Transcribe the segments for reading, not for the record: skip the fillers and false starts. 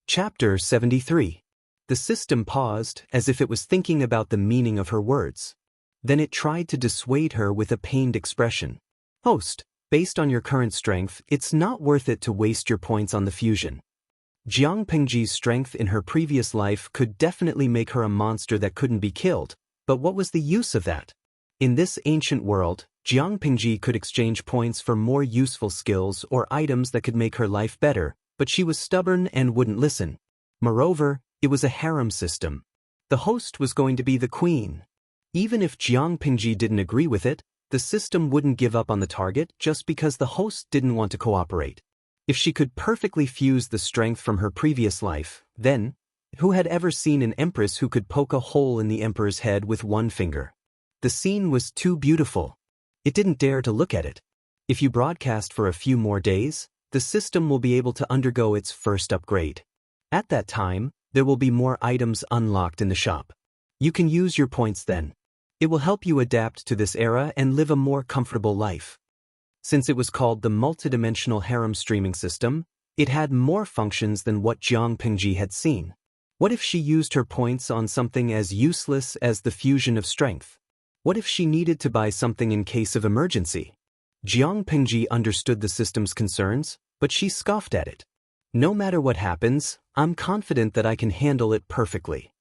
Chapter 73. The system paused, as if it was thinking about the meaning of her words. Then it tried to dissuade her with a pained expression. Host, based on your current strength, it's not worth it to waste your points on the fusion. Jiang Pengji's strength in her previous life could definitely make her a monster that couldn't be killed, but what was the use of that? In this ancient world, Jiang Pengji could exchange points for more useful skills or items that could make her life better, but she was stubborn and wouldn't listen. Moreover, it was a harem system. The host was going to be the queen. Even if Jiang Pengji didn't agree with it, the system wouldn't give up on the target just because the host didn't want to cooperate. If she could perfectly fuse the strength from her previous life, then, who had ever seen an empress who could poke a hole in the emperor's head with one finger? The scene was too beautiful. It didn't dare to look at it. If you broadcast for a few more days, the system will be able to undergo its first upgrade. At that time, there will be more items unlocked in the shop. You can use your points then. It will help you adapt to this era and live a more comfortable life. Since it was called the multidimensional harem streaming system, it had more functions than what Jiang Pengji had seen. What if she used her points on something as useless as the fusion of strength? What if she needed to buy something in case of emergency? Jiang Pengji understood the system's concerns, but she scoffed at it. No matter what happens, I'm confident that I can handle it perfectly.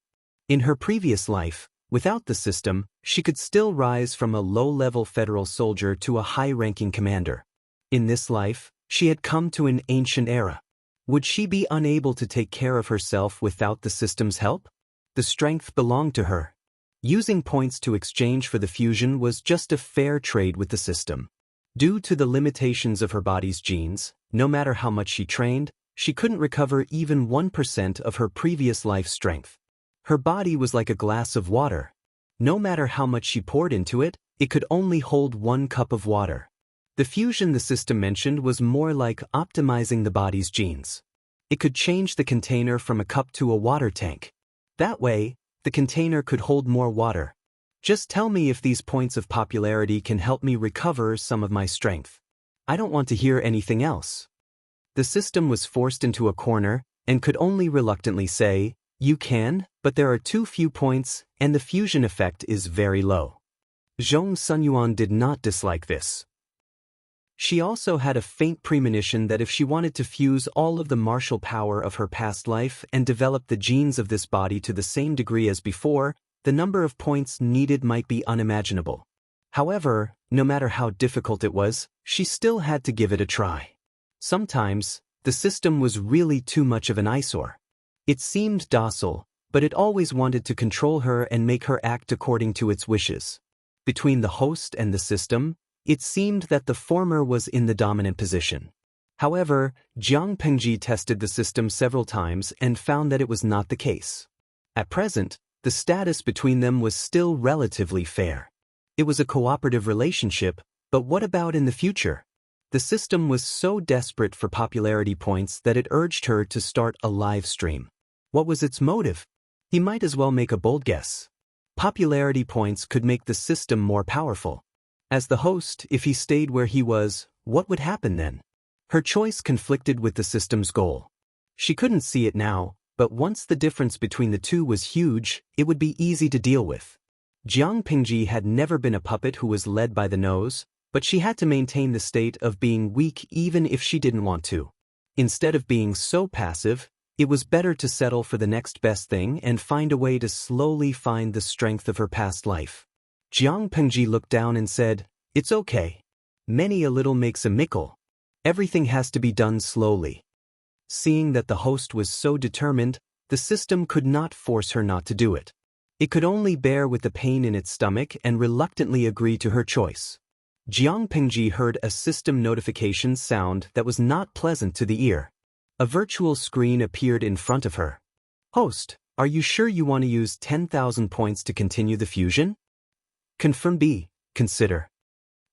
In her previous life, without the system, she could still rise from a low-level federal soldier to a high-ranking commander. In this life, she had come to an ancient era. Would she be unable to take care of herself without the system's help? The strength belonged to her. Using points to exchange for the fusion was just a fair trade with the system. Due to the limitations of her body's genes, no matter how much she trained, she couldn't recover even 1% of her previous life's strength. Her body was like a glass of water. No matter how much she poured into it, it could only hold 1 cup of water. The fusion the system mentioned was more like optimizing the body's genes. It could change the container from a cup to a water tank. That way, the container could hold more water. Just tell me if these points of popularity can help me recover some of my strength. I don't want to hear anything else. The system was forced into a corner and could only reluctantly say, "You can, but there are too few points and the fusion effect is very low." Zhong Sunyuan did not dislike this. She also had a faint premonition that if she wanted to fuse all of the martial power of her past life and develop the genes of this body to the same degree as before, the number of points needed might be unimaginable. However, no matter how difficult it was, she still had to give it a try. Sometimes, the system was really too much of an eyesore. It seemed docile, but it always wanted to control her and make her act according to its wishes. Between the host and the system, it seemed that the former was in the dominant position. However, Jiang Pengji tested the system several times and found that it was not the case. At present, the status between them was still relatively fair. It was a cooperative relationship, but what about in the future? The system was so desperate for popularity points that it urged her to start a live stream. What was its motive? He might as well make a bold guess. Popularity points could make the system more powerful. As the host, if he stayed where he was, what would happen then? Her choice conflicted with the system's goal. She couldn't see it now, but once the difference between the two was huge, it would be easy to deal with. Jiang Pengji had never been a puppet who was led by the nose, but she had to maintain the state of being weak even if she didn't want to. Instead of being so passive, it was better to settle for the next best thing and find a way to slowly find the strength of her past life. Jiang Pengji looked down and said, "It's okay. Many a little makes a mickle. Everything has to be done slowly." Seeing that the host was so determined, the system could not force her not to do it. It could only bear with the pain in its stomach and reluctantly agree to her choice. Jiang Pengji heard a system notification sound that was not pleasant to the ear. A virtual screen appeared in front of her. "Host, are you sure you want to use 10,000 points to continue the fusion?" "Confirm B, consider."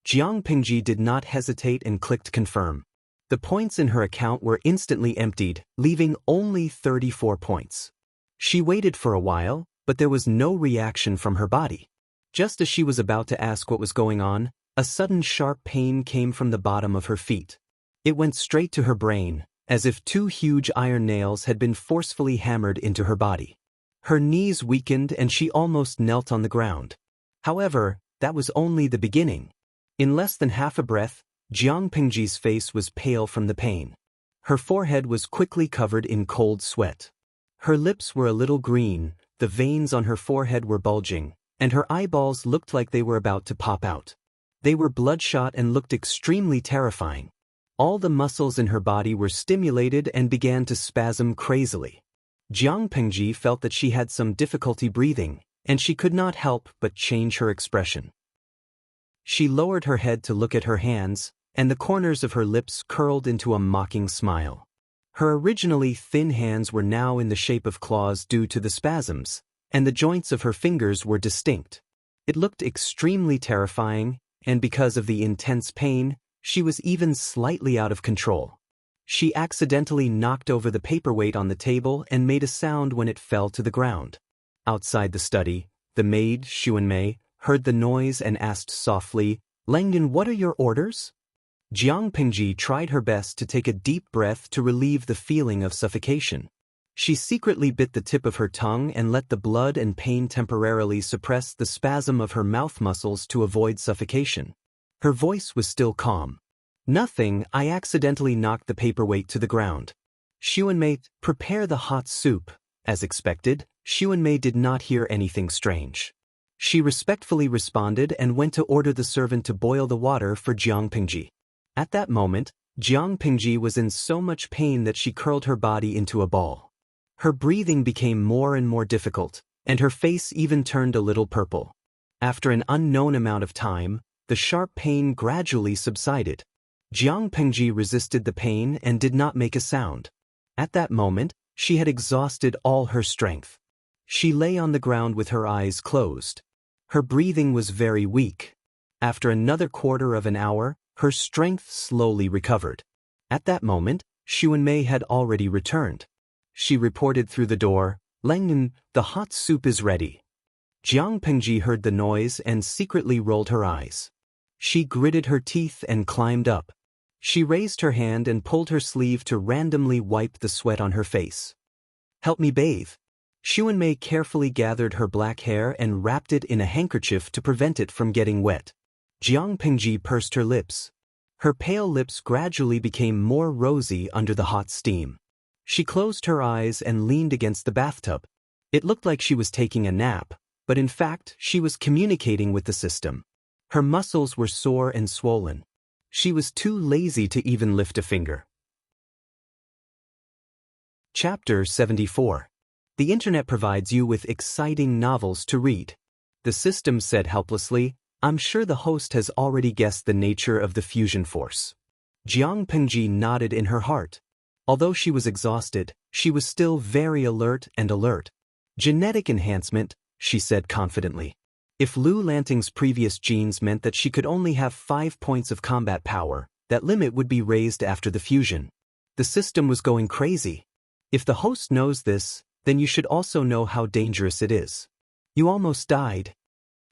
Jiang Pengji did not hesitate and clicked confirm. The points in her account were instantly emptied, leaving only 34 points. She waited for a while, but there was no reaction from her body. Just as she was about to ask what was going on, a sudden sharp pain came from the bottom of her feet. It went straight to her brain, as if two huge iron nails had been forcefully hammered into her body. Her knees weakened and she almost knelt on the ground. However, that was only the beginning. In less than half a breath, Jiang Pingji's face was pale from the pain. Her forehead was quickly covered in cold sweat. Her lips were a little green, the veins on her forehead were bulging, and her eyeballs looked like they were about to pop out. They were bloodshot and looked extremely terrifying. All the muscles in her body were stimulated and began to spasm crazily. Jiang Pingji felt that she had some difficulty breathing, and she could not help but change her expression. She lowered her head to look at her hands, and the corners of her lips curled into a mocking smile. Her originally thin hands were now in the shape of claws due to the spasms, and the joints of her fingers were distinct. It looked extremely terrifying, and because of the intense pain, she was even slightly out of control. She accidentally knocked over the paperweight on the table and made a sound when it fell to the ground. Outside the study, the maid, Xuanmei, heard the noise and asked softly, "Langyan, what are your orders?" Jiang Pingji tried her best to take a deep breath to relieve the feeling of suffocation. She secretly bit the tip of her tongue and let the blood and pain temporarily suppress the spasm of her mouth muscles to avoid suffocation. Her voice was still calm. "Nothing, I accidentally knocked the paperweight to the ground." "Xuanmei, prepare the hot soup." As expected, Xuanmei did not hear anything strange. She respectfully responded and went to order the servant to boil the water for Jiang Pingji. At that moment, Jiang Pingji was in so much pain that she curled her body into a ball. Her breathing became more and more difficult, and her face even turned a little purple. After an unknown amount of time, the sharp pain gradually subsided. Jiang Pingji resisted the pain and did not make a sound. At that moment, she had exhausted all her strength. She lay on the ground with her eyes closed. Her breathing was very weak. After another quarter of an hour, her strength slowly recovered. At that moment, Xuanmei had already returned. She reported through the door, "Langyan, the hot soup is ready." Jiang Pingji heard the noise and secretly rolled her eyes. She gritted her teeth and climbed up. She raised her hand and pulled her sleeve to randomly wipe the sweat on her face. "Help me bathe." Xuanmei carefully gathered her black hair and wrapped it in a handkerchief to prevent it from getting wet. Jiang Pingji pursed her lips. Her pale lips gradually became more rosy under the hot steam. She closed her eyes and leaned against the bathtub. It looked like she was taking a nap, but in fact, she was communicating with the system. Her muscles were sore and swollen. She was too lazy to even lift a finger. Chapter 74. The internet provides you with exciting novels to read. The system said helplessly, "I'm sure the host has already guessed the nature of the fusion force." Jiang Pingji nodded in her heart. Although she was exhausted, she was still very alert. "Genetic enhancement," she said confidently. If Lu Lanting's previous genes meant that she could only have 5 points of combat power, that limit would be raised after the fusion. The system was going crazy. If the host knows this, then you should also know how dangerous it is. You almost died.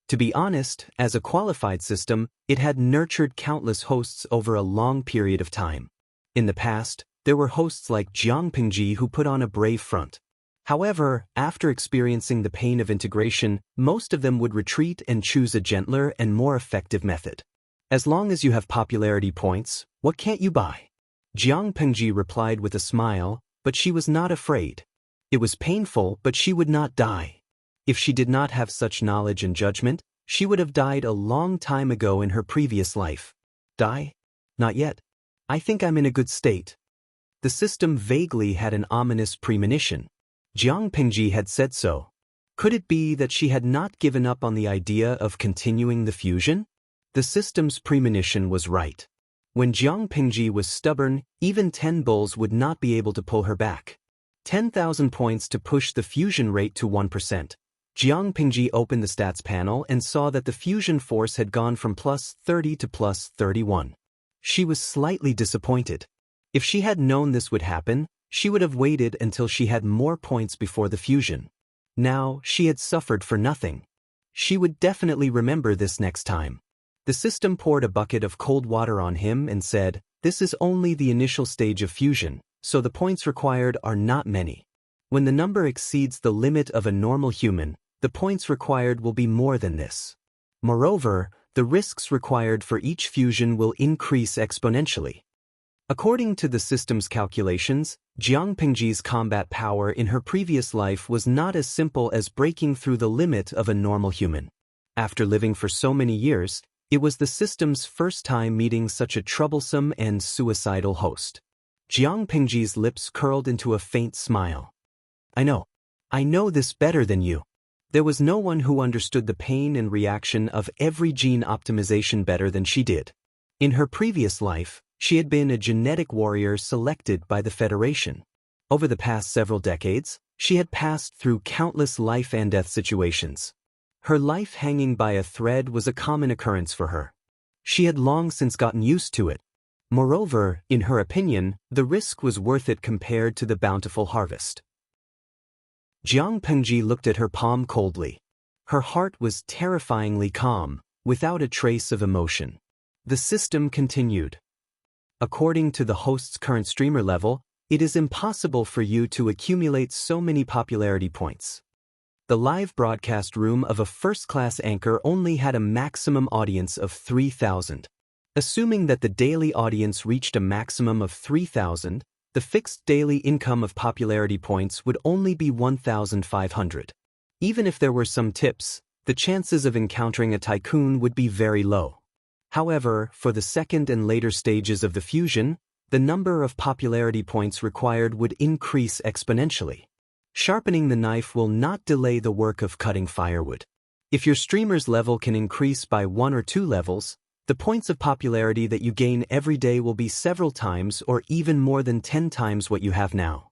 To be honest, as a qualified system, it had nurtured countless hosts over a long period of time. In the past, there were hosts like Jiang Pingji who put on a brave front. However, after experiencing the pain of integration, most of them would retreat and choose a gentler and more effective method. "As long as you have popularity points, what can't you buy?" Jiang Pingji replied with a smile, but she was not afraid. It was painful, but she would not die. If she did not have such knowledge and judgment, she would have died a long time ago in her previous life. Die? Not yet. I think I'm in a good state. The system vaguely had an ominous premonition. Jiang Pingji had said so. Could it be that she had not given up on the idea of continuing the fusion? The system's premonition was right. When Jiang Pingji was stubborn, even 10 bulls would not be able to pull her back. 10,000 points to push the fusion rate to 1%. Jiang Pingji opened the stats panel and saw that the fusion force had gone from +30 to +31. She was slightly disappointed. If she had known this would happen, she would have waited until she had more points before the fusion. Now, she had suffered for nothing. She would definitely remember this next time. The system poured a bucket of cold water on him and said, "This is only the initial stage of fusion, so the points required are not many. When the number exceeds the limit of a normal human, the points required will be more than this. Moreover, the risks required for each fusion will increase exponentially. According to the system's calculations, Jiang Pingji's combat power in her previous life was not as simple as breaking through the limit of a normal human. After living for so many years, it was the system's first time meeting such a troublesome and suicidal host. Jiang Pingji's lips curled into a faint smile. I know this better than you. There was no one who understood the pain and reaction of every gene optimization better than she did. In her previous life, she had been a genetic warrior selected by the Federation. Over the past several decades, she had passed through countless life and death situations. Her life hanging by a thread was a common occurrence for her. She had long since gotten used to it. Moreover, in her opinion, the risk was worth it compared to the bountiful harvest. Jiang Pengji looked at her palm coldly. Her heart was terrifyingly calm, without a trace of emotion. The system continued. According to the host's current streamer level, it is impossible for you to accumulate so many popularity points. The live broadcast room of a first-class anchor only had a maximum audience of 3,000. Assuming that the daily audience reached a maximum of 3,000, the fixed daily income of popularity points would only be 1,500. Even if there were some tips, the chances of encountering a tycoon would be very low. However, for the second and later stages of the fusion, the number of popularity points required would increase exponentially. Sharpening the knife will not delay the work of cutting firewood. If your streamer's level can increase by 1 or 2 levels, the points of popularity that you gain every day will be several times or even more than 10 times what you have now.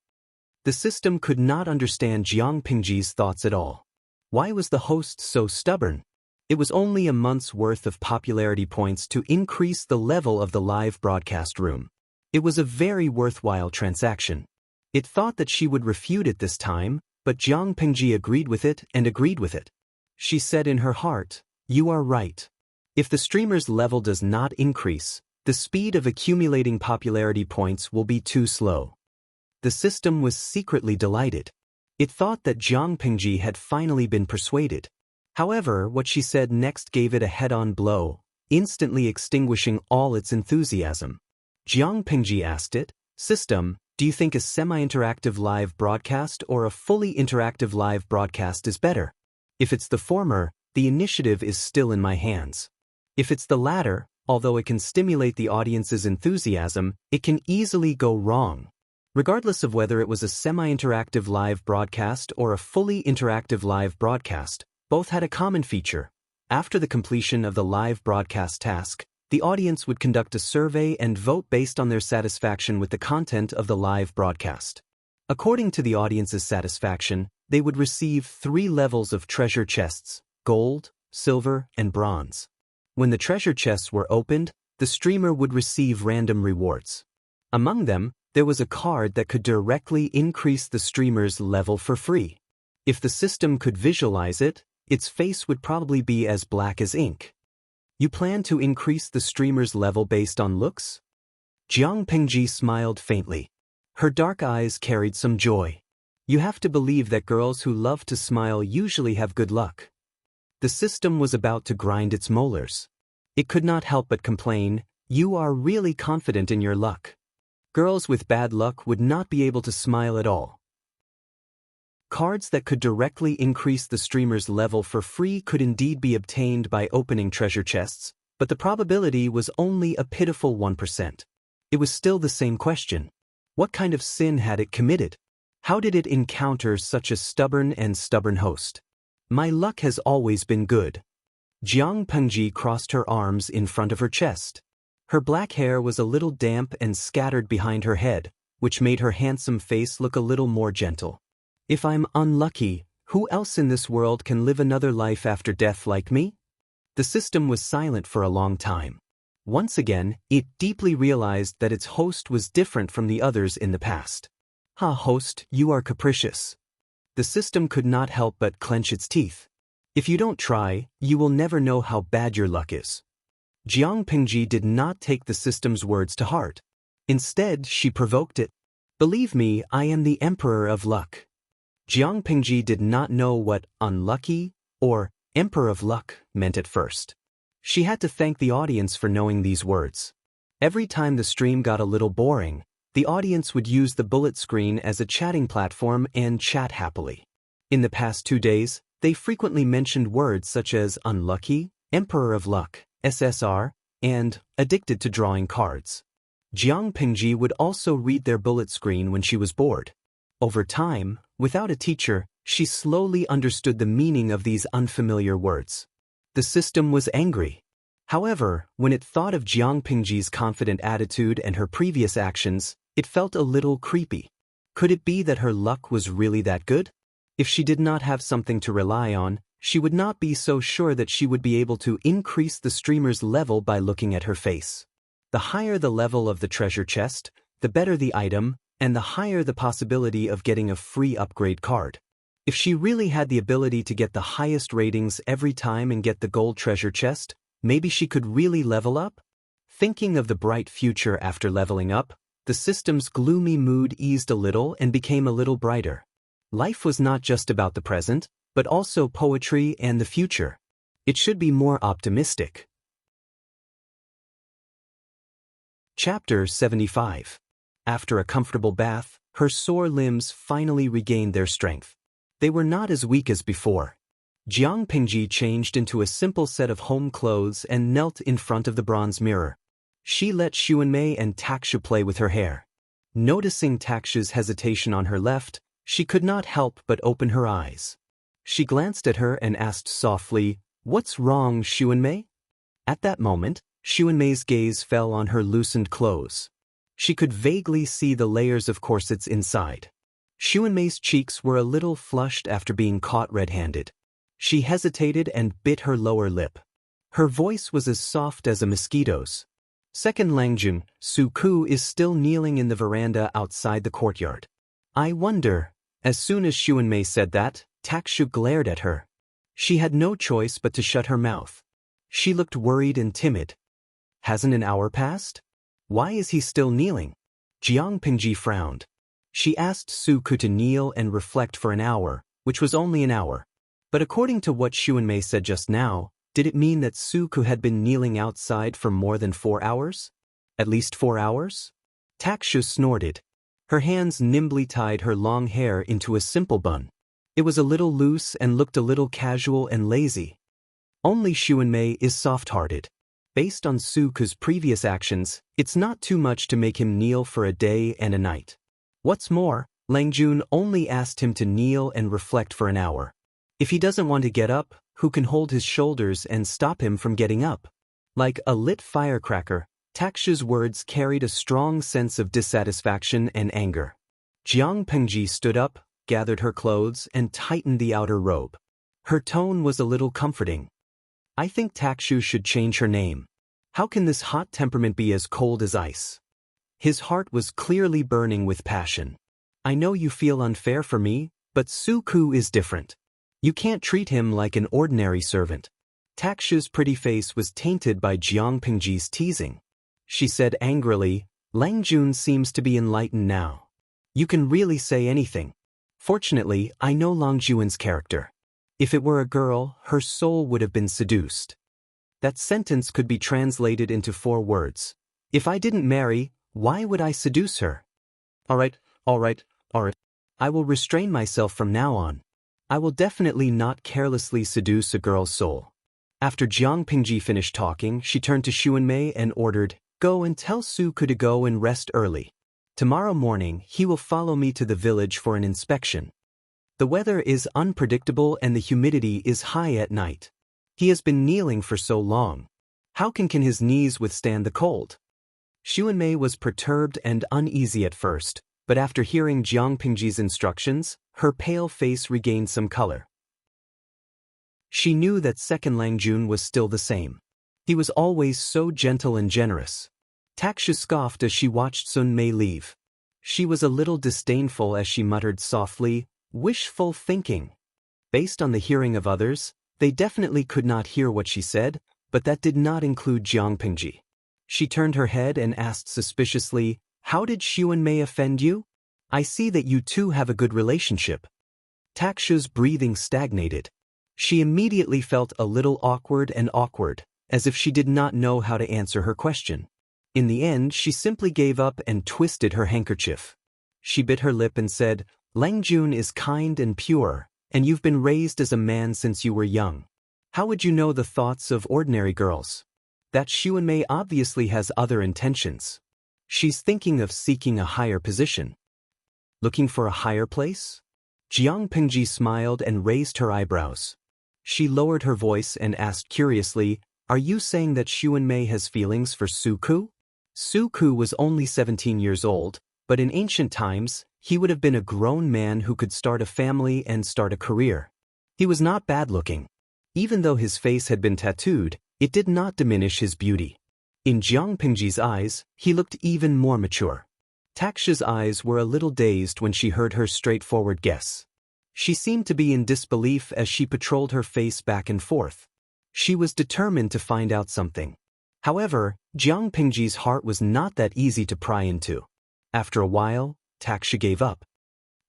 The system could not understand Jiang Pingji's thoughts at all. Why was the host so stubborn? It was only a month's worth of popularity points to increase the level of the live broadcast room. It was a very worthwhile transaction. It thought that she would refute it this time, but Jiang Pingji agreed with it and agreed with it. She said in her heart, "You are right. If the streamer's level does not increase, the speed of accumulating popularity points will be too slow." The system was secretly delighted. It thought that Jiang Pingji had finally been persuaded. However, what she said next gave it a head-on blow, instantly extinguishing all its enthusiasm. Jiang Pingji asked it, "System, do you think a semi-interactive live broadcast or a fully interactive live broadcast is better? If it's the former, the initiative is still in my hands. If it's the latter, although it can stimulate the audience's enthusiasm, it can easily go wrong." Regardless of whether it was a semi-interactive live broadcast or a fully interactive live broadcast, both had a common feature. After the completion of the live broadcast task, the audience would conduct a survey and vote based on their satisfaction with the content of the live broadcast. According to the audience's satisfaction, they would receive 3 levels of treasure chests: gold, silver, and bronze. When the treasure chests were opened, the streamer would receive random rewards. Among them, there was a card that could directly increase the streamer's level for free. If the system could visualize it, its face would probably be as black as ink. "You plan to increase the streamer's level based on looks?" Jiang Pingji smiled faintly. Her dark eyes carried some joy. "You have to believe that girls who love to smile usually have good luck." The system was about to grind its molars. It could not help but complain, "You are really confident in your luck. Girls with bad luck would not be able to smile at all." Cards that could directly increase the streamer's level for free could indeed be obtained by opening treasure chests, but the probability was only a pitiful 1%. It was still the same question. What kind of sin had it committed? How did it encounter such a stubborn host? "My luck has always been good." Jiang Pengji crossed her arms in front of her chest. Her black hair was a little damp and scattered behind her head, which made her handsome face look a little more gentle. "If I'm unlucky, who else in this world can live another life after death like me?" The system was silent for a long time. Once again, it deeply realized that its host was different from the others in the past. "Ha, host, you are capricious." The system could not help but clench its teeth. "If you don't try, you will never know how bad your luck is." Jiang Pingji did not take the system's words to heart. Instead, she provoked it. Believe me, I am the Emperor of Luck. Jiang Pingji did not know what unlucky or Emperor of Luck meant at first. She had to thank the audience for knowing these words. Every time the stream got a little boring, the audience would use the bullet screen as a chatting platform and chat happily. In the past 2 days, they frequently mentioned words such as unlucky, Emperor of Luck, SSR, and addicted to drawing cards. Jiang Pingji would also read their bullet screen when she was bored. Over time, without a teacher, she slowly understood the meaning of these unfamiliar words. The system was angry. However, when it thought of Jiang Pingji's confident attitude and her previous actions, it felt a little creepy. Could it be that her luck was really that good? If she did not have something to rely on, she would not be so sure that she would be able to increase the streamer's level by looking at her face. The higher the level of the treasure chest, the better the item, and the higher the possibility of getting a free upgrade card. If she really had the ability to get the highest ratings every time and get the gold treasure chest, maybe she could really level up? Thinking of the bright future after leveling up, the system's gloomy mood eased a little and became a little brighter. Life was not just about the present, but also poetry and the future. It should be more optimistic. Chapter 75. After a comfortable bath, her sore limbs finally regained their strength. They were not as weak as before. Jiang Pingji changed into a simple set of home clothes and knelt in front of the bronze mirror. She let Xuanmei and Takshu play with her hair. Noticing Takshu's hesitation on her left, she could not help but open her eyes. She glanced at her and asked softly, "What's wrong, Xuanmei?" At that moment, Xuanmei's gaze fell on her loosened clothes. She could vaguely see the layers of corsets inside. Xuanmei's cheeks were a little flushed after being caught red-handed. She hesitated and bit her lower lip. Her voice was as soft as a mosquito's. Second Langjun, Su Ku is still kneeling in the veranda outside the courtyard. I wonder. As soon as Xuanmei said that, Takshu glared at her. She had no choice but to shut her mouth. She looked worried and timid. Hasn't an hour passed? Why is he still kneeling? Jiang Pingji frowned. She asked Su Ku to kneel and reflect for an hour, which was only an hour. But according to what Xuanmei said just now, did it mean that Su Ku had been kneeling outside for more than 4 hours? At least 4 hours? Takshu snorted. Her hands nimbly tied her long hair into a simple bun. It was a little loose and looked a little casual and lazy. Only Xuanmei is soft-hearted. Based on Su Ku's previous actions, it's not too much to make him kneel for a day and a night. What's more, Langjun only asked him to kneel and reflect for an hour. If he doesn't want to get up, who can hold his shoulders and stop him from getting up? Like a lit firecracker, Takshu's words carried a strong sense of dissatisfaction and anger. Jiang Pingji stood up, gathered her clothes, and tightened the outer robe. Her tone was a little comforting. I think Takshu should change her name. How can this hot temperament be as cold as ice? His heart was clearly burning with passion. I know you feel unfair for me, but Su Ku is different. You can't treat him like an ordinary servant. Takshu's pretty face was tainted by Jiang Pingji's teasing. She said angrily, Langjun seems to be enlightened now. You can really say anything. Fortunately, I know Langjun's character. If it were a girl, her soul would have been seduced. That sentence could be translated into 4 words. If I didn't marry, why would I seduce her? All right. I will restrain myself from now on. I will definitely not carelessly seduce a girl's soul. After Jiang Pingji finished talking, she turned to Xuanmei and ordered, Go and tell Su Ku to go and rest early. Tomorrow morning, he will follow me to the village for an inspection. The weather is unpredictable and the humidity is high at night. He has been kneeling for so long. How can his knees withstand the cold? Xuanmei was perturbed and uneasy at first, but after hearing Jiang Pingji's instructions, her pale face regained some color. She knew that second Langjun was still the same. He was always so gentle and generous. Takshu scoffed as she watched Sun Mei leave. She was a little disdainful as she muttered softly, wishful thinking. Based on the hearing of others, they definitely could not hear what she said, but that did not include Jiang Pingji. She turned her head and asked suspiciously, How did Xuanmei offend you? I see that you two have a good relationship. Taksha's breathing stagnated. She immediately felt a little awkward, as if she did not know how to answer her question. In the end, she simply gave up and twisted her handkerchief. She bit her lip and said, Langjun is kind and pure, and you've been raised as a man since you were young. How would you know the thoughts of ordinary girls? That Xuanmei obviously has other intentions. She's thinking of seeking a higher position. Looking for a higher place? Jiang Pingji smiled and raised her eyebrows. She lowered her voice and asked curiously, Are you saying that Xuanmei has feelings for Su Ku? Su Ku was only 17 years old, but in ancient times, he would have been a grown man who could start a family and start a career. He was not bad-looking. Even though his face had been tattooed, it did not diminish his beauty. In Jiang Pingji's eyes, he looked even more mature. Taksha's eyes were a little dazed when she heard her straightforward guess. She seemed to be in disbelief as she patrolled her face back and forth. She was determined to find out something. However, Jiang Pingji's heart was not that easy to pry into. After a while, Taksha gave up.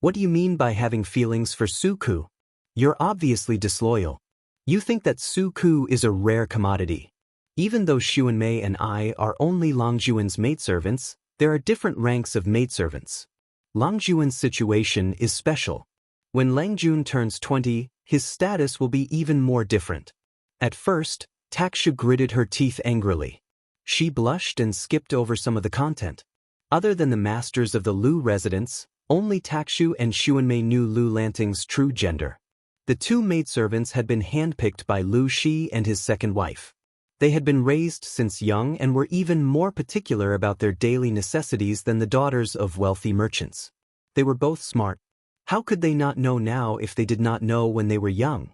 What do you mean by having feelings for Su Ku? You're obviously disloyal. You think that Su Ku is a rare commodity. Even though Xuanmei and I are only Langjuan's maidservants, there are different ranks of maidservants. Langjuan's situation is special. When Langjun turns 20, his status will be even more different. At first, Taksha gritted her teeth angrily. She blushed and skipped over some of the content. Other than the masters of the Lu residence, only Takshu and Xuanmei knew Lu Lanting's true gender. The two maidservants had been handpicked by Lu Shi and his second wife. They had been raised since young and were even more particular about their daily necessities than the daughters of wealthy merchants. They were both smart. How could they not know now if they did not know when they were young?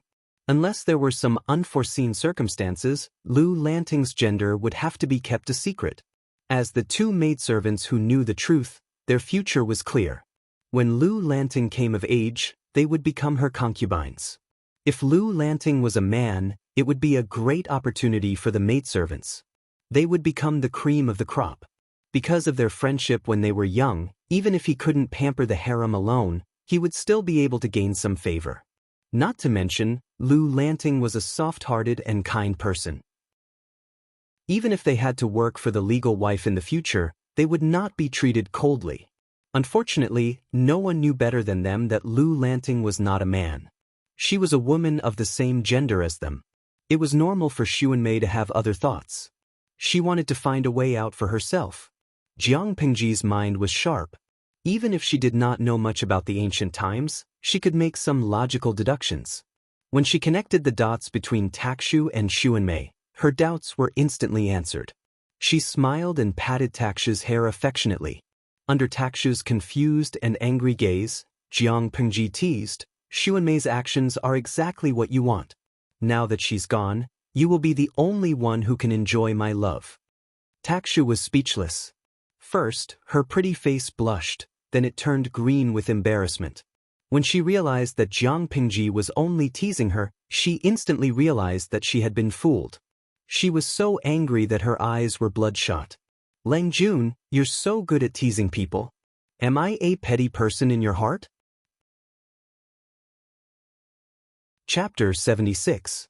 Unless there were some unforeseen circumstances, Lu Lanting's gender would have to be kept a secret. As the two maidservants who knew the truth, their future was clear. When Lu Lanting came of age, they would become her concubines. If Lu Lanting was a man, it would be a great opportunity for the maidservants. They would become the cream of the crop. Because of their friendship when they were young, even if he couldn't pamper the harem alone, he would still be able to gain some favor. Not to mention, Lu Lanting was a soft-hearted and kind person. Even if they had to work for the legal wife in the future, they would not be treated coldly. Unfortunately, no one knew better than them that Lu Lanting was not a man. She was a woman of the same gender as them. It was normal for Xuanmei to have other thoughts. She wanted to find a way out for herself. Jiang Pingji's mind was sharp. Even if she did not know much about the ancient times, she could make some logical deductions. When she connected the dots between Takshu and Xuanmei, her doubts were instantly answered. She smiled and patted Takshu's hair affectionately. Under Takshu's confused and angry gaze, Jiang Pingji teased, Xuanmei's actions are exactly what you want. Now that she's gone, you will be the only one who can enjoy my love. Takshu was speechless. First, her pretty face blushed, then it turned green with embarrassment. When she realized that Jiang Pingji was only teasing her, she instantly realized that she had been fooled. She was so angry that her eyes were bloodshot. Langjun, you're so good at teasing people. Am I a petty person in your heart? Chapter 76.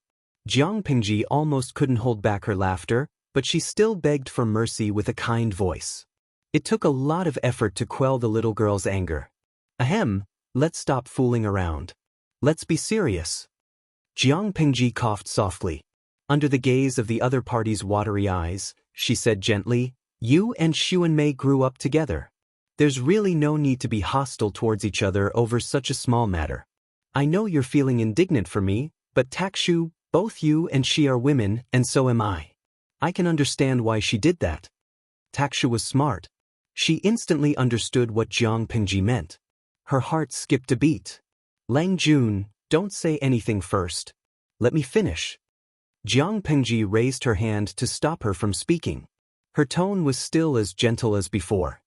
Jiang Pingji almost couldn't hold back her laughter, but she still begged for mercy with a kind voice. It took a lot of effort to quell the little girl's anger. Ahem, let's stop fooling around. Let's be serious. Jiang Pingji coughed softly. Under the gaze of the other party's watery eyes, she said gently, You and Xuanmei grew up together. There's really no need to be hostile towards each other over such a small matter. I know you're feeling indignant for me, but Takshu, both you and she are women, and so am I. I can understand why she did that. Takshu was smart. She instantly understood what Jiang Pingji meant. Her heart skipped a beat. Langjun, don't say anything first. Let me finish. Jiang Pingji raised her hand to stop her from speaking. Her tone was still as gentle as before.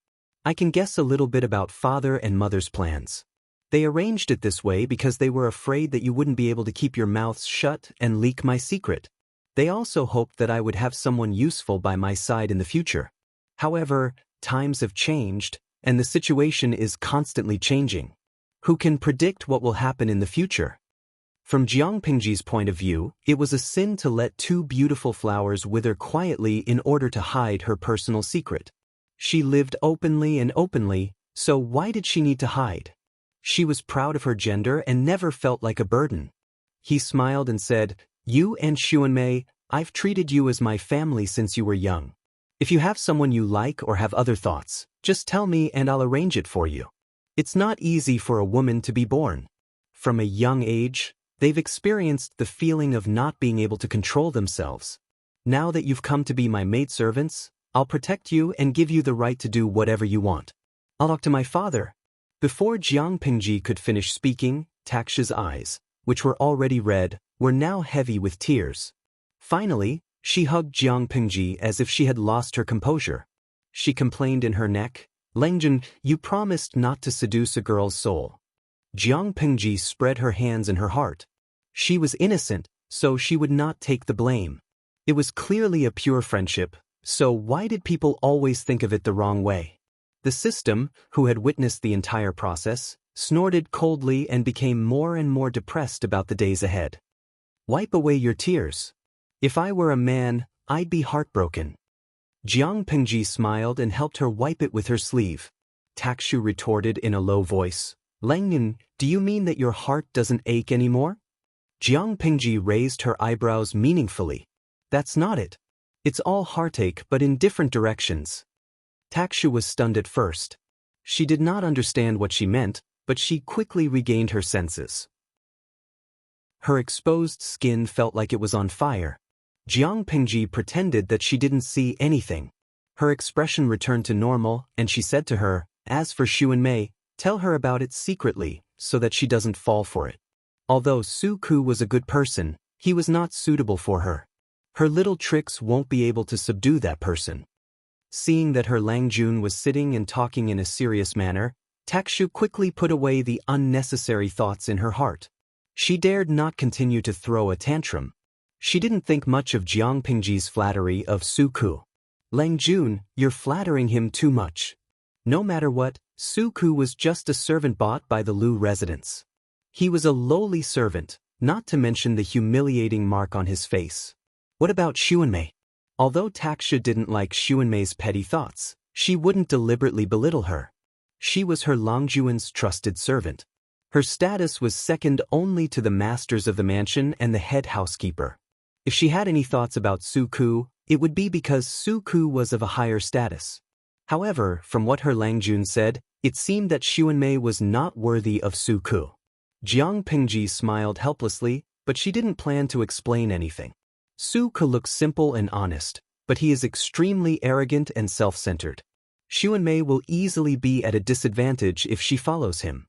I can guess a little bit about father and mother's plans. They arranged it this way because they were afraid that you wouldn't be able to keep your mouths shut and leak my secret. They also hoped that I would have someone useful by my side in the future. However, times have changed, and the situation is constantly changing. Who can predict what will happen in the future? From Jiang Pingji's point of view, it was a sin to let two beautiful flowers wither quietly in order to hide her personal secret. She lived openly, so why did she need to hide? She was proud of her gender and never felt like a burden. He smiled and said, "You and Xuanmei, I've treated you as my family since you were young. If you have someone you like or have other thoughts, just tell me and I'll arrange it for you." It's not easy for a woman to be born. From a young age, they've experienced the feeling of not being able to control themselves. Now that you've come to be my maidservants, I'll protect you and give you the right to do whatever you want. I'll talk to my father. Before Jiang Pingji could finish speaking, Taksha's eyes, which were already red, were now heavy with tears. Finally, she hugged Jiang Pingji as if she had lost her composure. She complained in her neck, "Lengjun, you promised not to seduce a girl's soul." Jiang Pingji spread her hands in her heart. She was innocent, so she would not take the blame. It was clearly a pure friendship, so why did people always think of it the wrong way? The system, who had witnessed the entire process, snorted coldly and became more and more depressed about the days ahead. "Wipe away your tears. If I were a man, I'd be heartbroken." Jiang Pingji smiled and helped her wipe it with her sleeve. Takshu retorted in a low voice, "Lengjun, do you mean that your heart doesn't ache anymore?" Jiang Pingji raised her eyebrows meaningfully. "That's not it. It's all heartache but in different directions." Takshu was stunned at first. She did not understand what she meant, but she quickly regained her senses. Her exposed skin felt like it was on fire. Jiang Pingji pretended that she didn't see anything. Her expression returned to normal, and she said to her, "As for Xuanmei, tell her about it secretly, so that she doesn't fall for it." Although Su Ku was a good person, he was not suitable for her. Her little tricks won't be able to subdue that person. Seeing that her Langjun was sitting and talking in a serious manner, Takshu quickly put away the unnecessary thoughts in her heart. She dared not continue to throw a tantrum. She didn't think much of Jiang Pingji's flattery of Su Ku. "Langjun, you're flattering him too much." No matter what, Su Ku was just a servant bought by the Lu residents. He was a lowly servant, not to mention the humiliating mark on his face. What about Xuanmei? Although Taksha didn't like Xuanmei's petty thoughts, she wouldn't deliberately belittle her. She was her Longjuan's trusted servant. Her status was second only to the masters of the mansion and the head housekeeper. If she had any thoughts about Su Ku, it would be because Su Ku was of a higher status. However, from what her Langjun said, it seemed that Xuanmei was not worthy of Su Ku. Jiang Pingji smiled helplessly, but she didn't plan to explain anything. Su Ku looks simple and honest, but he is extremely arrogant and self-centered. Xuanmei will easily be at a disadvantage if she follows him.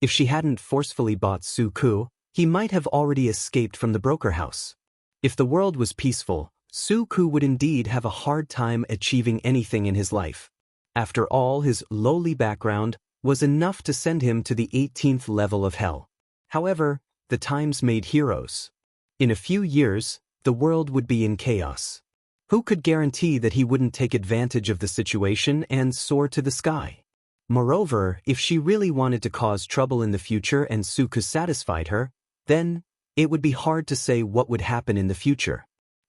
If she hadn't forcefully bought Su Ku, he might have already escaped from the broker house. If the world was peaceful, Su Ku would indeed have a hard time achieving anything in his life. After all, his lowly background was enough to send him to the 18th level of hell. However, the times made heroes. In a few years, the world would be in chaos. Who could guarantee that he wouldn't take advantage of the situation and soar to the sky? Moreover, if she really wanted to cause trouble in the future and Su Ku satisfied her, then it would be hard to say what would happen in the future.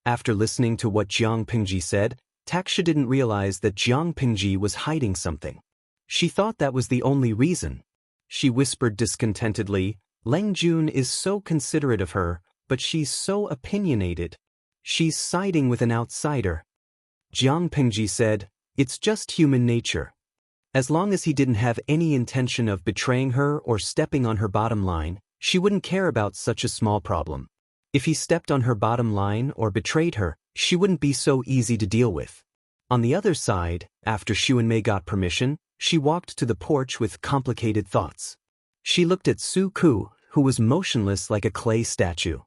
After listening to what Jiang Pingji said, Taksha didn't realize that Jiang Pingji was hiding something. She thought that was the only reason. She whispered discontentedly, "Langjun is so considerate of her, but she's so opinionated. She's siding with an outsider." Jiang Pingji said, "It's just human nature." As long as he didn't have any intention of betraying her or stepping on her bottom line, she wouldn't care about such a small problem. If he stepped on her bottom line or betrayed her, she wouldn't be so easy to deal with. On the other side, after Xuanmei got permission, she walked to the porch with complicated thoughts. She looked at Su Ku, who was motionless like a clay statue.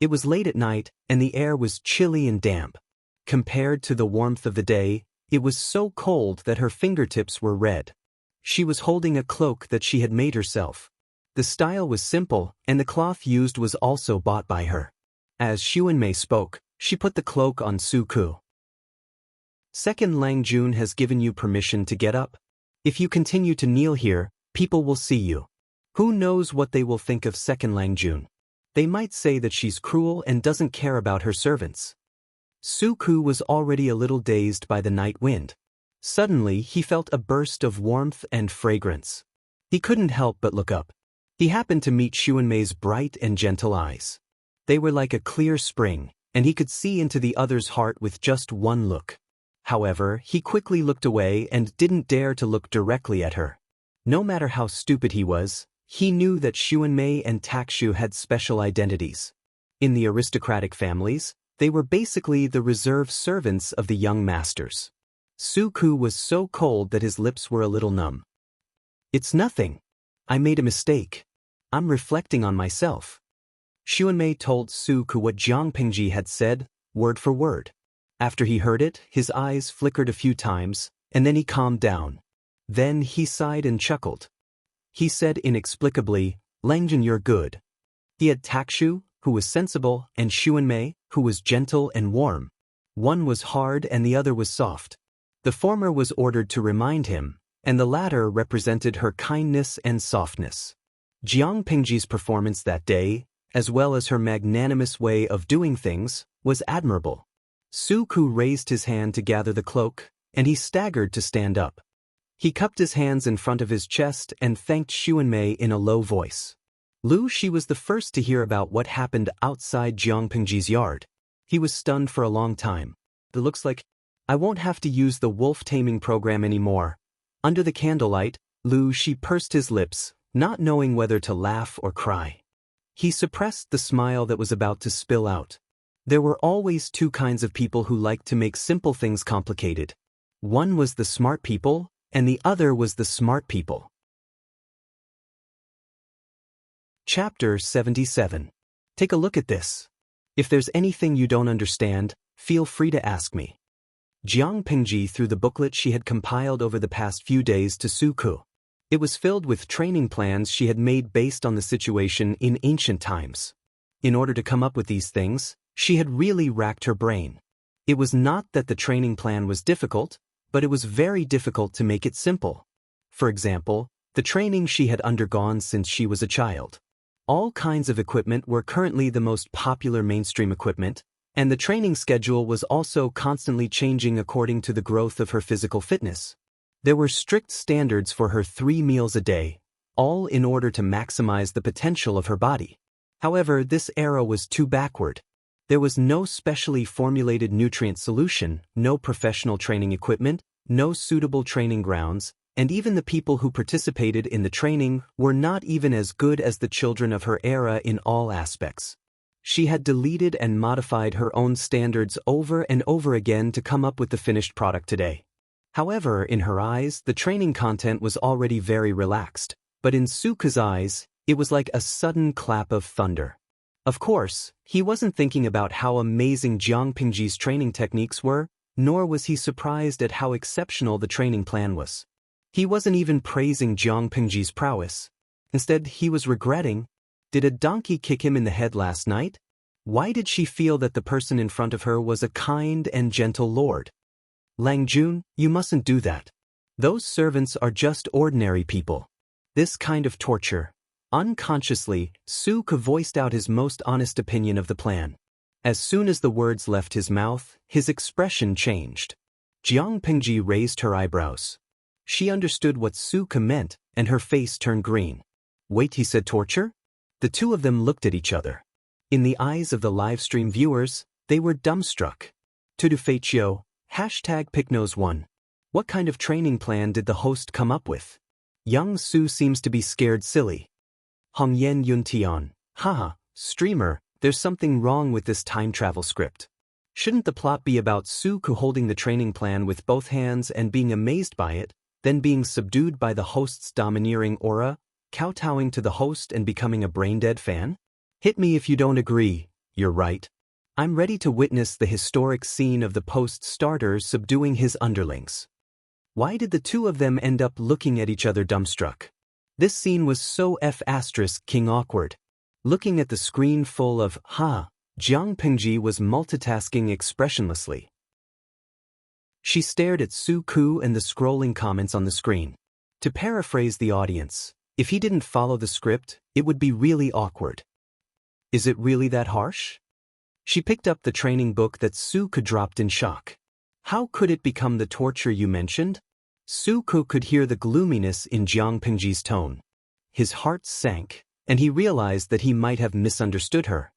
It was late at night, and the air was chilly and damp. Compared to the warmth of the day, it was so cold that her fingertips were red. She was holding a cloak that she had made herself. The style was simple, and the cloth used was also bought by her. As Xuanmei spoke, she put the cloak on Su Ku. "Second Langjun has given you permission to get up. If you continue to kneel here, people will see you. Who knows what they will think of second Langjun? They might say that she's cruel and doesn't care about her servants. Suku was already a little dazed by the night wind. Suddenly, he felt a burst of warmth and fragrance. He couldn't help but look up. He happened to meet Xuanmei's bright and gentle eyes. They were like a clear spring, and he could see into the other's heart with just one look. However, he quickly looked away and didn't dare to look directly at her. No matter how stupid he was, he knew that Xuanmei and Takshu had special identities. In the aristocratic families, they were basically the reserved servants of the young masters. Suku was so cold that his lips were a little numb. It's nothing. I made a mistake. I'm reflecting on myself. Xuanmei told Suku what Jiang Pingji had said, word for word. After he heard it, his eyes flickered a few times, and then he calmed down. Then he sighed and chuckled. He said inexplicably, Langjun, you're good. He had Takshu, who was sensible, and Xuanmei, who was gentle and warm. One was hard and the other was soft. The former was ordered to remind him, and the latter represented her kindness and softness. Jiang Pingji's performance that day, as well as her magnanimous way of doing things, was admirable. Suku raised his hand to gather the cloak, and he staggered to stand up. He cupped his hands in front of his chest and thanked Xuanmei in a low voice. She was the first to hear about what happened outside Jiang Pingji's yard. He was stunned for a long time. It looks like I won't have to use the wolf taming program anymore. Under the candlelight, she pursed his lips, not knowing whether to laugh or cry. He suppressed the smile that was about to spill out. There were always two kinds of people who liked to make simple things complicated. One was the smart people, and the other was the smart people. Chapter 77. Take a look at this. If there's anything you don't understand, feel free to ask me. Jiang Pingji threw the booklet she had compiled over the past few days to Suku. It was filled with training plans she had made based on the situation in ancient times. In order to come up with these things, she had really racked her brain. It was not that the training plan was difficult, but it was very difficult to make it simple. For example, the training she had undergone since she was a child. All kinds of equipment were currently the most popular mainstream equipment, and the training schedule was also constantly changing according to the growth of her physical fitness. There were strict standards for her 3 meals a day, all in order to maximize the potential of her body. However, this era was too backward. There was no specially formulated nutrient solution, no professional training equipment, no suitable training grounds, and even the people who participated in the training were not even as good as the children of her era in all aspects. She had deleted and modified her own standards over and over again to come up with the finished product today. However, in her eyes, the training content was already very relaxed, but in Suku's eyes, it was like a sudden clap of thunder. Of course, he wasn't thinking about how amazing Jiang Pingji's training techniques were, nor was he surprised at how exceptional the training plan was. He wasn't even praising Jiang Pingji's prowess. Instead, he was regretting, did a donkey kick him in the head last night? Why did she feel that the person in front of her was a kind and gentle lord? Langjun, you mustn't do that. Those servants are just ordinary people. This kind of torture. Unconsciously, Suku voiced out his most honest opinion of the plan. As soon as the words left his mouth, his expression changed. Jiang Pingji raised her eyebrows. She understood what Suku meant, and her face turned green. Wait, he said, torture? The two of them looked at each other. In the eyes of the livestream viewers, they were dumbstruck. Tudufeitio, #PickNose1. What kind of training plan did the host come up with? Young Su seems to be scared silly. Hongyan Yuntian, haha, streamer, there's something wrong with this time travel script. Shouldn't the plot be about Suku holding the training plan with both hands and being amazed by it, then being subdued by the host's domineering aura, kowtowing to the host and becoming a brain-dead fan? Hit me if you don't agree, you're right. I'm ready to witness the historic scene of the post-starter subduing his underlings. Why did the two of them end up looking at each other dumbstruck? This scene was so King awkward. Looking at the screen full of Jiang Pingji was multitasking expressionlessly. She stared at Suku and the scrolling comments on the screen. To paraphrase the audience, if he didn't follow the script, it would be really awkward. Is it really that harsh? She picked up the training book that Suku dropped in shock. How could it become the torture you mentioned? Suku could hear the gloominess in Jiang Pingji's tone. His heart sank, and he realized that he might have misunderstood her.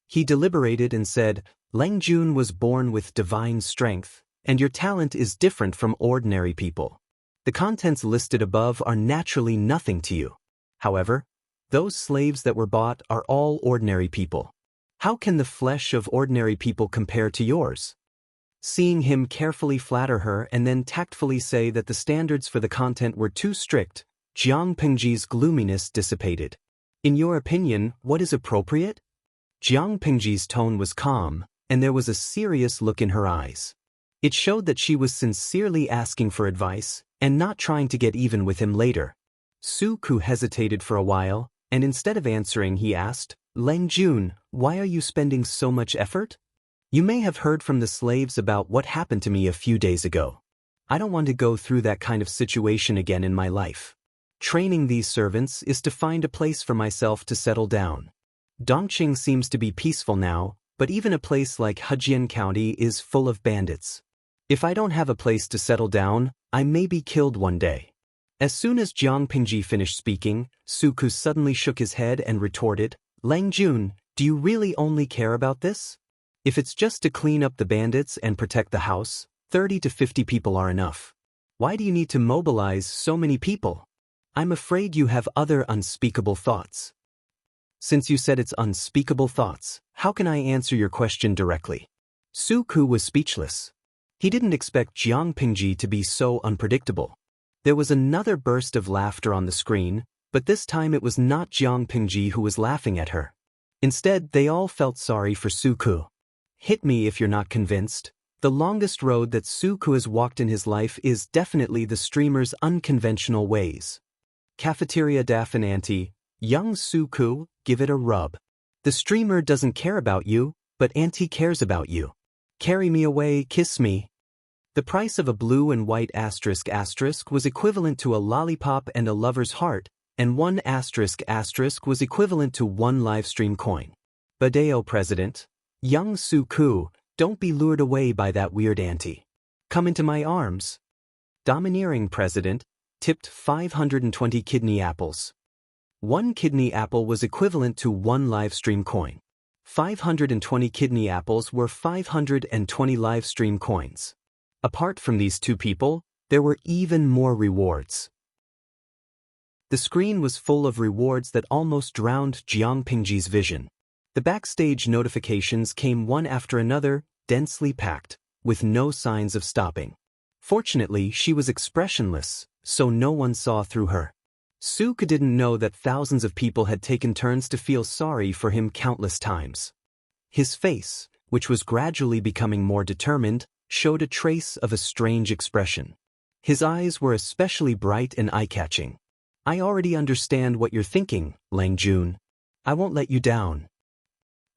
He deliberated and said, Lang Jun was born with divine strength, and your talent is different from ordinary people. The contents listed above are naturally nothing to you. However, those slaves that were bought are all ordinary people. How can the flesh of ordinary people compare to yours? Seeing him carefully flatter her and then tactfully say that the standards for the content were too strict, Jiang Pingji's gloominess dissipated. In your opinion, what is appropriate? Jiang Pingji's tone was calm, and there was a serious look in her eyes. It showed that she was sincerely asking for advice, and not trying to get even with him later. Suku hesitated for a while, and instead of answering he asked, Lang Jun, why are you spending so much effort? You may have heard from the slaves about what happened to me a few days ago. I don't want to go through that kind of situation again in my life. Training these servants is to find a place for myself to settle down. Dongqing seems to be peaceful now, but even a place like Hejian County is full of bandits. If I don't have a place to settle down, I may be killed one day. As soon as Jiang Pingji finished speaking, Suku suddenly shook his head and retorted, Lang Jun, do you really only care about this? If it's just to clean up the bandits and protect the house, 30 to 50 people are enough. Why do you need to mobilize so many people? I'm afraid you have other unspeakable thoughts. Since you said it's unspeakable thoughts, how can I answer your question directly? Suku was speechless. He didn't expect Jiang Pingji to be so unpredictable. There was another burst of laughter on the screen, but this time it was not Jiang Pingji who was laughing at her. Instead, they all felt sorry for Suku. Hit me if you're not convinced. The longest road that Suku has walked in his life is definitely the streamer's unconventional ways. Cafeteria Daffin Auntie, young Suku, give it a rub. The streamer doesn't care about you, but Auntie cares about you. Carry me away, kiss me. The price of a blue and white asterisk was equivalent to a lollipop and a lover's heart, and one asterisk was equivalent to one livestream coin. Badeo President, young Suku, don't be lured away by that weird auntie. Come into my arms. Domineering President, tipped 520 kidney apples. One kidney apple was equivalent to one livestream coin. 520 kidney apples were 520 livestream coins. Apart from these two people, there were even more rewards. The screen was full of rewards that almost drowned Jiang Pingji's vision. The backstage notifications came one after another, densely packed, with no signs of stopping. Fortunately, she was expressionless, so no one saw through her. Suku didn't know that thousands of people had taken turns to feel sorry for him countless times. His face, which was gradually becoming more determined, showed a trace of a strange expression. His eyes were especially bright and eye-catching. I already understand what you're thinking, Lang Jun. I won't let you down.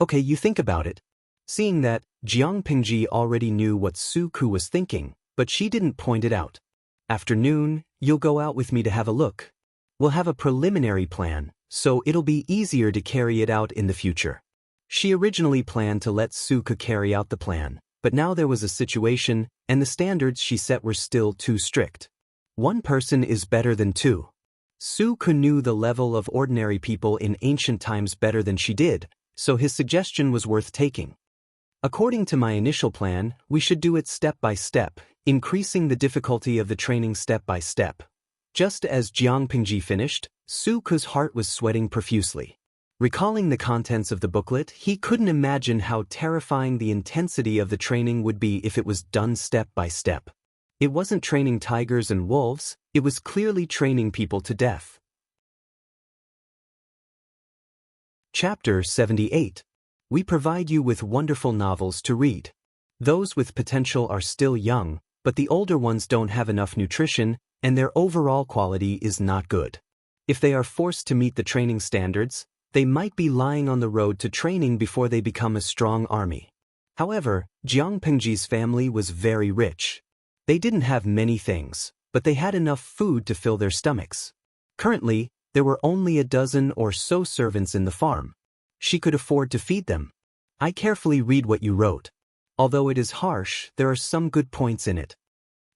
Okay, you think about it. Seeing that, Jiang Pingji already knew what Suku was thinking, but she didn't point it out. After noon, you'll go out with me to have a look. We'll have a preliminary plan, so it'll be easier to carry it out in the future. She originally planned to let Suku carry out the plan, but now there was a situation, and the standards she set were still too strict. One person is better than two. Suku knew the level of ordinary people in ancient times better than she did, so his suggestion was worth taking. According to my initial plan, we should do it step by step, increasing the difficulty of the training step by step. Just as Jiang Pingji finished, Suku's heart was sweating profusely. Recalling the contents of the booklet, he couldn't imagine how terrifying the intensity of the training would be if it was done step by step. It wasn't training tigers and wolves, it was clearly training people to death. Chapter 78. We provide you with wonderful novels to read. Those with potential are still young, but the older ones don't have enough nutrition, and their overall quality is not good. If they are forced to meet the training standards, they might be lying on the road to training before they become a strong army. However, Jiang Pingji's family was very rich. They didn't have many things, but they had enough food to fill their stomachs. Currently, there were only a dozen or so servants in the farm. She could afford to feed them. I carefully read what you wrote. Although it is harsh, there are some good points in it.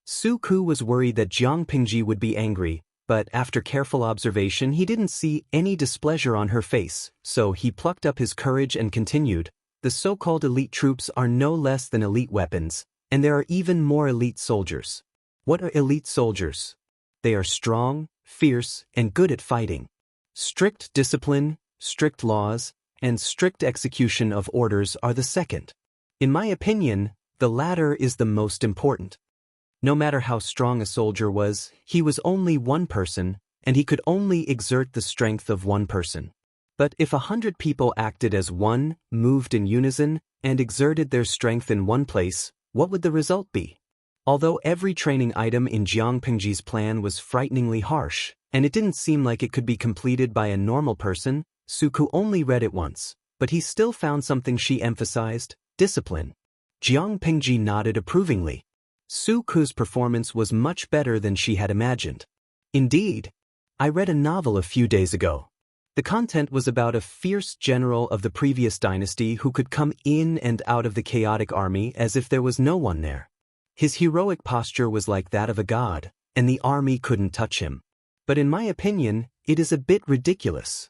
Su Ku was worried that Jiang Pingji would be angry, but after careful observation he didn't see any displeasure on her face, so he plucked up his courage and continued, the so-called elite troops are no less than elite weapons, and there are even more elite soldiers. What are elite soldiers? They are strong, fierce, and good at fighting. Strict discipline, strict laws, and strict execution of orders are the second. In my opinion, the latter is the most important. No matter how strong a soldier was, he was only one person, and he could only exert the strength of one person. But if 100 people acted as one, moved in unison, and exerted their strength in one place, what would the result be? Although every training item in Jiang Pingji's plan was frighteningly harsh, and it didn't seem like it could be completed by a normal person, Su Ku only read it once, but he still found something she emphasized, discipline. Jiang Pingji nodded approvingly. Su Ku's performance was much better than she had imagined. Indeed, I read a novel a few days ago. The content was about a fierce general of the previous dynasty who could come in and out of the chaotic army as if there was no one there. His heroic posture was like that of a god, and the army couldn't touch him. But in my opinion, it is a bit ridiculous.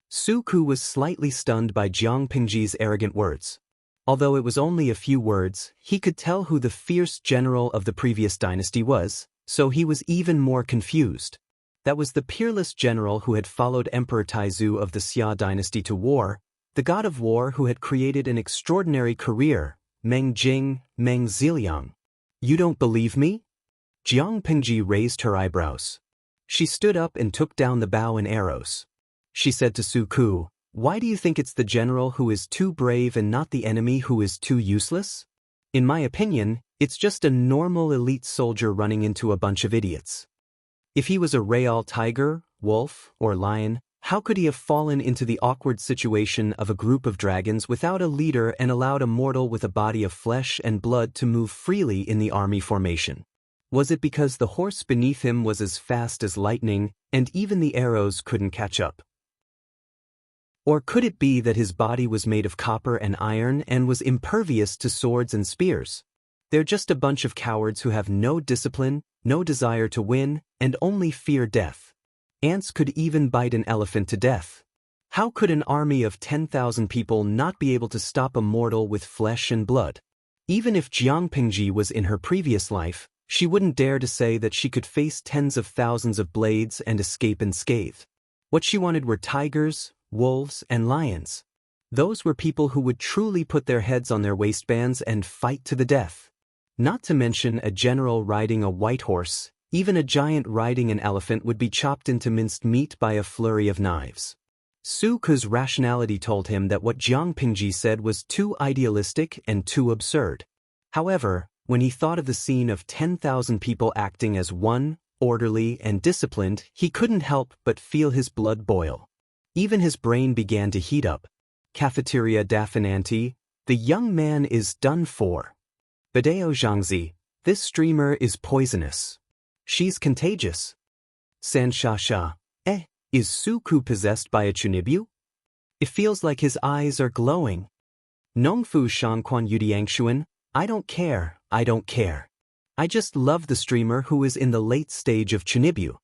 Su Ku was slightly stunned by Jiang Pingji's arrogant words. Although it was only a few words, he could tell who the fierce general of the previous dynasty was, so he was even more confused. That was the peerless general who had followed Emperor Taizu of the Xia dynasty to war, the god of war who had created an extraordinary career, Meng Ziliang. You don't believe me? Jiang Pingji raised her eyebrows. She stood up and took down the bow and arrows. She said to Su Ku, why do you think it's the general who is too brave and not the enemy who is too useless? In my opinion, it's just a normal elite soldier running into a bunch of idiots. If he was a real tiger, wolf, or lion, how could he have fallen into the awkward situation of a group of dragons without a leader and allowed a mortal with a body of flesh and blood to move freely in the army formation? Was it because the horse beneath him was as fast as lightning, and even the arrows couldn't catch up? Or could it be that his body was made of copper and iron and was impervious to swords and spears? They're just a bunch of cowards who have no discipline, no desire to win, and only fear death. Ants could even bite an elephant to death. How could an army of 10,000 people not be able to stop a mortal with flesh and blood? Even if Jiang Pingji was in her previous life, she wouldn't dare to say that she could face tens of thousands of blades and escape unscathed. What she wanted were tigers, wolves, and lions. Those were people who would truly put their heads on their waistbands and fight to the death. Not to mention a general riding a white horse, even a giant riding an elephant would be chopped into minced meat by a flurry of knives. Su Ku's rationality told him that what Jiang Pingji said was too idealistic and too absurd. However, when he thought of the scene of 10,000 people acting as one, orderly and disciplined, he couldn't help but feel his blood boil. Even his brain began to heat up. Cafeteria Dafinanti, the young man is done for. Badeo Zhangzi, this streamer is poisonous. She's contagious. San Sha, is Su Ku possessed by a chunibyu? It feels like his eyes are glowing. Nongfu Shangquan Yudiangshuan, I don't care. I just love the streamer who is in the late stage of chunibyu.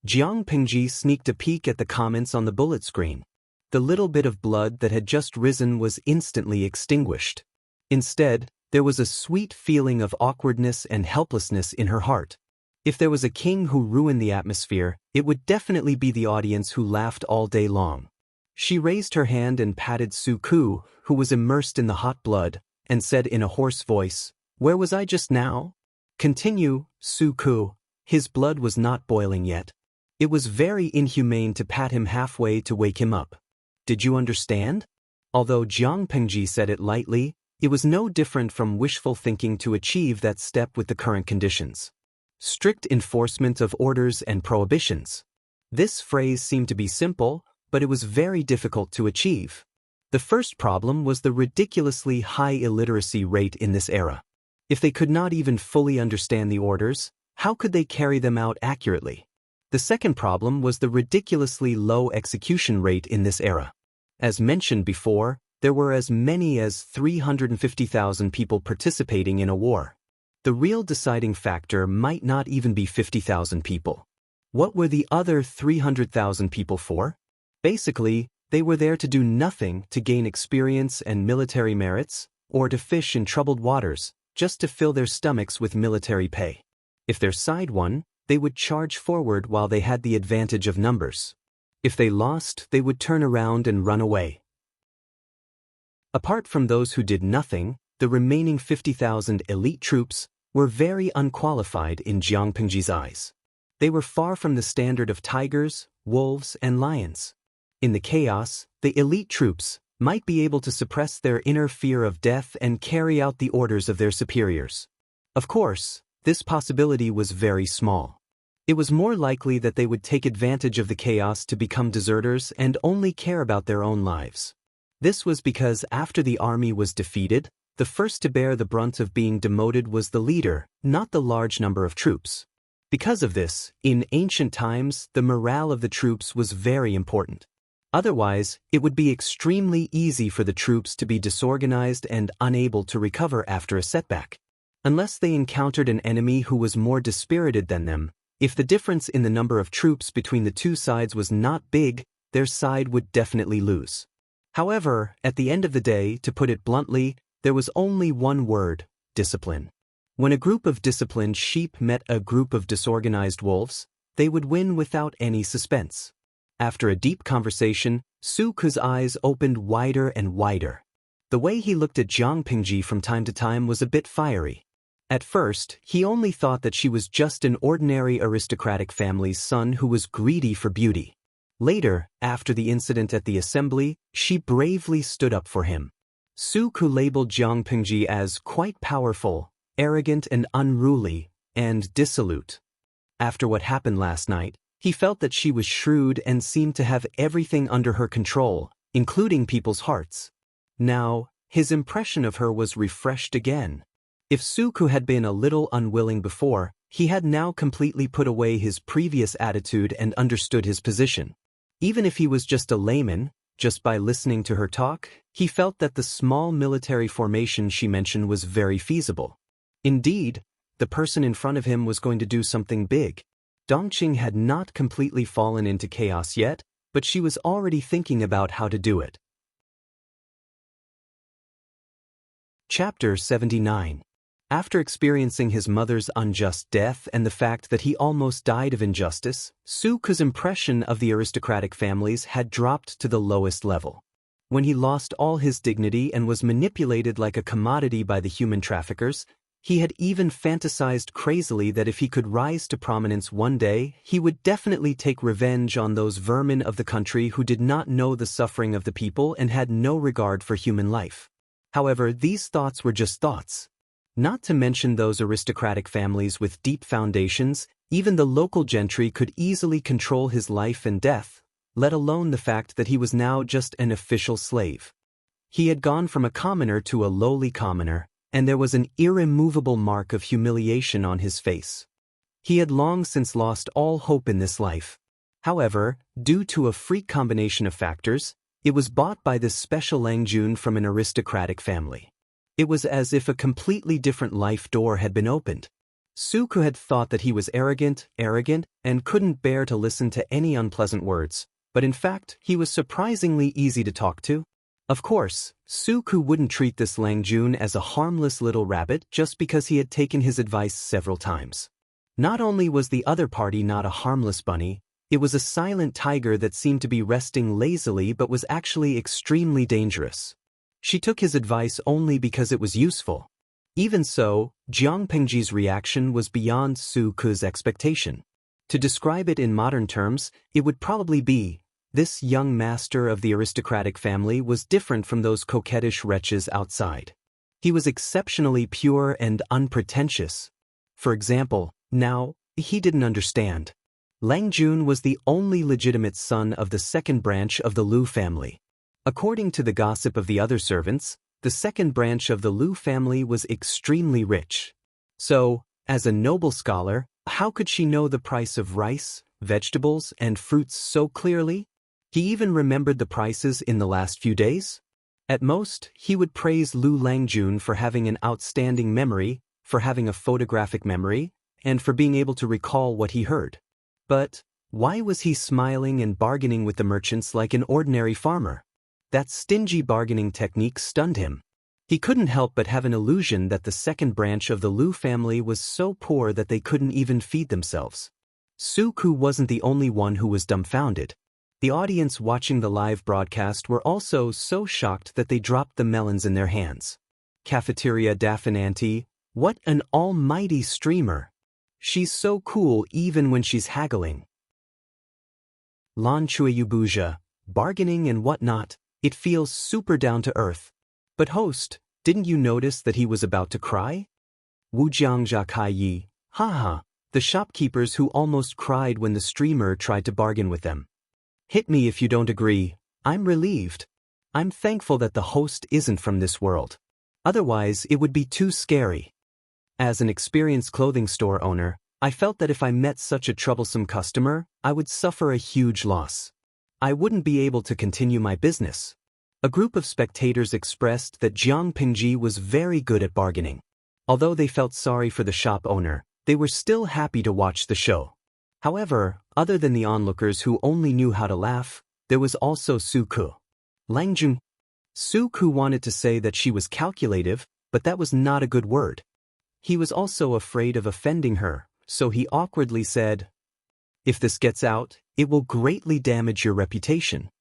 Jiang Pingji sneaked a peek at the comments on the bullet screen. The little bit of blood that had just risen was instantly extinguished. Instead, there was a sweet feeling of awkwardness and helplessness in her heart. If there was a king who ruined the atmosphere, it would definitely be the audience who laughed all day long. She raised her hand and patted Su Ku, who was immersed in the hot blood, and said in a hoarse voice, "Where was I just now?" "Continue, Su Ku." His blood was not boiling yet. It was very inhumane to pat him halfway to wake him up. Did you understand? Although Jiang Pingji said it lightly, it was no different from wishful thinking to achieve that step with the current conditions. Strict enforcement of orders and prohibitions. This phrase seemed to be simple, but it was very difficult to achieve. The first problem was the ridiculously high illiteracy rate in this era. If they could not even fully understand the orders, how could they carry them out accurately? The second problem was the ridiculously low execution rate in this era. As mentioned before, there were as many as 350,000 people participating in a war. The real deciding factor might not even be 50,000 people. What were the other 300,000 people for? Basically, they were there to do nothing to gain experience and military merits, or to fish in troubled waters, just to fill their stomachs with military pay. If their side won, they would charge forward while they had the advantage of numbers. If they lost, they would turn around and run away. Apart from those who did nothing, the remaining 50,000 elite troops were very unqualified in Jiang Pengji's eyes. They were far from the standard of tigers, wolves, and lions. In the chaos, the elite troops might be able to suppress their inner fear of death and carry out the orders of their superiors. Of course, this possibility was very small. It was more likely that they would take advantage of the chaos to become deserters and only care about their own lives. This was because after the army was defeated, the first to bear the brunt of being demoted was the leader, not the large number of troops. Because of this, in ancient times, the morale of the troops was very important. Otherwise, it would be extremely easy for the troops to be disorganized and unable to recover after a setback. Unless they encountered an enemy who was more dispirited than them, if the difference in the number of troops between the two sides was not big, their side would definitely lose. However, at the end of the day, to put it bluntly, there was only one word: discipline. When a group of disciplined sheep met a group of disorganized wolves, they would win without any suspense. After a deep conversation, Su Ke's eyes opened wider and wider. The way he looked at Jiang Pengji from time to time was a bit fiery. At first, he only thought that she was just an ordinary aristocratic family's son who was greedy for beauty. Later, after the incident at the assembly, she bravely stood up for him. Su Ke labeled Jiang Pengji as quite powerful, arrogant and unruly, and dissolute. After what happened last night, he felt that she was shrewd and seemed to have everything under her control, including people's hearts. Now, his impression of her was refreshed again. If Su Ke had been a little unwilling before, he had now completely put away his previous attitude and understood his position. Even if he was just a layman, just by listening to her talk, he felt that the small military formation she mentioned was very feasible. Indeed, the person in front of him was going to do something big. Dongqing had not completely fallen into chaos yet, but she was already thinking about how to do it. Chapter 79. After experiencing his mother's unjust death and the fact that he almost died of injustice, Su Ke's impression of the aristocratic families had dropped to the lowest level. When he lost all his dignity and was manipulated like a commodity by the human traffickers, he had even fantasized crazily that if he could rise to prominence one day, he would definitely take revenge on those vermin of the country who did not know the suffering of the people and had no regard for human life. However, these thoughts were just thoughts. Not to mention those aristocratic families with deep foundations, even the local gentry could easily control his life and death, let alone the fact that he was now just an official slave. He had gone from a commoner to a lowly commoner, and there was an irremovable mark of humiliation on his face. He had long since lost all hope in this life. However, due to a freak combination of factors, it was bought by this special Langjun from an aristocratic family. It was as if a completely different life door had been opened. Su Ke had thought that he was arrogant, and couldn't bear to listen to any unpleasant words, but in fact, he was surprisingly easy to talk to. Of course, Su Ke wouldn't treat this Langjun as a harmless little rabbit just because he had taken his advice several times. Not only was the other party not a harmless bunny, it was a silent tiger that seemed to be resting lazily but was actually extremely dangerous. She took his advice only because it was useful. Even so, Jiang Pengji's reaction was beyond Su Ke's expectation. To describe it in modern terms, it would probably be, this young master of the aristocratic family was different from those coquettish wretches outside. He was exceptionally pure and unpretentious. For example, now, he didn't understand. Langjun was the only legitimate son of the second branch of the Lu family. According to the gossip of the other servants, the second branch of the Lu family was extremely rich. So, as a noble scholar, How could she know the price of rice, vegetables, and fruits so clearly? He even remembered the prices in the last few days? At most, he would praise Lu Langjun for having an outstanding memory, for having a photographic memory, and for being able to recall what he heard. But why was he smiling and bargaining with the merchants like an ordinary farmer? That stingy bargaining technique stunned him. He couldn't help but have an illusion that the second branch of the Lu family was so poor that they couldn't even feed themselves. Su-ku wasn't the only one who was dumbfounded. The audience watching the live broadcast were also so shocked that they dropped the melons in their hands. Cafeteria Daffinanti, what an almighty streamer! She's so cool even when she's haggling. Lan Chueyubuja, bargaining and whatnot, it feels super down to earth. But host, didn't you notice that he was about to cry? Wujiang Yi, haha, the shopkeepers who almost cried when the streamer tried to bargain with them. Hit me if you don't agree. I'm relieved. I'm thankful that the host isn't from this world. Otherwise, it would be too scary. As an experienced clothing store owner, I felt that if I met such a troublesome customer, I would suffer a huge loss. I wouldn't be able to continue my business. A group of spectators expressed that Jiang Pingji was very good at bargaining. Although they felt sorry for the shop owner, they were still happy to watch the show. However, other than the onlookers who only knew how to laugh, there was also Su-ku. Langjun. Su-ku wanted to say that she was calculative, but that was not a good word. He was also afraid of offending her, so he awkwardly said, "If this gets out, it will greatly damage your reputation."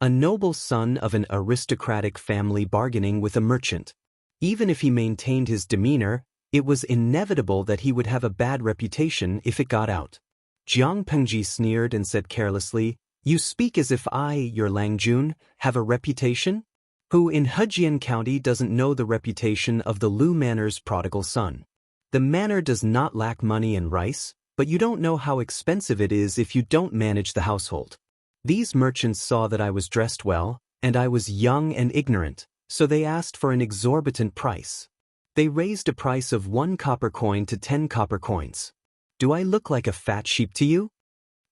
A noble son of an aristocratic family bargaining with a merchant. Even if he maintained his demeanor, it was inevitable that he would have a bad reputation if it got out. Jiang Pengji sneered and said carelessly, "You speak as if I, your Langjun, have a reputation? Who in Hejian County doesn't know the reputation of the Lu Manor's prodigal son? The manor does not lack money and rice, but you don't know how expensive it is if you don't manage the household." These merchants saw that I was dressed well, and I was young and ignorant, so they asked for an exorbitant price. They raised a price of 1 copper coin to 10 copper coins. Do I look like a fat sheep to you?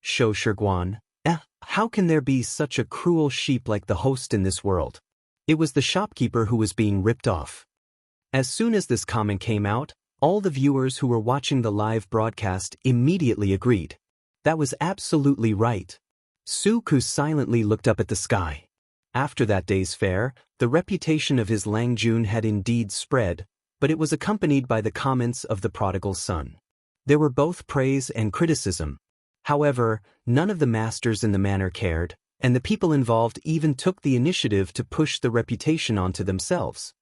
Shou Shiguan, how can there be such a cruel sheep like the host in this world? It was the shopkeeper who was being ripped off. As soon as this comment came out, all the viewers who were watching the live broadcast immediately agreed. That was absolutely right. Su-ku silently looked up at the sky. After that day's fair, the reputation of his Langjun had indeed spread, but it was accompanied by the comments of the prodigal son. There were both praise and criticism. However, none of the masters in the manor cared, and the people involved even took the initiative to push the reputation onto themselves.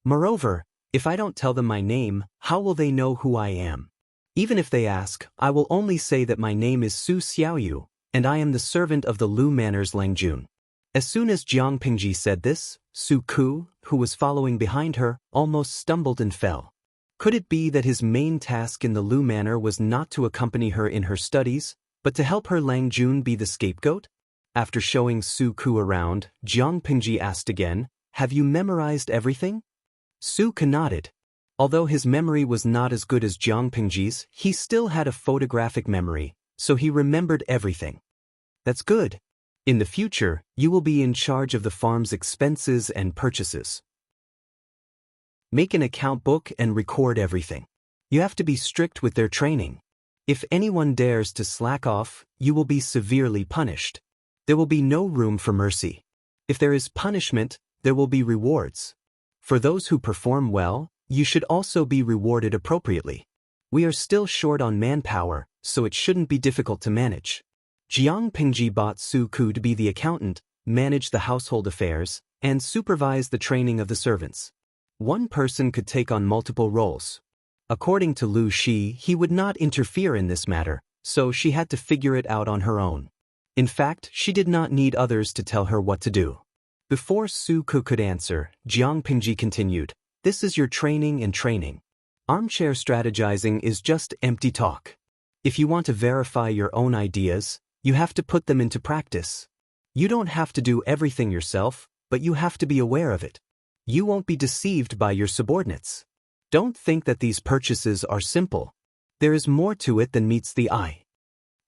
Moreover, if I don't tell them my name, how will they know who I am? Even if they ask, I will only say that my name is Su Xiaoyu, and I am the servant of the Lu Manor's Langjun. As soon as Jiang Pingji said this, Su-ku, who was following behind her, almost stumbled and fell. Could it be that his main task in the Lu Manor was not to accompany her in her studies, but to help her Langjun be the scapegoat? After showing Su-ku around, Jiang Pingji asked again, "Have you memorized everything?" Su-ku nodded. Although his memory was not as good as Jiang Pingji's, he still had a photographic memory, so he remembered everything. That's good. In the future, you will be in charge of the farm's expenses and purchases. Make an account book and record everything. You have to be strict with their training. If anyone dares to slack off, you will be severely punished. There will be no room for mercy. If there is punishment, there will be rewards. For those who perform well, you should also be rewarded appropriately. We are still short on manpower, so it shouldn't be difficult to manage. Jiang Pingji bought Su-ku to be the accountant, manage the household affairs, and supervise the training of the servants. One person could take on multiple roles. According to Lu Shi, he would not interfere in this matter, so she had to figure it out on her own. In fact, she did not need others to tell her what to do. Before Su-ku could answer, Jiang Pingji continued, "This is your training and training. Armchair strategizing is just empty talk. If you want to verify your own ideas, you have to put them into practice. You don't have to do everything yourself, but you have to be aware of it. You won't be deceived by your subordinates. Don't think that these purchases are simple. There is more to it than meets the eye.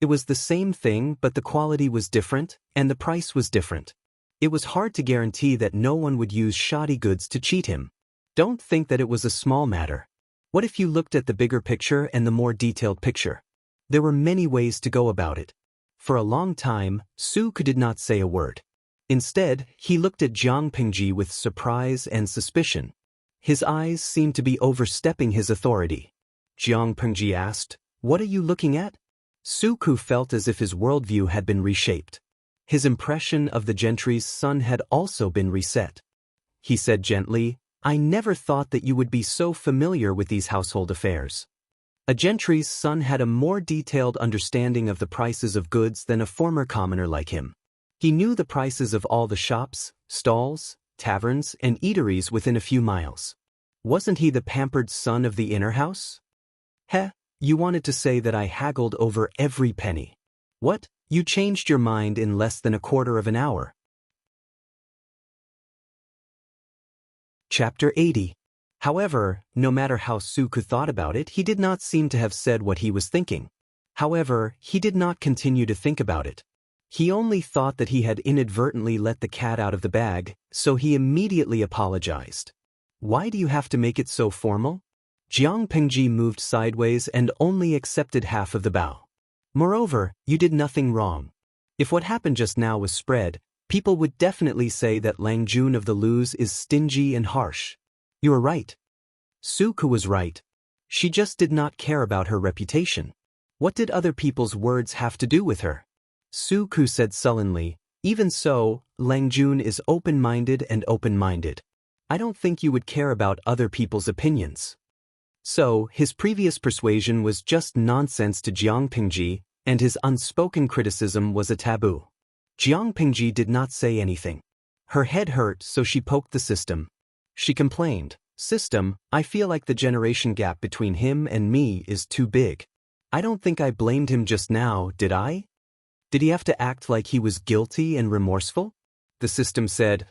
It was the same thing, but the quality was different, and the price was different. It was hard to guarantee that no one would use shoddy goods to cheat him. Don't think that it was a small matter. What if you looked at the bigger picture and the more detailed picture? There were many ways to go about it. For a long time, Suku did not say a word. Instead, he looked at Jiang Pingji with surprise and suspicion. His eyes seemed to be overstepping his authority. Jiang Pingji asked, "What are you looking at?" Suku felt as if his worldview had been reshaped. His impression of the gentry's son had also been reset. He said gently, "I never thought that you would be so familiar with these household affairs." A gentry's son had a more detailed understanding of the prices of goods than a former commoner like him. He knew the prices of all the shops, stalls, taverns, and eateries within a few miles. Wasn't he the pampered son of the inner house? Heh, you wanted to say that I haggled over every penny. What? You changed your mind in less than a quarter of an hour. Chapter 80. However, no matter how Suku thought about it, he did not seem to have said what he was thinking. However, he did not continue to think about it. He only thought that he had inadvertently let the cat out of the bag, so he immediately apologized. Why do you have to make it so formal? Jiang Pingji moved sideways and only accepted half of the bow. Moreover, you did nothing wrong. If what happened just now was spread, people would definitely say that Lang Jun of the Luz is stingy and harsh. You are right. Suku was right. She just did not care about her reputation. What did other people's words have to do with her? Suku said sullenly, "Even so, Lang Jun is open-minded and open-minded. I don't think you would care about other people's opinions." So, his previous persuasion was just nonsense to Jiang Pingji, and his unspoken criticism was a taboo. Jiang Pingji did not say anything. Her head hurt, so she poked the system. She complained, "System, I feel like the generation gap between him and me is too big. I don't think I blamed him just now, did I? Did he have to act like he was guilty and remorseful?" The system said,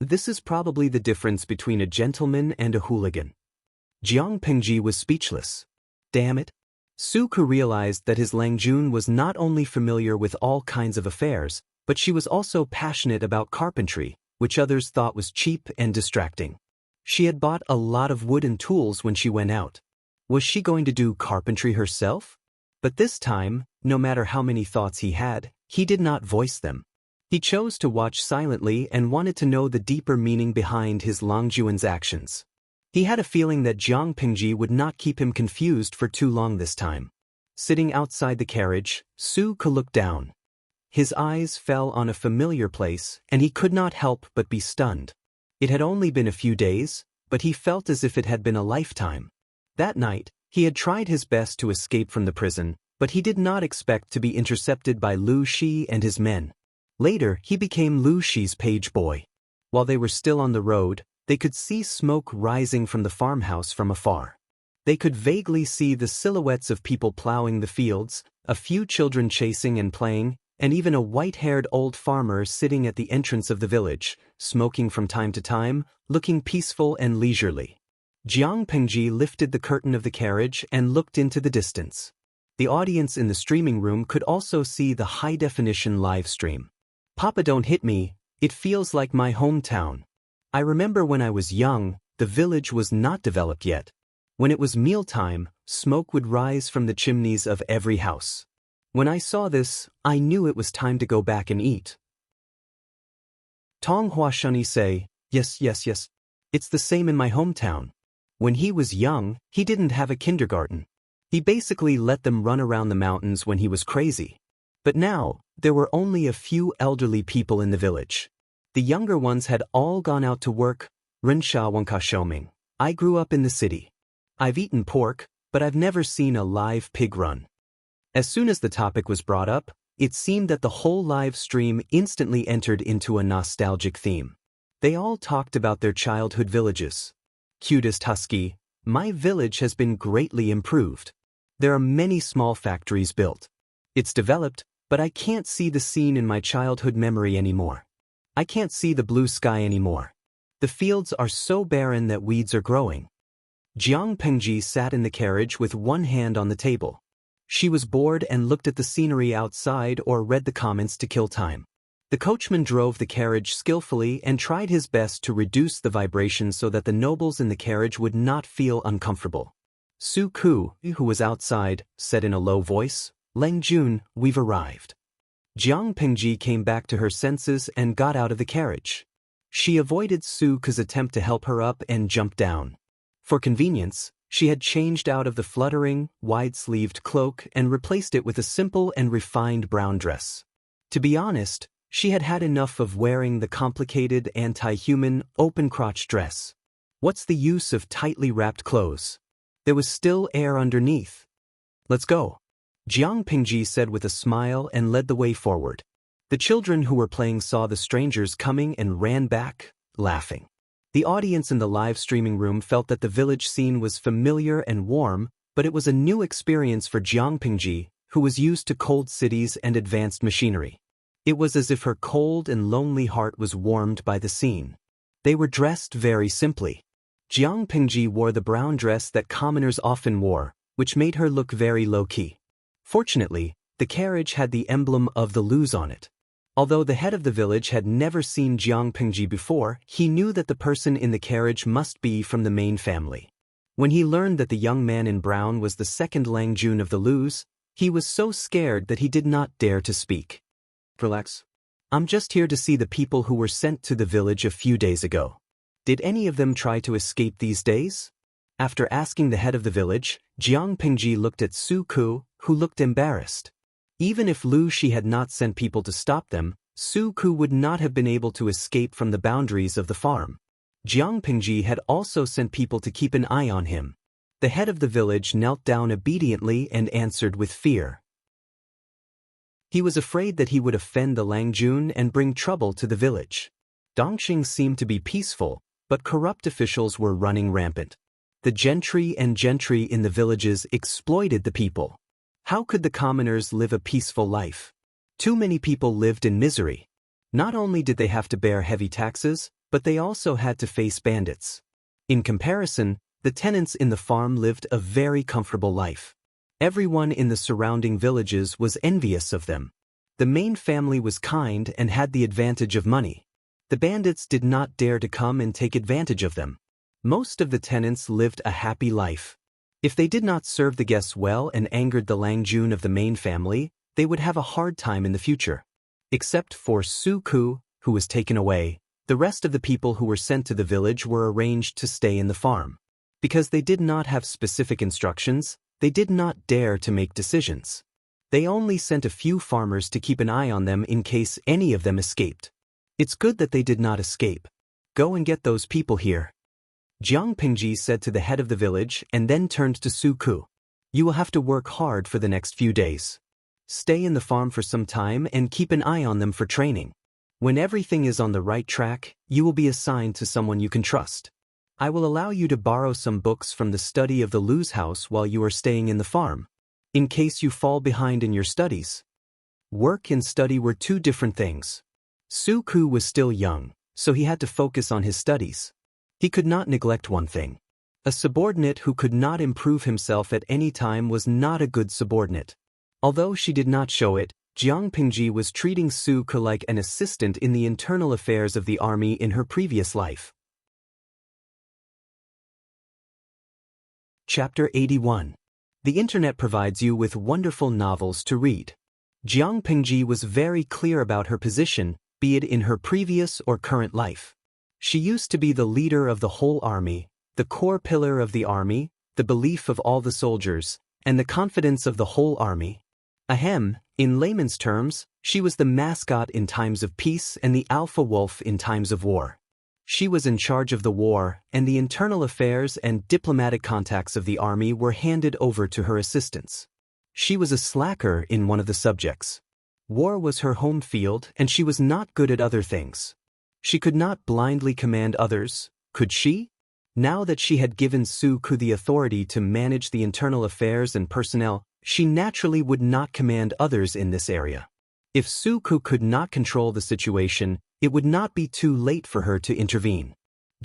this is probably the difference between a gentleman and a hooligan." Jiang Pingji was speechless. Damn it. Suku realized that his Lang Jun was not only familiar with all kinds of affairs, but she was also passionate about carpentry, which others thought was cheap and distracting. She had bought a lot of wooden tools when she went out. Was she going to do carpentry herself? But this time, no matter how many thoughts he had, he did not voice them. He chose to watch silently and wanted to know the deeper meaning behind his Langjuan's actions. He had a feeling that Jiang Pingji would not keep him confused for too long this time. Sitting outside the carriage, Suku looked down. His eyes fell on a familiar place, and he could not help but be stunned. It had only been a few days, but he felt as if it had been a lifetime. That night, he had tried his best to escape from the prison, but he did not expect to be intercepted by Lu Shi and his men. Later, he became Lu Shi's page boy. While they were still on the road, they could see smoke rising from the farmhouse from afar. They could vaguely see the silhouettes of people plowing the fields, a few children chasing and playing, and even a white-haired old farmer sitting at the entrance of the village, smoking from time to time, looking peaceful and leisurely. Jiang Pingji lifted the curtain of the carriage and looked into the distance. The audience in the streaming room could also see the high-definition live stream. "Papa, don't hit me, it feels like my hometown. I remember when I was young, the village was not developed yet. When it was mealtime, smoke would rise from the chimneys of every house. When I saw this, I knew it was time to go back and eat." Tong Huashani say, yes. It's the same in my hometown. When he was young, he didn't have a kindergarten. He basically let them run around the mountains when he was crazy. But now, there were only a few elderly people in the village. The younger ones had all gone out to work. Rensha Wanka Shoming. I grew up in the city. I've eaten pork, but I've never seen a live pig run. As soon as the topic was brought up, it seemed that the whole live stream instantly entered into a nostalgic theme. They all talked about their childhood villages. Cutest husky, my village has been greatly improved. There are many small factories built. It's developed, but I can't see the scene in my childhood memory anymore. I can't see the blue sky anymore. The fields are so barren that weeds are growing. Jiang Pengji sat in the carriage with one hand on the table. She was bored and looked at the scenery outside or read the comments to kill time. The coachman drove the carriage skillfully and tried his best to reduce the vibration so that the nobles in the carriage would not feel uncomfortable. Su Ku, who was outside, said in a low voice, "Lang Jun, we've arrived." Jiang Pengji came back to her senses and got out of the carriage. She avoided Su Ku's attempt to help her up and jumped down. For convenience, she had changed out of the fluttering, wide-sleeved cloak and replaced it with a simple and refined brown dress. To be honest, she had had enough of wearing the complicated, anti-human, open-crotch dress. What's the use of tightly wrapped clothes? There was still air underneath. "Let's go," Jiang Pengji said with a smile and led the way forward. The children who were playing saw the strangers coming and ran back, laughing. The audience in the live streaming room felt that the village scene was familiar and warm, but it was a new experience for Jiang Pengji, who was used to cold cities and advanced machinery. It was as if her cold and lonely heart was warmed by the scene. They were dressed very simply. Jiang Pengji wore the brown dress that commoners often wore, which made her look very low-key. Fortunately, the carriage had the emblem of the Lus on it. Although the head of the village had never seen Jiang Pengji before, he knew that the person in the carriage must be from the main family. When he learned that the young man in brown was the second Lang Jun of the Lus, he was so scared that he did not dare to speak. "Relax. I'm just here to see the people who were sent to the village a few days ago. Did any of them try to escape these days?" After asking the head of the village, Jiang Pengji looked at Su Ku, who looked embarrassed. Even if Lu Shi had not sent people to stop them, Su Ku would not have been able to escape from the boundaries of the farm. Jiang Pengji had also sent people to keep an eye on him. The head of the village knelt down obediently and answered with fear. He was afraid that he would offend the Lang Jun and bring trouble to the village. Dongxing seemed to be peaceful, but corrupt officials were running rampant. The gentry in the villages exploited the people. How could the commoners live a peaceful life? Too many people lived in misery. Not only did they have to bear heavy taxes, but they also had to face bandits. In comparison, the tenants in the farm lived a very comfortable life. Everyone in the surrounding villages was envious of them. The main family was kind and had the advantage of money. The bandits did not dare to come and take advantage of them. Most of the tenants lived a happy life. If they did not serve the guests well and angered the Lang Jun of the main family, they would have a hard time in the future. Except for Su Ku, who was taken away, the rest of the people who were sent to the village were arranged to stay in the farm. Because they did not have specific instructions, they did not dare to make decisions. They only sent a few farmers to keep an eye on them in case any of them escaped. It's good that they did not escape. Go and get those people here, Jiang Pengji said to the head of the village and then turned to Su Ku. You will have to work hard for the next few days. Stay in the farm for some time and keep an eye on them for training. When everything is on the right track, you will be assigned to someone you can trust. I will allow you to borrow some books from the study of the Lu's house while you are staying in the farm, in case you fall behind in your studies. Work and study were two different things. Su Ku was still young, so he had to focus on his studies. He could not neglect one thing. A subordinate who could not improve himself at any time was not a good subordinate. Although she did not show it, Jiang Pengji was treating Su Ku like an assistant in the internal affairs of the army in her previous life. Chapter 81. The internet provides you with wonderful novels to read. Jiang Pengji was very clear about her position, be it in her previous or current life. She used to be the leader of the whole army, the core pillar of the army, the belief of all the soldiers, and the confidence of the whole army. Ahem, in layman's terms, she was the mascot in times of peace and the alpha wolf in times of war. She was in charge of the war, and the internal affairs and diplomatic contacts of the army were handed over to her assistants. She was a slacker in one of the subjects. War was her home field, and she was not good at other things. She could not blindly command others, could she? Now that she had given Su Ku the authority to manage the internal affairs and personnel, she naturally would not command others in this area. If Su Ku could not control the situation, it would not be too late for her to intervene.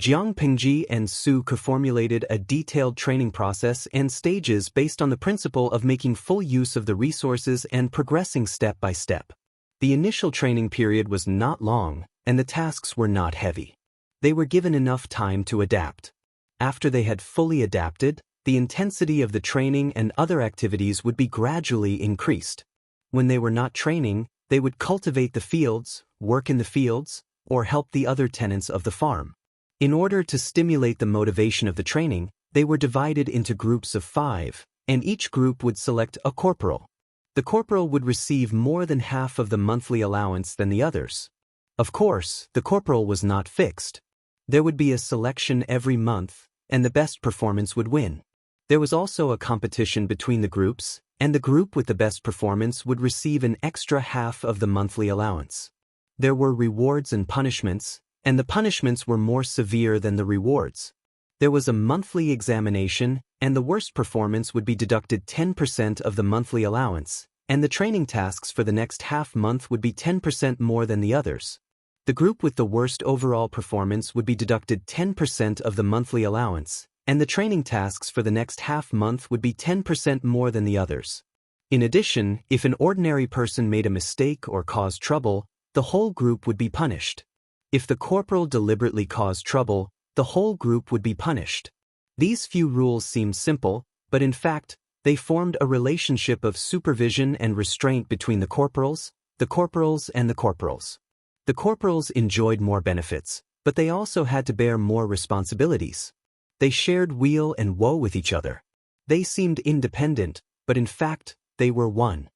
Jiang Pingji and Su Ke formulated a detailed training process and stages based on the principle of making full use of the resources and progressing step by step. The initial training period was not long, and the tasks were not heavy. They were given enough time to adapt. After they had fully adapted, the intensity of the training and other activities would be gradually increased. When they were not training, they would cultivate the fields, work in the fields, or help the other tenants of the farm. In order to stimulate the motivation of the training, they were divided into groups of 5, and each group would select a corporal. The corporal would receive more than half of the monthly allowance than the others. Of course, the corporal was not fixed. There would be a selection every month, and the best performance would win. There was also a competition between the groups, and the group with the best performance would receive an extra half of the monthly allowance. There were rewards and punishments, and the punishments were more severe than the rewards. There was a monthly examination, and the worst performance would be deducted 10% of the monthly allowance, and the training tasks for the next half month would be 10% more than the others. The group with the worst overall performance would be deducted 10% of the monthly allowance, and the training tasks for the next half month would be 10% more than the others. In addition, if an ordinary person made a mistake or caused trouble, the whole group would be punished. If the corporal deliberately caused trouble, the whole group would be punished. These few rules seem simple, but in fact, they formed a relationship of supervision and restraint between the corporals, and the corporals. The corporals enjoyed more benefits, but they also had to bear more responsibilities. They shared weal and woe with each other. They seemed independent, but in fact, they were one.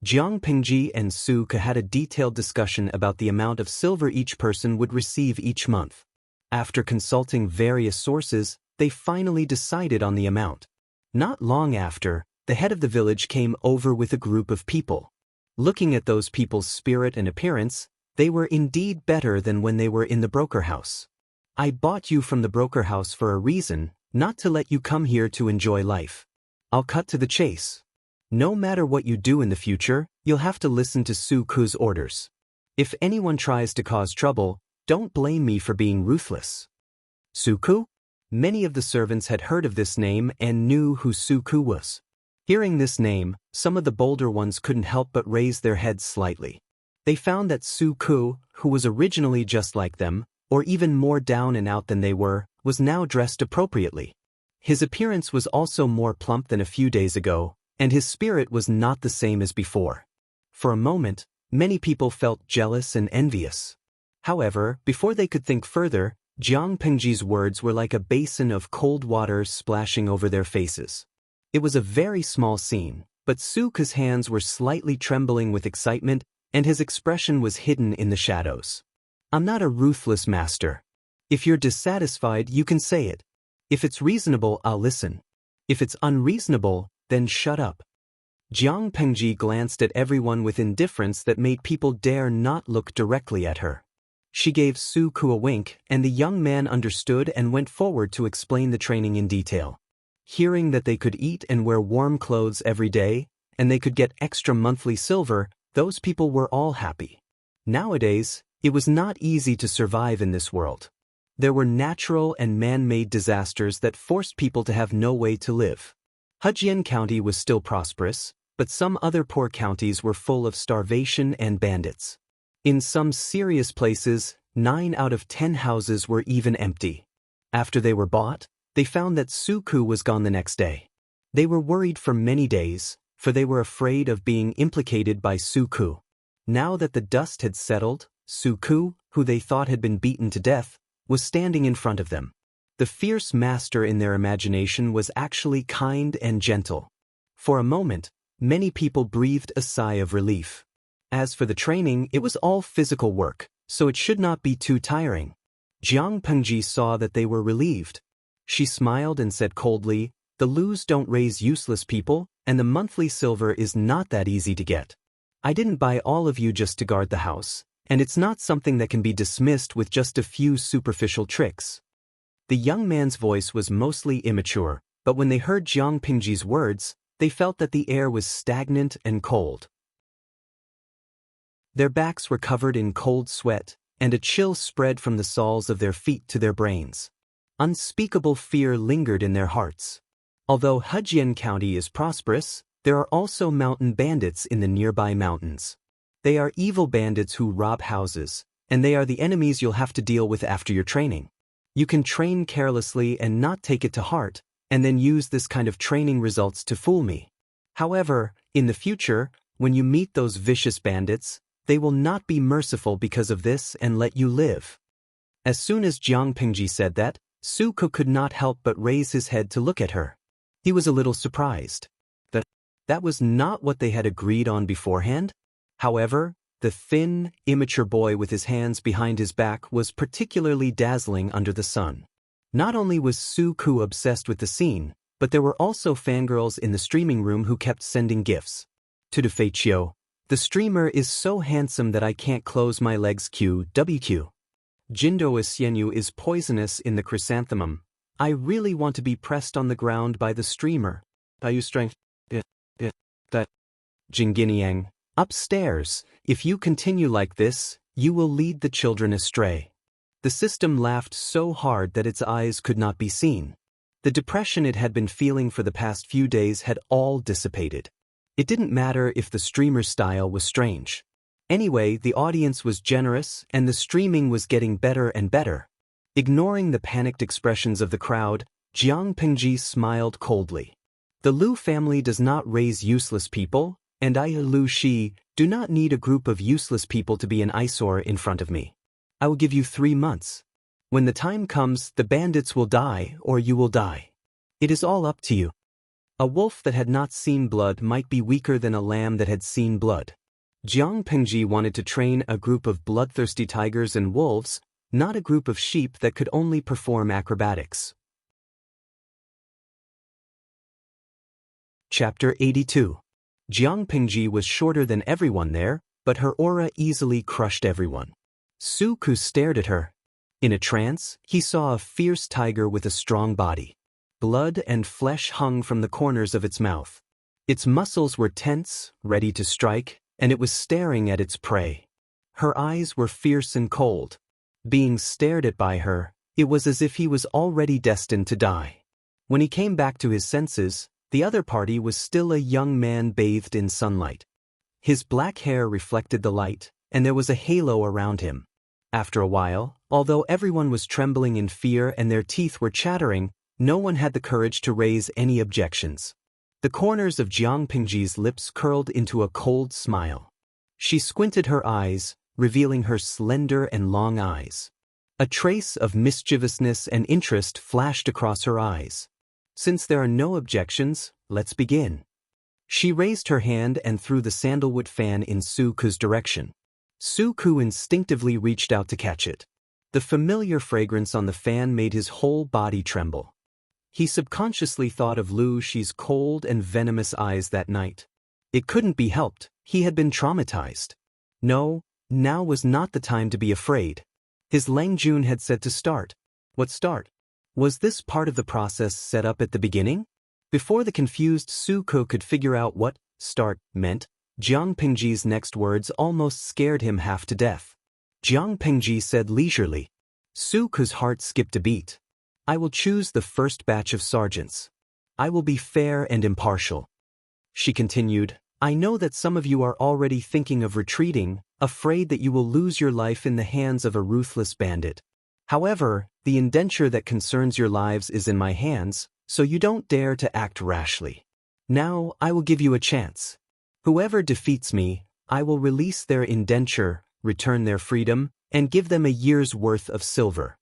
Jiang Pingji and Su Ke had a detailed discussion about the amount of silver each person would receive each month. After consulting various sources, they finally decided on the amount. Not long after, the head of the village came over with a group of people. Looking at those people's spirit and appearance, they were indeed better than when they were in the broker house. I bought you from the broker house for a reason, not to let you come here to enjoy life. I'll cut to the chase. No matter what you do in the future, you'll have to listen to Su Ke's orders. If anyone tries to cause trouble, don't blame me for being ruthless. Su Ke? Many of the servants had heard of this name and knew who Su Ke was. Hearing this name, some of the bolder ones couldn't help but raise their heads slightly. They found that Su Ke, who was originally just like them, or even more down and out than they were, was now dressed appropriately. His appearance was also more plump than a few days ago, and his spirit was not the same as before. For a moment, many people felt jealous and envious. However, before they could think further, Jiang Pingji's words were like a basin of cold water splashing over their faces. It was a very small scene, but Su Ke's hands were slightly trembling with excitement, and his expression was hidden in the shadows. I'm not a ruthless master. If you're dissatisfied, you can say it. If it's reasonable, I'll listen. If it's unreasonable, then shut up. Jiang Pingji glanced at everyone with indifference that made people dare not look directly at her. She gave Su Ke a wink, and the young man understood and went forward to explain the training in detail. Hearing that they could eat and wear warm clothes every day, and they could get extra monthly silver, those people were all happy. Nowadays, it was not easy to survive in this world. There were natural and man-made disasters that forced people to have no way to live. Hejian County was still prosperous, but some other poor counties were full of starvation and bandits. In some serious places, 9 out of 10 houses were even empty. After they were bought, they found that Su Ke was gone the next day. They were worried for many days, for they were afraid of being implicated by Su Ke. Now that the dust had settled, Su Ke, who they thought had been beaten to death, was standing in front of them. The fierce master in their imagination was actually kind and gentle. For a moment, many people breathed a sigh of relief. As for the training, it was all physical work, so it should not be too tiring. Jiang Pingji saw that they were relieved. She smiled and said coldly, "The loos don't raise useless people, and the monthly silver is not that easy to get. I didn't buy all of you just to guard the house, and it's not something that can be dismissed with just a few superficial tricks." The young man's voice was mostly immature, but when they heard Jiang Pingji's words, they felt that the air was stagnant and cold. Their backs were covered in cold sweat, and a chill spread from the soles of their feet to their brains. Unspeakable fear lingered in their hearts. Although Hejian County is prosperous, there are also mountain bandits in the nearby mountains. They are evil bandits who rob houses, and they are the enemies you'll have to deal with after your training. You can train carelessly and not take it to heart, and then use this kind of training results to fool me. However, in the future, when you meet those vicious bandits, they will not be merciful because of this and let you live. As soon as Jiang Pingji said that, Suko could not help but raise his head to look at her. He was a little surprised. That was not what they had agreed on beforehand. However, the thin, immature boy with his hands behind his back was particularly dazzling under the sun. Not only was Suko obsessed with the scene, but there were also fangirls in the streaming room who kept sending gifts. To the Feichio, the streamer is so handsome that I can't close my legs QWQ. Jindo Isienu is poisonous in the chrysanthemum. I really want to be pressed on the ground by the streamer. Are you strength? That. Jinginiang, upstairs, if you continue like this, you will lead the children astray. The system laughed so hard that its eyes could not be seen. The depression it had been feeling for the past few days had all dissipated. It didn't matter if the streamer's style was strange. Anyway, the audience was generous and the streaming was getting better and better. Ignoring the panicked expressions of the crowd, Jiang Pingji smiled coldly. The Lu family does not raise useless people, and I, Lu Shi, do not need a group of useless people to be an eyesore in front of me. I will give you 3 months. When the time comes, the bandits will die or you will die. It is all up to you. A wolf that had not seen blood might be weaker than a lamb that had seen blood. Jiang Pingji wanted to train a group of bloodthirsty tigers and wolves, not a group of sheep that could only perform acrobatics. Chapter 82. Jiang Pingji was shorter than everyone there, but her aura easily crushed everyone. Suko stared at her. In a trance, he saw a fierce tiger with a strong body. Blood and flesh hung from the corners of its mouth. Its muscles were tense, ready to strike, and it was staring at its prey. Her eyes were fierce and cold. Being stared at by her, it was as if he was already destined to die. When he came back to his senses, the other party was still a young man bathed in sunlight. His black hair reflected the light, and there was a halo around him. After a while, although everyone was trembling in fear and their teeth were chattering, no one had the courage to raise any objections. The corners of Jiang Pingji's lips curled into a cold smile. She squinted her eyes, revealing her slender and long eyes. A trace of mischievousness and interest flashed across her eyes. Since there are no objections, let's begin. She raised her hand and threw the sandalwood fan in Suko's direction. Suko instinctively reached out to catch it. The familiar fragrance on the fan made his whole body tremble. He subconsciously thought of Lu Shi's cold and venomous eyes that night. It couldn't be helped, he had been traumatized. No, now was not the time to be afraid. His Lang Jun had said to start. What start? Was this part of the process set up at the beginning? Before the confused Suko could figure out what start meant, Jiang Pingji's next words almost scared him half to death. Jiang Pingji said leisurely. Suko's heart skipped a beat. I will choose the first batch of sergeants. I will be fair and impartial. She continued, I know that some of you are already thinking of retreating, afraid that you will lose your life in the hands of a ruthless bandit. However, the indenture that concerns your lives is in my hands, so you don't dare to act rashly. Now I will give you a chance. Whoever defeats me, I will release their indenture, return their freedom, and give them a year's worth of silver.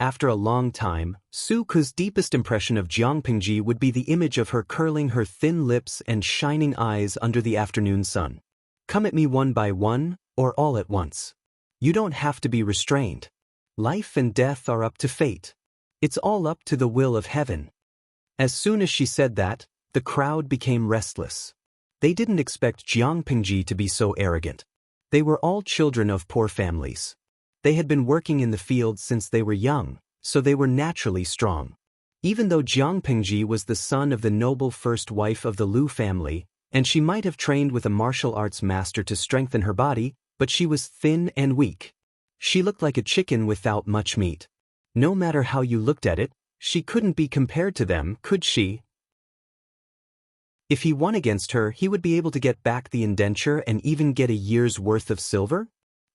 After a long time, Suko's deepest impression of Jiang Pingji would be the image of her curling her thin lips and shining eyes under the afternoon sun. Come at me one by one, or all at once. You don't have to be restrained. Life and death are up to fate. It's all up to the will of heaven. As soon as she said that, the crowd became restless. They didn't expect Jiang Pingji to be so arrogant. They were all children of poor families. They had been working in the fields since they were young, so they were naturally strong. Even though Jiang Pingji was the son of the noble first wife of the Lu family, and she might have trained with a martial arts master to strengthen her body, but she was thin and weak. She looked like a chicken without much meat. No matter how you looked at it, she couldn't be compared to them, could she? If he won against her, he would be able to get back the indenture and even get a year's worth of silver?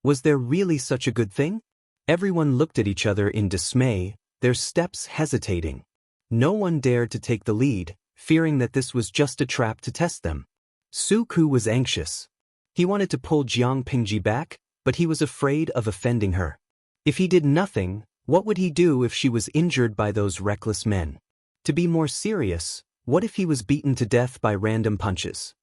Was there really such a good thing? Everyone looked at each other in dismay, their steps hesitating. No one dared to take the lead, fearing that this was just a trap to test them. Su-ku was anxious. He wanted to pull Jiang Pingji back, but he was afraid of offending her. If he did nothing, what would he do if she was injured by those reckless men? To be more serious, what if he was beaten to death by random punches?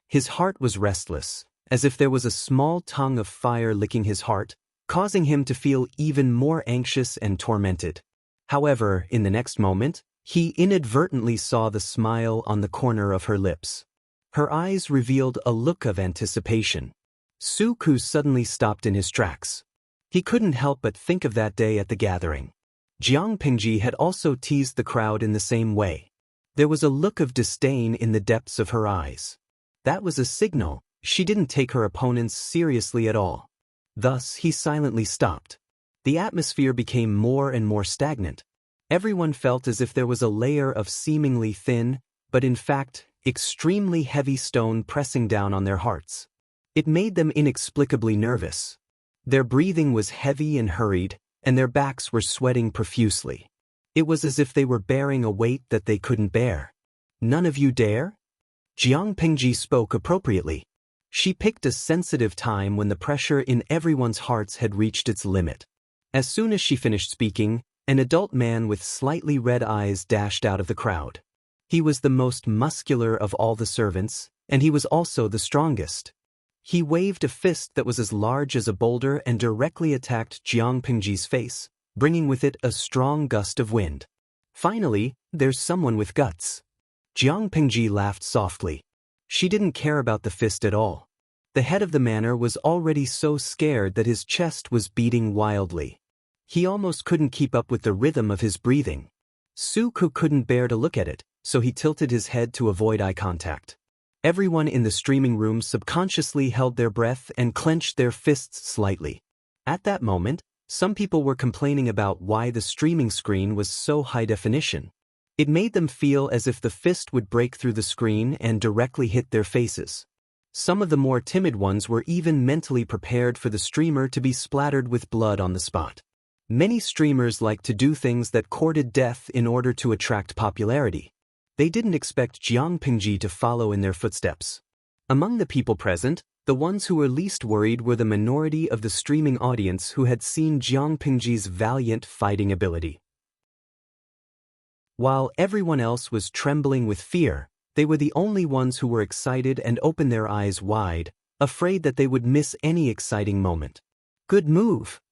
His heart was restless, as if there was a small tongue of fire licking his heart, causing him to feel even more anxious and tormented. However, in the next moment, he inadvertently saw the smile on the corner of her lips. Her eyes revealed a look of anticipation. Su-ku suddenly stopped in his tracks. He couldn't help but think of that day at the gathering. Jiang Pingji had also teased the crowd in the same way. There was a look of disdain in the depths of her eyes. That was a signal she didn't take her opponents seriously at all. Thus, he silently stopped. The atmosphere became more and more stagnant. Everyone felt as if there was a layer of seemingly thin, but in fact, extremely heavy stone pressing down on their hearts. It made them inexplicably nervous. Their breathing was heavy and hurried, and their backs were sweating profusely. It was as if they were bearing a weight that they couldn't bear. "None of you dare?" Jiang Pingji spoke appropriately. She picked a sensitive time when the pressure in everyone's hearts had reached its limit. As soon as she finished speaking, an adult man with slightly red eyes dashed out of the crowd. He was the most muscular of all the servants, and he was also the strongest. He waved a fist that was as large as a boulder and directly attacked Jiang Pingji's face, bringing with it a strong gust of wind. "Finally, there's someone with guts." Jiang Pingji laughed softly. She didn't care about the fist at all. The head of the manor was already so scared that his chest was beating wildly. He almost couldn't keep up with the rhythm of his breathing. Su-ku couldn't bear to look at it, so he tilted his head to avoid eye contact. Everyone in the streaming room subconsciously held their breath and clenched their fists slightly. At that moment, some people were complaining about why the streaming screen was so high definition. It made them feel as if the fist would break through the screen and directly hit their faces. Some of the more timid ones were even mentally prepared for the streamer to be splattered with blood on the spot. Many streamers liked to do things that courted death in order to attract popularity. They didn't expect Jiang Pingji to follow in their footsteps. Among the people present, the ones who were least worried were the minority of the streaming audience who had seen Jiang Pingji's valiant fighting ability. While everyone else was trembling with fear, they were the only ones who were excited and opened their eyes wide, afraid that they would miss any exciting moment. "Good move!"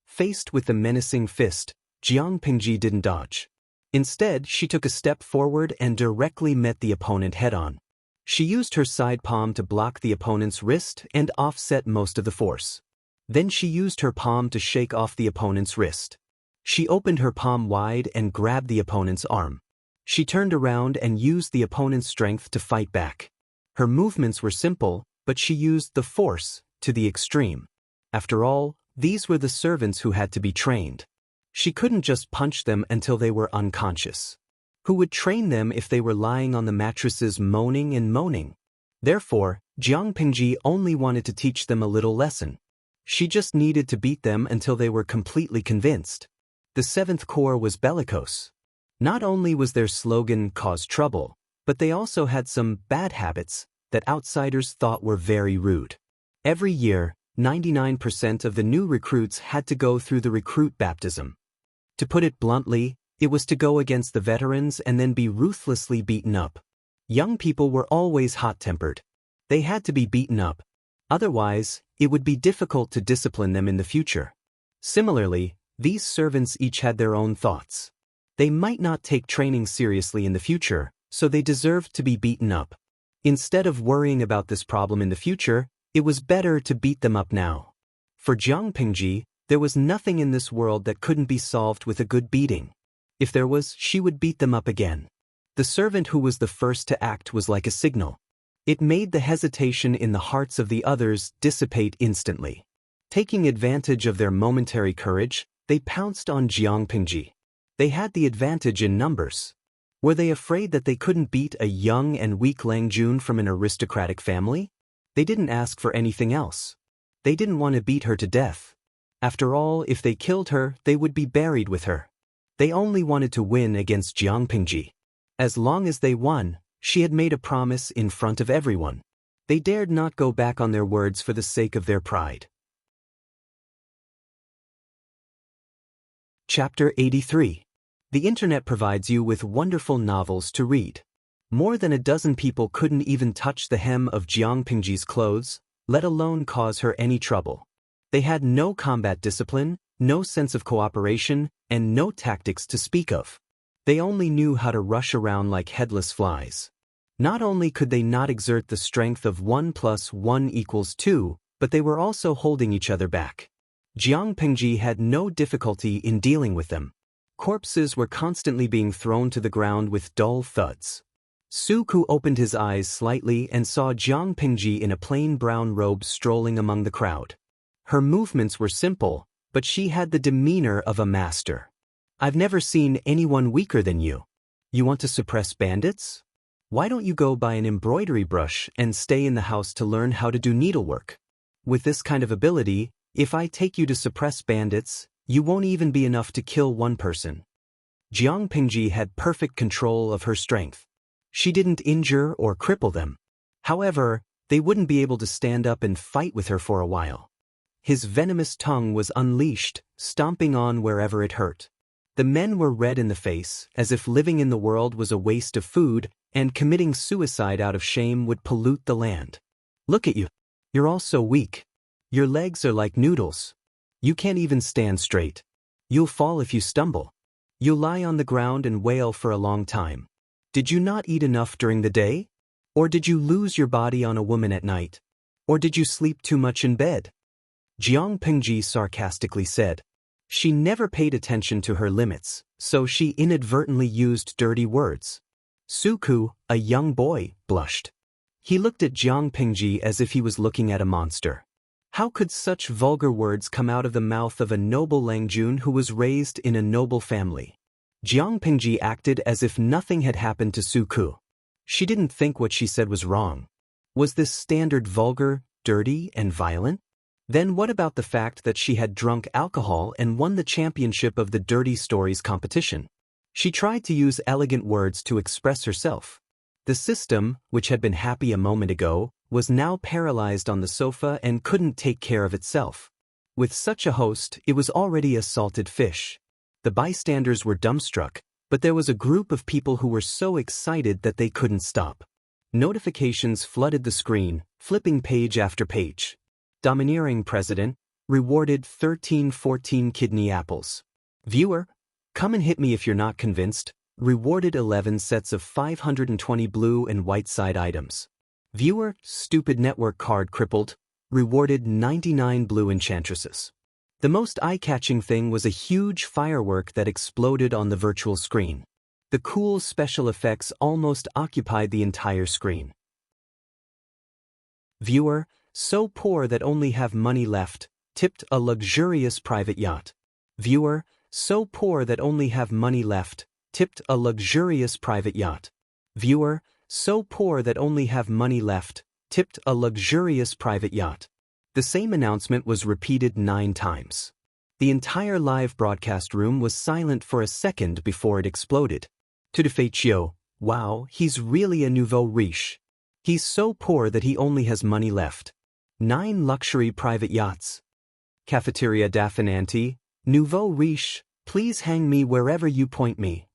Faced with the menacing fist, Jiang Pingji didn't dodge. Instead, she took a step forward and directly met the opponent head-on. She used her side palm to block the opponent's wrist and offset most of the force. Then she used her palm to shake off the opponent's wrist. She opened her palm wide and grabbed the opponent's arm. She turned around and used the opponent's strength to fight back. Her movements were simple, but she used the force to the extreme. After all, these were the servants who had to be trained. She couldn't just punch them until they were unconscious. Who would train them if they were lying on the mattresses moaning and moaning? Therefore, Jiang Pingji only wanted to teach them a little lesson. She just needed to beat them until they were completely convinced. The Seventh Corps was bellicose. Not only was their slogan "Cause Trouble," but they also had some bad habits that outsiders thought were very rude. Every year, 99% of the new recruits had to go through the recruit baptism. To put it bluntly, it was to go against the veterans and then be ruthlessly beaten up. Young people were always hot-tempered. They had to be beaten up. Otherwise, it would be difficult to discipline them in the future. Similarly, these servants each had their own thoughts. They might not take training seriously in the future, so they deserved to be beaten up. Instead of worrying about this problem in the future, it was better to beat them up now. For Jiang Pingji, there was nothing in this world that couldn't be solved with a good beating. If there was, she would beat them up again. The servant who was the first to act was like a signal. It made the hesitation in the hearts of the others dissipate instantly. Taking advantage of their momentary courage, they pounced on Jiang Pingji. They had the advantage in numbers. Were they afraid that they couldn't beat a young and weak Lang Jun from an aristocratic family? They didn't ask for anything else. They didn't want to beat her to death. After all, if they killed her, they would be buried with her. They only wanted to win against Jiang Pingji. As long as they won, she had made a promise in front of everyone. They dared not go back on their words for the sake of their pride. Chapter 83. The internet provides you with wonderful novels to read. More than a dozen people couldn't even touch the hem of Jiang Pingji's clothes, let alone cause her any trouble. They had no combat discipline, no sense of cooperation, and no tactics to speak of. They only knew how to rush around like headless flies. Not only could they not exert the strength of 1 + 1 = 2, but they were also holding each other back. Jiang Pingji had no difficulty in dealing with them. Corpses were constantly being thrown to the ground with dull thuds. Suku opened his eyes slightly and saw Jiang Pingji in a plain brown robe strolling among the crowd. Her movements were simple, but she had the demeanor of a master. "I've never seen anyone weaker than you. You want to suppress bandits? Why don't you go buy an embroidery brush and stay in the house to learn how to do needlework? With this kind of ability, if I take you to suppress bandits, you won't even be enough to kill one person." Jiang Pingji had perfect control of her strength. She didn't injure or cripple them. However, they wouldn't be able to stand up and fight with her for a while. His venomous tongue was unleashed, stomping on wherever it hurt. The men were red in the face, as if living in the world was a waste of food, and committing suicide out of shame would pollute the land. "Look at you. You're all so weak. Your legs are like noodles. You can't even stand straight. You'll fall if you stumble. You'll lie on the ground and wail for a long time. Did you not eat enough during the day? Or did you lose your body on a woman at night? Or did you sleep too much in bed?" Jiang Pingji sarcastically said. She never paid attention to her limits, so she inadvertently used dirty words. Suku, a young boy, blushed. He looked at Jiang Pingji as if he was looking at a monster. How could such vulgar words come out of the mouth of a noble Lang Jun who was raised in a noble family? Jiang Pingji acted as if nothing had happened to Suku. She didn't think what she said was wrong. Was this standard vulgar, dirty, and violent? Then what about the fact that she had drunk alcohol and won the championship of the Dirty Stories competition? She tried to use elegant words to express herself. The system, which had been happy a moment ago, was now paralyzed on the sofa and couldn't take care of itself. With such a host, it was already a salted fish. The bystanders were dumbstruck, but there was a group of people who were so excited that they couldn't stop. Notifications flooded the screen, flipping page after page. Domineering president, rewarded 1314 kidney apples. Viewer, come and hit me if you're not convinced, rewarded 11 sets of 520 blue and white side items. Viewer, stupid network card crippled, rewarded 99 blue enchantresses. The most eye-catching thing was a huge firework that exploded on the virtual screen. The cool special effects almost occupied the entire screen. Viewer, so poor that only have money left, tipped a luxurious private yacht. Viewer, so poor that only have money left, tipped a luxurious private yacht. Viewer, so poor that only have money left, tipped a luxurious private yacht. The same announcement was repeated 9 times. The entire live broadcast room was silent for a second before it exploded. To Chiu, wow, he's really a nouveau riche. He's so poor that he only has money left. 9 luxury private yachts. Cafeteria d'Affinanti, nouveau riche, please hang me wherever you point me.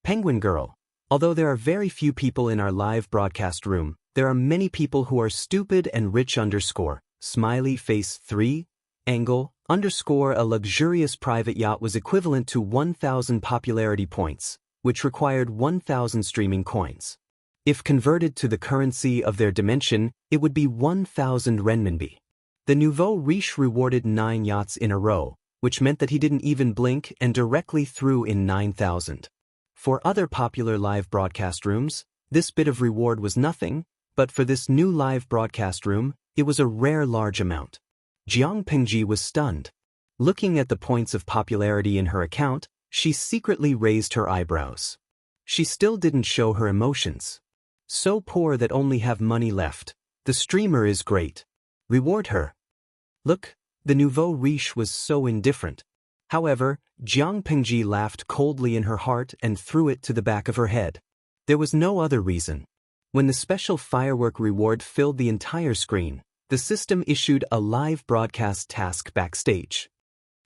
Penguin girl, although there are very few people in our live broadcast room, there are many people who are stupid and rich _ smiley face 3, angle, _ a luxurious private yacht was equivalent to 1,000 popularity points, which required 1,000 streaming coins. If converted to the currency of their dimension, it would be 1,000 renminbi. The nouveau riche rewarded 9 yachts in a row, which meant that he didn't even blink and directly threw in 9,000. For other popular live broadcast rooms, this bit of reward was nothing, but for this new live broadcast room, it was a rare large amount. Jiang Pingji was stunned. Looking at the points of popularity in her account, she secretly raised her eyebrows. She still didn't show her emotions. So poor that only have money left. The streamer is great. Reward her. Look, the nouveau riche was so indifferent. However, Jiang Pingji laughed coldly in her heart and threw it to the back of her head. There was no other reason. When the special firework reward filled the entire screen, the system issued a live broadcast task backstage.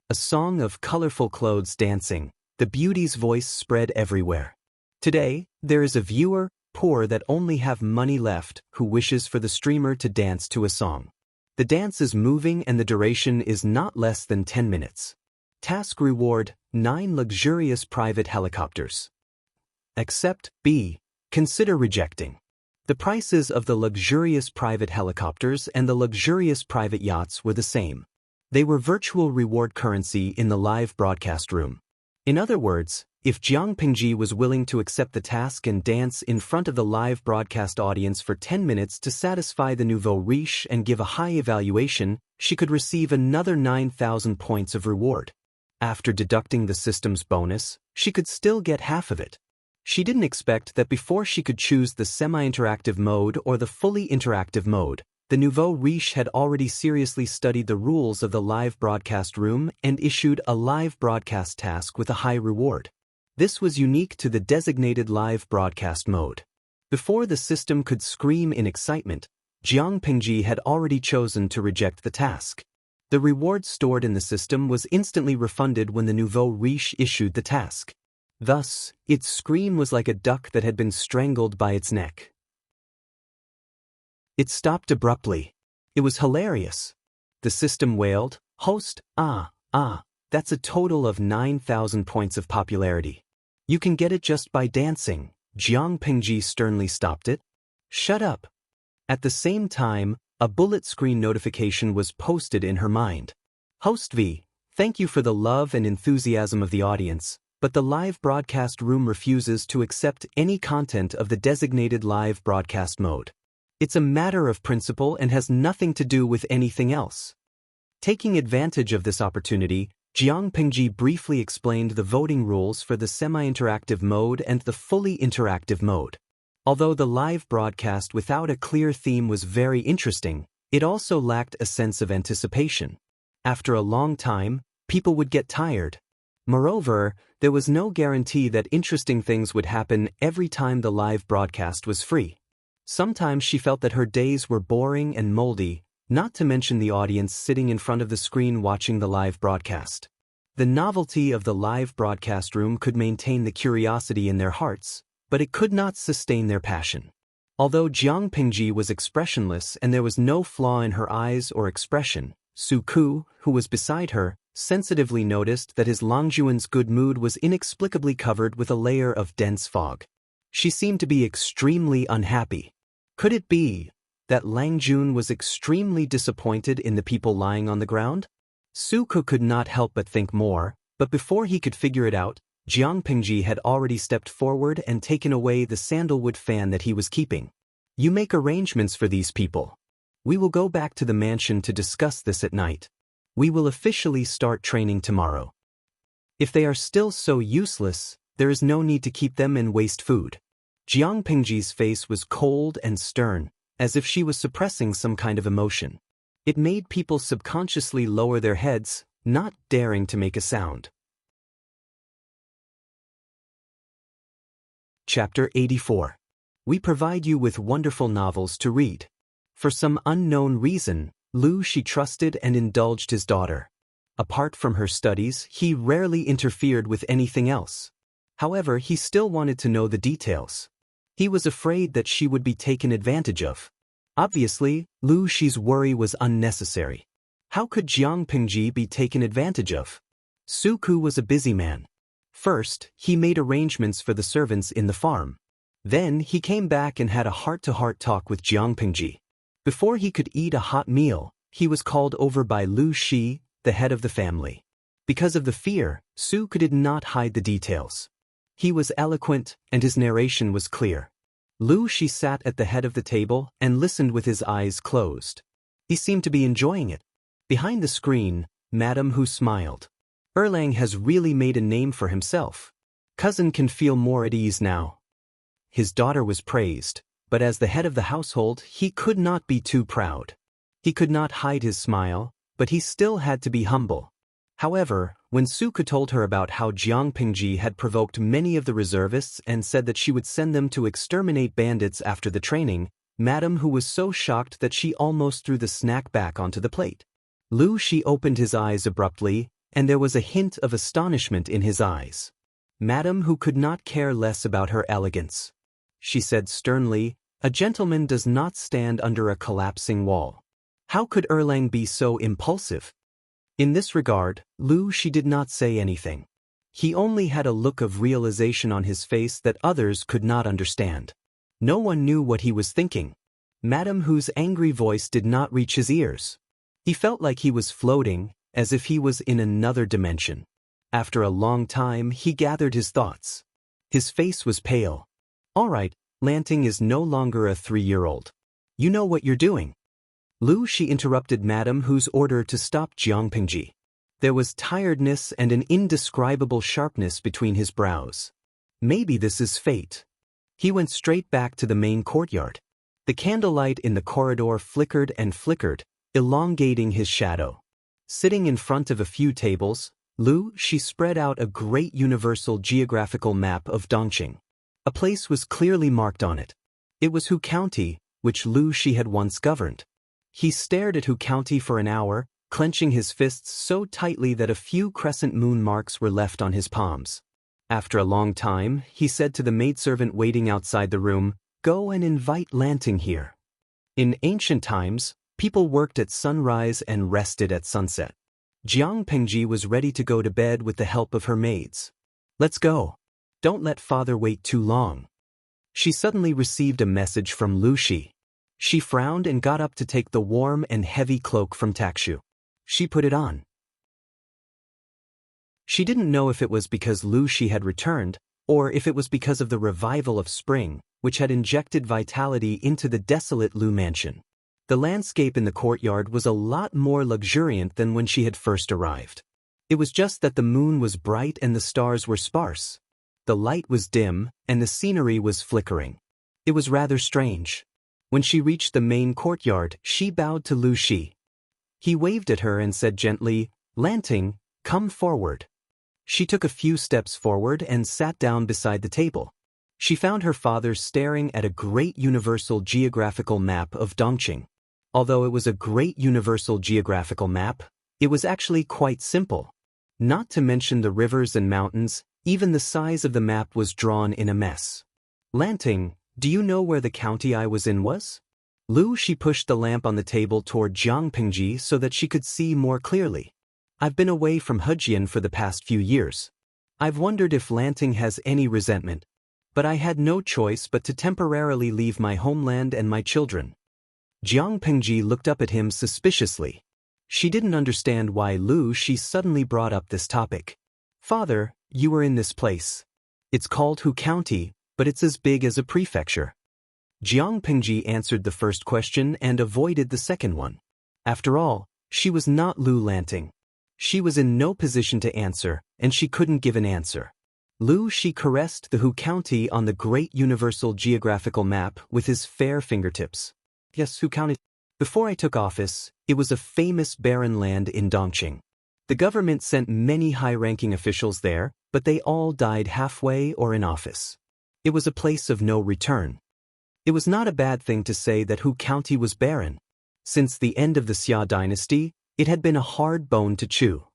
A song of colorful clothes dancing, the beauty's voice spread everywhere. Today, there is a viewer, poor that only have money left, who wishes for the streamer to dance to a song. The dance is moving and the duration is not less than 10 minutes. Task reward, 9 luxurious private helicopters. Accept, B. Consider rejecting. The prices of the luxurious private helicopters and the luxurious private yachts were the same. They were virtual reward currency in the live broadcast room. In other words, if Jiang Pingji was willing to accept the task and dance in front of the live broadcast audience for 10 minutes to satisfy the nouveau riche and give a high evaluation, she could receive another 9,000 points of reward. After deducting the system's bonus, she could still get half of it. She didn't expect that before she could choose the semi-interactive mode or the fully interactive mode, the nouveau riche had already seriously studied the rules of the live broadcast room and issued a live broadcast task with a high reward. This was unique to the designated live broadcast mode. Before the system could scream in excitement, Jiang Pingji had already chosen to reject the task. The reward stored in the system was instantly refunded when the nouveau riche issued the task. Thus, its scream was like a duck that had been strangled by its neck. It stopped abruptly. It was hilarious. The system wailed, "Host, that's a total of 9,000 points of popularity. You can get it just by dancing." Jiang Pingji sternly stopped it. "Shut up." At the same time, a bullet screen notification was posted in her mind. "Host V, thank you for the love and enthusiasm of the audience, but the live broadcast room refuses to accept any content of the designated live broadcast mode. It's a matter of principle and has nothing to do with anything else." Taking advantage of this opportunity, Jiang Pingji briefly explained the voting rules for the semi-interactive mode and the fully interactive mode. Although the live broadcast without a clear theme was very interesting, it also lacked a sense of anticipation. After a long time, people would get tired. Moreover, there was no guarantee that interesting things would happen every time the live broadcast was free. Sometimes she felt that her days were boring and moldy, not to mention the audience sitting in front of the screen watching the live broadcast. The novelty of the live broadcast room could maintain the curiosity in their hearts, but it could not sustain their passion. Although Jiang Pingji was expressionless and there was no flaw in her eyes or expression, Su Ku, who was beside her, sensitively noticed that his Longjuan's good mood was inexplicably covered with a layer of dense fog. She seemed to be extremely unhappy. Could it be that Lang Jun was extremely disappointed in the people lying on the ground? Su Ku could not help but think more, but before he could figure it out, Jiang Pingji had already stepped forward and taken away the sandalwood fan that he was keeping. "You make arrangements for these people. We will go back to the mansion to discuss this at night. We will officially start training tomorrow. If they are still so useless, there is no need to keep them and waste food." Jiang Pingji's face was cold and stern, as if she was suppressing some kind of emotion. It made people subconsciously lower their heads, not daring to make a sound. Chapter 84. We provide you with wonderful novels to read. For some unknown reason, Lu Shi trusted and indulged his daughter. Apart from her studies, he rarely interfered with anything else. However, he still wanted to know the details. He was afraid that she would be taken advantage of. Obviously, Lu Shi's worry was unnecessary. How could Jiang Pingji be taken advantage of? Su Ku was a busy man. First, he made arrangements for the servants in the farm. Then he came back and had a heart-to-heart talk with Jiang Pingji. Before he could eat a hot meal, he was called over by Lu Shi, the head of the family. Because of the fear, Su Ku did not hide the details. He was eloquent, and his narration was clear. Lu Shi sat at the head of the table and listened with his eyes closed. He seemed to be enjoying it. Behind the screen, Madam Hu smiled. Erlang has really made a name for himself. Cousin can feel more at ease now. His daughter was praised, but as the head of the household, he could not be too proud. He could not hide his smile, but he still had to be humble. However, when Suke told her about how Jiang Pingji had provoked many of the reservists and said that she would send them to exterminate bandits after the training, Madam Hu was so shocked that she almost threw the snack back onto the plate. Lu Shi opened his eyes abruptly, and there was a hint of astonishment in his eyes. Madam Hu could not care less about her elegance. She said sternly, "A gentleman does not stand under a collapsing wall. How could Erlang be so impulsive?" In this regard, Lu Shi did not say anything. He only had a look of realization on his face that others could not understand. No one knew what he was thinking. Madam Hu's angry voice did not reach his ears. He felt like he was floating, as if he was in another dimension. After a long time, he gathered his thoughts. His face was pale. "All right, Lanting is no longer a 3-year-old. You know what you're doing." Lu Shi interrupted Madam Hu's order to stop Jiang Pingji. There was tiredness and an indescribable sharpness between his brows. Maybe this is fate. He went straight back to the main courtyard. The candlelight in the corridor flickered and flickered, elongating his shadow. Sitting in front of a few tables, Lu Shi spread out a great universal geographical map of Dongqing. A place was clearly marked on it. It was Hu County, which Lu Shi had once governed. He stared at Hu County for an hour, clenching his fists so tightly that a few crescent moon marks were left on his palms. After a long time, he said to the maidservant waiting outside the room, "Go and invite Lanting here." In ancient times, people worked at sunrise and rested at sunset. Jiang Pingji was ready to go to bed with the help of her maids. "Let's go. Don't let father wait too long." She suddenly received a message from Lu Shi. She frowned and got up to take the warm and heavy cloak from Takshu. She put it on. She didn't know if it was because Lu Shi had returned, or if it was because of the revival of spring, which had injected vitality into the desolate Lu mansion. The landscape in the courtyard was a lot more luxuriant than when she had first arrived. It was just that the moon was bright and the stars were sparse. The light was dim, and the scenery was flickering. It was rather strange. When she reached the main courtyard, she bowed to Lu Shi. He waved at her and said gently, "Lanting, come forward." She took a few steps forward and sat down beside the table. She found her father staring at a great universal geographical map of Dongqing. Although it was a great universal geographical map, it was actually quite simple. Not to mention the rivers and mountains, even the size of the map was drawn in a mess. "Lanting, do you know where the county I was in was?" Lu Shi pushed the lamp on the table toward Jiang Pingji so that she could see more clearly. "I've been away from Hejian for the past few years. I've wondered if Lanting has any resentment. But I had no choice but to temporarily leave my homeland and my children." Jiang Pingji looked up at him suspiciously. She didn't understand why Lu Shi suddenly brought up this topic. "Father, you were in this place. It's called Hu County, but it's as big as a prefecture." Jiang Pingji answered the first question and avoided the second one. After all, she was not Lu Lanting. She was in no position to answer, and she couldn't give an answer. Lu Shi caressed the Hu County on the great universal geographical map with his fair fingertips. "Yes, Hu County. Before I took office, it was a famous barren land in Dongqing. The government sent many high-ranking officials there, but they all died halfway or in office. It was a place of no return. It was not a bad thing to say that Hu County was barren. Since the end of the Xia dynasty, it had been a hard bone to chew.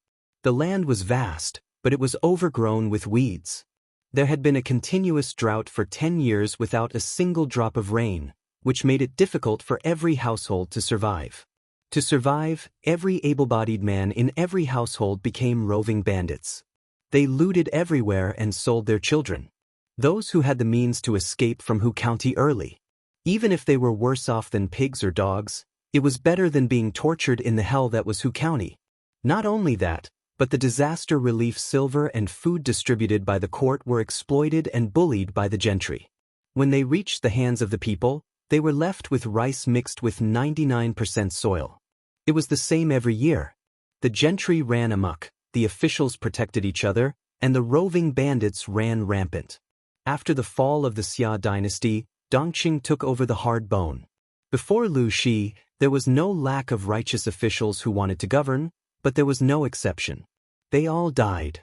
The land was vast, but it was overgrown with weeds. There had been a continuous drought for 10 years without a single drop of rain, which made it difficult for every household to survive. To survive, every able-bodied man in every household became roving bandits. They looted everywhere and sold their children. Those who had the means to escape from Hu County early. Even if they were worse off than pigs or dogs, it was better than being tortured in the hell that was Hu County. Not only that, but the disaster relief silver and food distributed by the court were exploited and bullied by the gentry. When they reached the hands of the people, they were left with rice mixed with 99% soil. It was the same every year. The gentry ran amok, the officials protected each other, and the roving bandits ran rampant. After the fall of the Xia dynasty, Dongqing took over the hard bone. Before Lu Shi, there was no lack of righteous officials who wanted to govern, but there was no exception. They all died.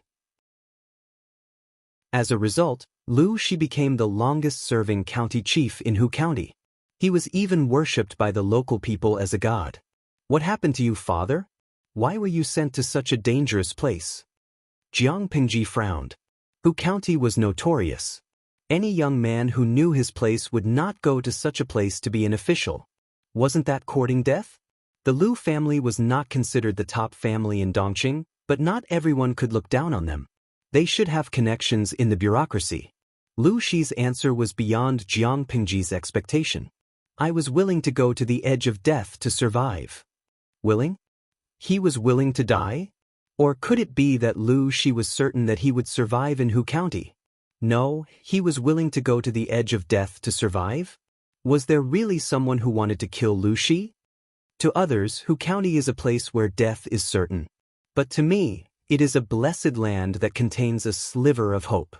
As a result, Lu Shi became the longest-serving county chief in Hu County. He was even worshipped by the local people as a god. "What happened to you, father? Why were you sent to such a dangerous place?" Jiang Pingji frowned. Hu County was notorious. Any young man who knew his place would not go to such a place to be an official. Wasn't that courting death? The Lu family was not considered the top family in Dongqing, but not everyone could look down on them. They should have connections in the bureaucracy. Lu Shi's answer was beyond Jiang Pingji's expectation. "I was willing to go to the edge of death to survive." Willing? He was willing to die? Or could it be that Lu Shi was certain that he would survive in Hu County? No, he was willing to go to the edge of death to survive? Was there really someone who wanted to kill Lu Shi? To others, Hu County is a place where death is certain. But to me, it is a blessed land that contains a sliver of hope.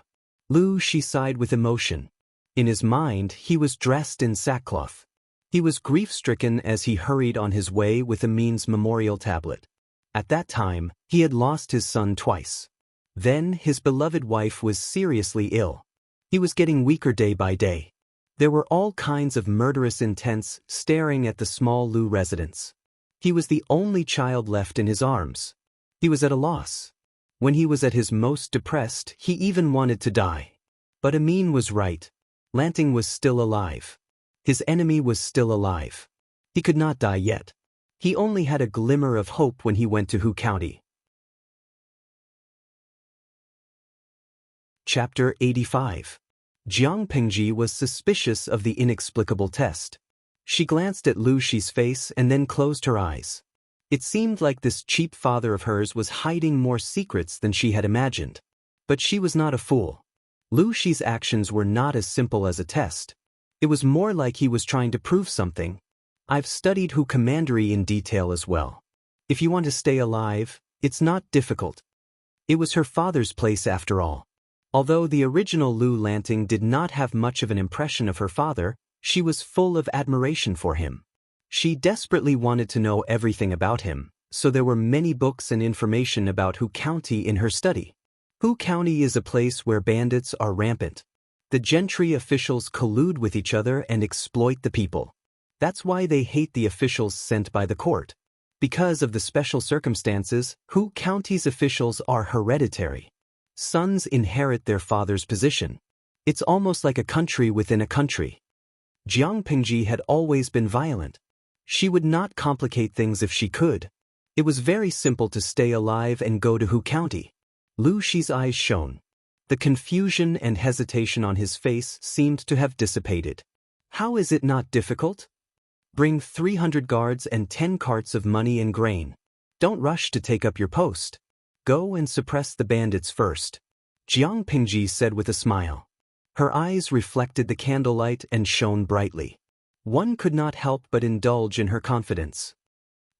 Lu Shi sighed with emotion. In his mind, he was dressed in sackcloth. He was grief-stricken as he hurried on his way with Amin's memorial tablet. At that time, he had lost his son twice. Then, his beloved wife was seriously ill. He was getting weaker day by day. There were all kinds of murderous intents staring at the small Lu residence. He was the only child left in his arms. He was at a loss. When he was at his most depressed, he even wanted to die. But Amin was right. Lanting was still alive. His enemy was still alive. He could not die yet. He only had a glimmer of hope when he went to Hu County. Chapter 85. Jiang Pingji was suspicious of the inexplicable test. She glanced at Lu Shi's face and then closed her eyes. It seemed like this cheap father of hers was hiding more secrets than she had imagined. But she was not a fool. Lu Shi's actions were not as simple as a test. It was more like he was trying to prove something. "I've studied Hu Commandery in detail as well. If you want to stay alive, it's not difficult." It was her father's place after all. Although the original Lu Lanting did not have much of an impression of her father, she was full of admiration for him. She desperately wanted to know everything about him, so there were many books and information about Hu County in her study. Hu County is a place where bandits are rampant. The gentry officials collude with each other and exploit the people. That's why they hate the officials sent by the court. Because of the special circumstances, Hu County's officials are hereditary. Sons inherit their father's position. It's almost like a country within a country. Jiang Pingji had always been violent. She would not complicate things if she could. It was very simple to stay alive and go to Hu County. Lu Shi's eyes shone. The confusion and hesitation on his face seemed to have dissipated. "How is it not difficult? Bring 300 guards and 10 carts of money and grain. Don't rush to take up your post. Go and suppress the bandits first," Jiang Pingji said with a smile. Her eyes reflected the candlelight and shone brightly. One could not help but indulge in her confidence.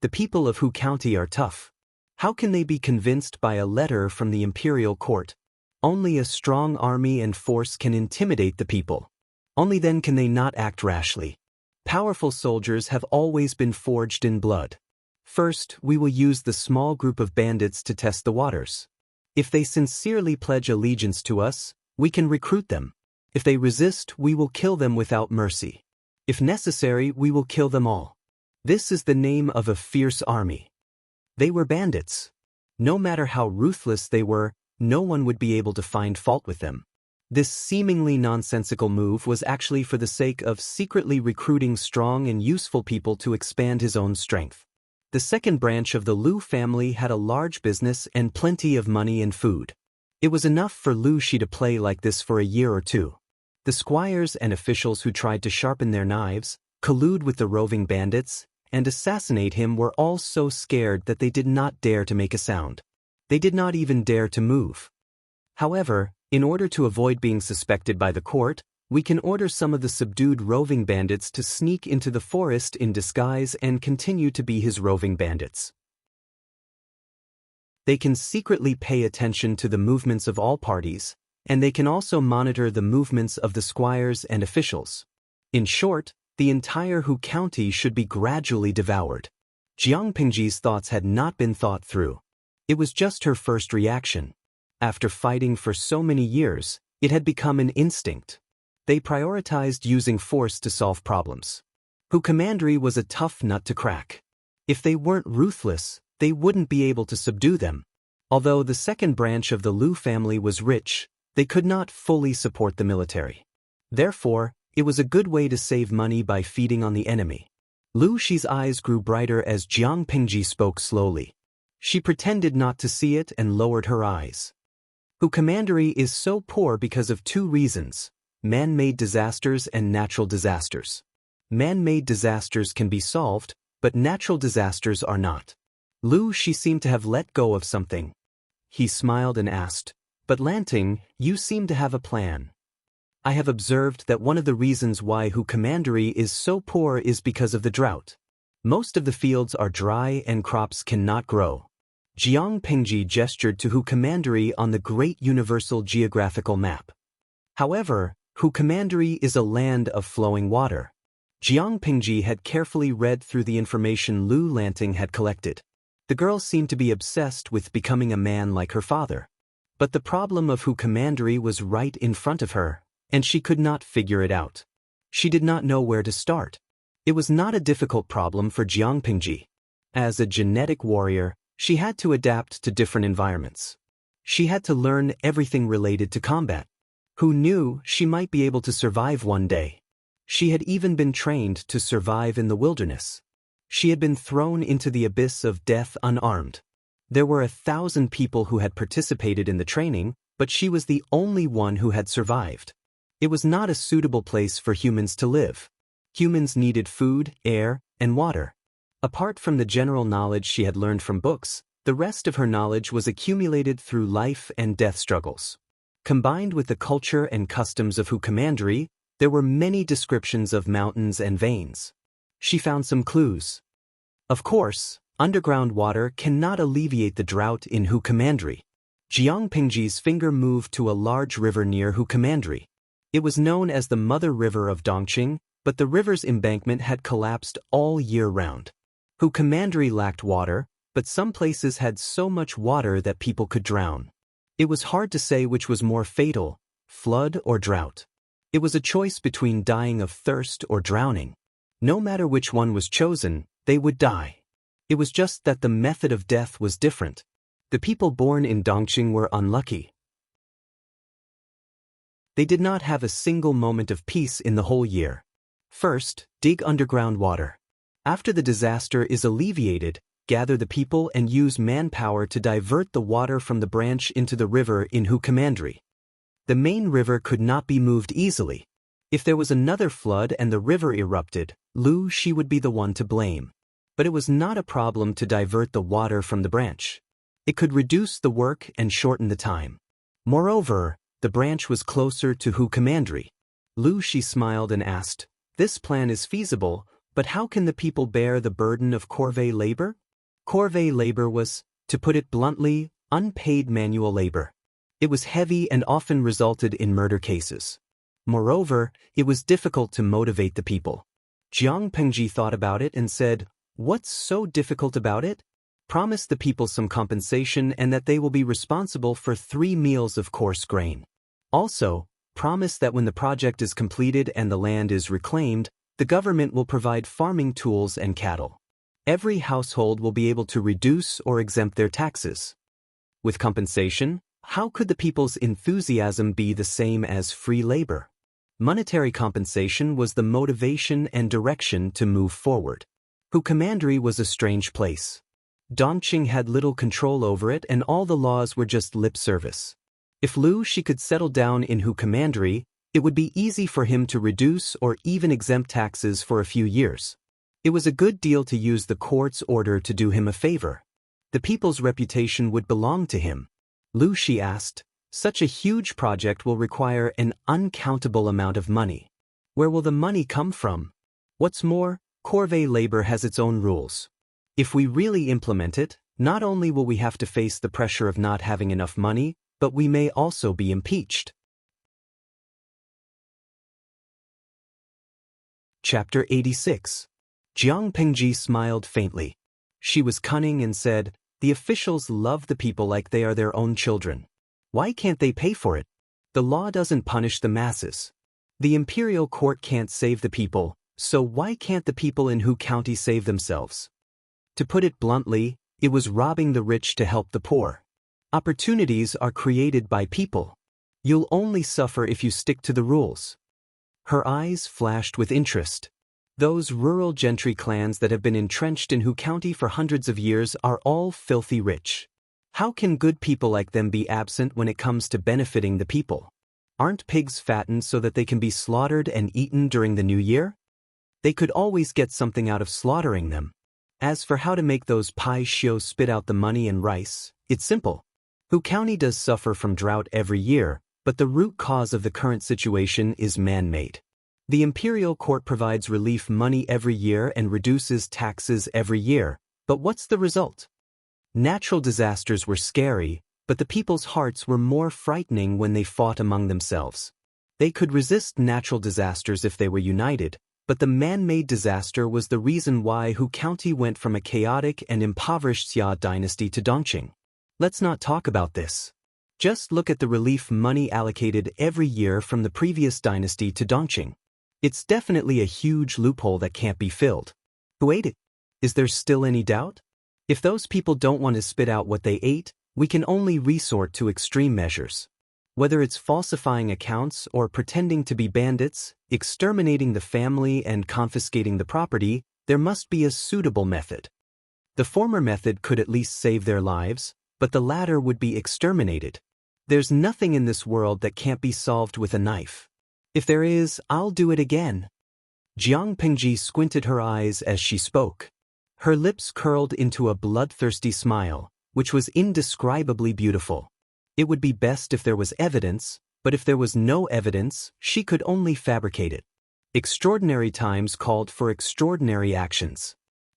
The people of Hu County are tough. How can they be convinced by a letter from the imperial court? Only a strong army and force can intimidate the people. Only then can they not act rashly. Powerful soldiers have always been forged in blood. First, we will use the small group of bandits to test the waters. If they sincerely pledge allegiance to us, we can recruit them. If they resist, we will kill them without mercy. If necessary, we will kill them all. This is the name of a fierce army. They were bandits. No matter how ruthless they were, no one would be able to find fault with them. This seemingly nonsensical move was actually for the sake of secretly recruiting strong and useful people to expand his own strength. The second branch of the Lu family had a large business and plenty of money and food. It was enough for Lu Shi to play like this for a year or two. The squires and officials who tried to sharpen their knives, collude with the roving bandits, and assassinate him were all so scared that they did not dare to make a sound. They did not even dare to move. However, in order to avoid being suspected by the court, We can order some of the subdued roving bandits to sneak into the forest in disguise and continue to be his roving bandits. They can secretly pay attention to the movements of all parties, and they can also monitor the movements of the squires and officials. In short, the entire Hu County should be gradually devoured. Jiang Pingji's thoughts had not been thought through. It was just her first reaction. After fighting for so many years, it had become an instinct. They prioritized using force to solve problems. Hu Commandery was a tough nut to crack. If they weren't ruthless, they wouldn't be able to subdue them. Although the second branch of the Lu family was rich, they could not fully support the military. Therefore, it was a good way to save money by feeding on the enemy. Lu Shi's eyes grew brighter as Jiang Pingji spoke slowly. She pretended not to see it and lowered her eyes. Hu Commandery is so poor because of two reasons: man-made disasters and natural disasters. Man-made disasters can be solved, but natural disasters are not. Lu Shi seemed to have let go of something. He smiled and asked, "But Lanting, you seem to have a plan." "I have observed that one of the reasons why Hu Commandery is so poor is because of the drought. Most of the fields are dry and crops cannot grow." Jiang Pingji gestured to Hu Commandery on the Great Universal Geographical Map. However, Hu Commandery is a land of flowing water. Jiang Pingji had carefully read through the information Lu Lanting had collected. The girl seemed to be obsessed with becoming a man like her father. But the problem of Hu Commandery was right in front of her, and she could not figure it out. She did not know where to start. It was not a difficult problem for Jiang Pingji. As a genetic warrior, she had to adapt to different environments. She had to learn everything related to combat. Who knew she might be able to survive one day? She had even been trained to survive in the wilderness. She had been thrown into the abyss of death unarmed. There were 1,000 people who had participated in the training, but she was the only one who had survived. It was not a suitable place for humans to live. Humans needed food, air, and water. Apart from the general knowledge she had learned from books, the rest of her knowledge was accumulated through life and death struggles. Combined with the culture and customs of Hu Commandery, there were many descriptions of mountains and veins. She found some clues. Of course, underground water cannot alleviate the drought in Hu Commandery. Jiang Pingji's finger moved to a large river near Hu Commandery. It was known as the Mother River of Dongqing, but the river's embankment had collapsed all year round. Hu Commandery lacked water, but some places had so much water that people could drown. It was hard to say which was more fatal, flood or drought. It was a choice between dying of thirst or drowning. No matter which one was chosen, they would die. It was just that the method of death was different. The people born in Dongqing were unlucky. They did not have a single moment of peace in the whole year. First, dig underground water. After the disaster is alleviated, gather the people and use manpower to divert the water from the branch into the river in Hu Commandery. The main river could not be moved easily. If there was another flood and the river erupted, Lu Shi would be the one to blame. But it was not a problem to divert the water from the branch. It could reduce the work and shorten the time. Moreover, the branch was closer to Hu Commandery. Lu Shi smiled and asked, "This plan is feasible, but how can the people bear the burden of corvée labor?" Corvée labor was, to put it bluntly, unpaid manual labor. It was heavy and often resulted in murder cases. Moreover, it was difficult to motivate the people. Jiang Pingji thought about it and said, "What's so difficult about it? Promise the people some compensation and that they will be responsible for 3 meals of coarse grain. Also, promise that when the project is completed and the land is reclaimed, the government will provide farming tools and cattle. Every household will be able to reduce or exempt their taxes. With compensation, how could the people's enthusiasm be the same as free labor?" Monetary compensation was the motivation and direction to move forward. Hu Commandery was a strange place. Dongqing had little control over it and all the laws were just lip service. If Lu Shi could settle down in Hu Commandery, it would be easy for him to reduce or even exempt taxes for a few years. It was a good deal to use the court's order to do him a favor. The people's reputation would belong to him. Lu Shi asked, Such a huge project will require an uncountable amount of money. Where will the money come from? What's more, corvée labor has its own rules. If we really implement it, not only will we have to face the pressure of not having enough money, but we may also be impeached. Chapter 86. Jiang Pingji smiled faintly. She was cunning and said, "The officials love the people like they are their own children. Why can't they pay for it? The law doesn't punish the masses. The imperial court can't save the people, so why can't the people in Hu County save themselves?" To put it bluntly, it was robbing the rich to help the poor. Opportunities are created by people. You'll only suffer if you stick to the rules. Her eyes flashed with interest. Those rural gentry clans that have been entrenched in Hu County for hundreds of years are all filthy rich. How can good people like them be absent when it comes to benefiting the people? Aren't pigs fattened so that they can be slaughtered and eaten during the new year? They could always get something out of slaughtering them. As for how to make those pai xiu spit out the money and rice, it's simple. Hu County does suffer from drought every year, but the root cause of the current situation is man-made. The imperial court provides relief money every year and reduces taxes every year, but what's the result? Natural disasters were scary, but the people's hearts were more frightening when they fought among themselves. They could resist natural disasters if they were united, but the man-made disaster was the reason why Hu County went from a chaotic and impoverished Xia dynasty to Dongqing. Let's not talk about this. Just look at the relief money allocated every year from the previous dynasty to Dongqing. It's definitely a huge loophole that can't be filled. Who ate it? Is there still any doubt? If those people don't want to spit out what they ate, we can only resort to extreme measures. Whether it's falsifying accounts or pretending to be bandits, exterminating the family and confiscating the property, there must be a suitable method. The former method could at least save their lives, but the latter would be exterminated. There's nothing in this world that can't be solved with a knife. If there is, I'll do it again. Jiang Pingji squinted her eyes as she spoke. Her lips curled into a bloodthirsty smile, which was indescribably beautiful. It would be best if there was evidence, but if there was no evidence, she could only fabricate it. Extraordinary times called for extraordinary actions.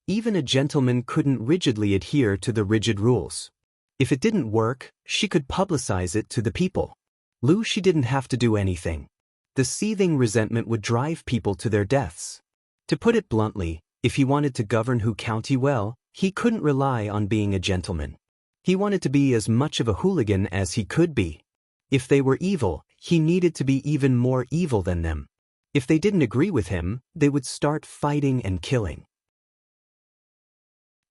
Even a gentleman couldn't rigidly adhere to the rigid rules. If it didn't work, she could publicize it to the people. She didn't have to do anything. The seething resentment would drive people to their deaths. To put it bluntly, if he wanted to govern Hu County well, he couldn't rely on being a gentleman. He wanted to be as much of a hooligan as he could be. If they were evil, he needed to be even more evil than them. If they didn't agree with him, they would start fighting and killing.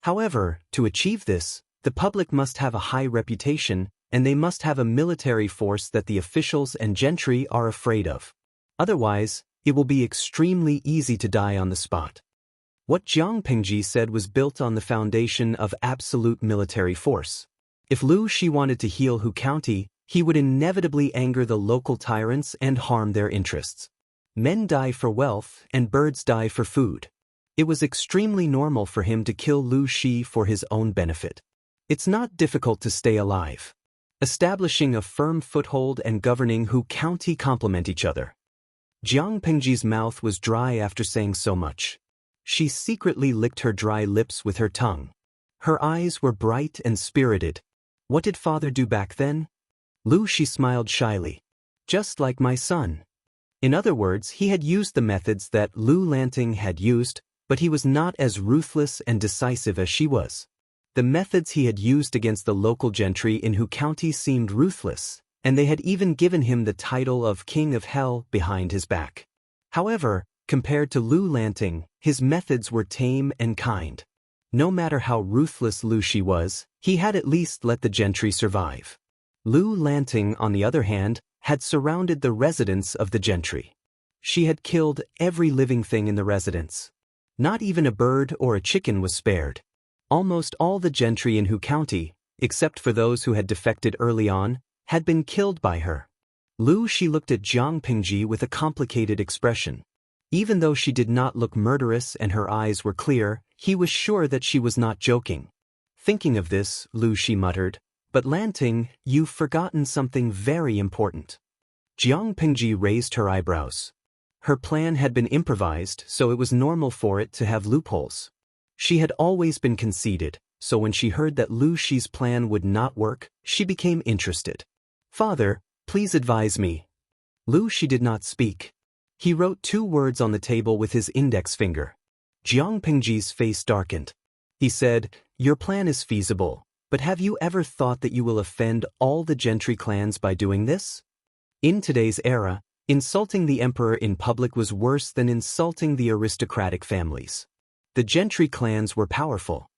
However, to achieve this, the public must have a high reputation, and they must have a military force that the officials and gentry are afraid of. Otherwise, it will be extremely easy to die on the spot. What Jiang Pingji said was built on the foundation of absolute military force. If Lu Shi wanted to heal Hu County, he would inevitably anger the local tyrants and harm their interests. Men die for wealth and birds die for food. It was extremely normal for him to kill Lu Shi for his own benefit. It's not difficult to stay alive. Establishing a firm foothold and governing Hu County complement each other. Jiang Pingji's mouth was dry after saying so much. She secretly licked her dry lips with her tongue. Her eyes were bright and spirited. What did father do back then? She smiled shyly. Just like my son. In other words, he had used the methods that Lu Lanting had used, but he was not as ruthless and decisive as she was. The methods he had used against the local gentry in Hu County seemed ruthless, and they had even given him the title of King of Hell behind his back. However, compared to Lu Lanting, his methods were tame and kind. No matter how ruthless Lu Shi was, he had at least let the gentry survive. Lu Lanting, on the other hand, had surrounded the residence of the gentry. She had killed every living thing in the residence. Not even a bird or a chicken was spared. Almost all the gentry in Hu County, except for those who had defected early on, had been killed by her. She looked at Jiang Pingji with a complicated expression. Even though she did not look murderous and her eyes were clear, he was sure that she was not joking. Thinking of this, Shi muttered, But Lanting, you've forgotten something very important. Jiang Pingji raised her eyebrows. Her plan had been improvised, so it was normal for it to have loopholes. She had always been conceited, so when she heard that Lu Shi's plan would not work, she became interested. Father, please advise me. Lu Shi did not speak. He wrote 2 words on the table with his index finger. Jiang Pingji's face darkened. He said, "Your plan is feasible, but have you ever thought that you will offend all the gentry clans by doing this? In today's era, insulting the emperor in public was worse than insulting the aristocratic families. The gentry clans were powerful.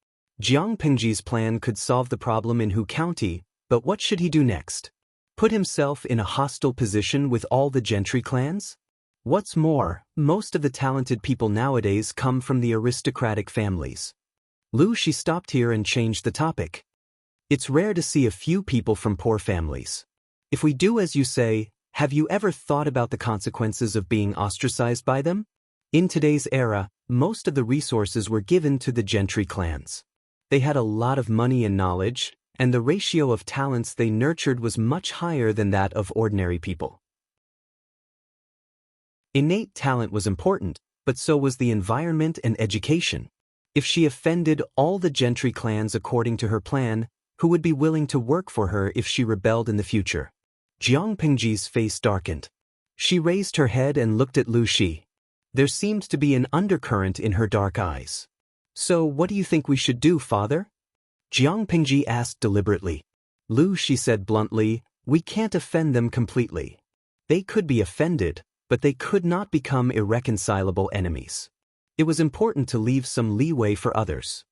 Jiang Pingji's plan could solve the problem in Hu County, but what should he do next? Put himself in a hostile position with all the gentry clans? What's more, most of the talented people nowadays come from the aristocratic families." Lu Shi stopped here and changed the topic. "It's rare to see a few people from poor families. If we do as you say, have you ever thought about the consequences of being ostracized by them? In today's era, most of the resources were given to the gentry clans. They had a lot of money and knowledge, and the ratio of talents they nurtured was much higher than that of ordinary people. Innate talent was important, but so was the environment and education. If she offended all the gentry clans according to her plan, who would be willing to work for her if she rebelled in the future?" Jiang Pingji's face darkened. She raised her head and looked at Lu Shi. There seemed to be an undercurrent in her dark eyes. "So what do you think we should do, father?" Jiang Pingji asked deliberately. Lu Shi said bluntly, "We can't offend them completely. They could be offended, but they could not become irreconcilable enemies. It was important to leave some leeway for others."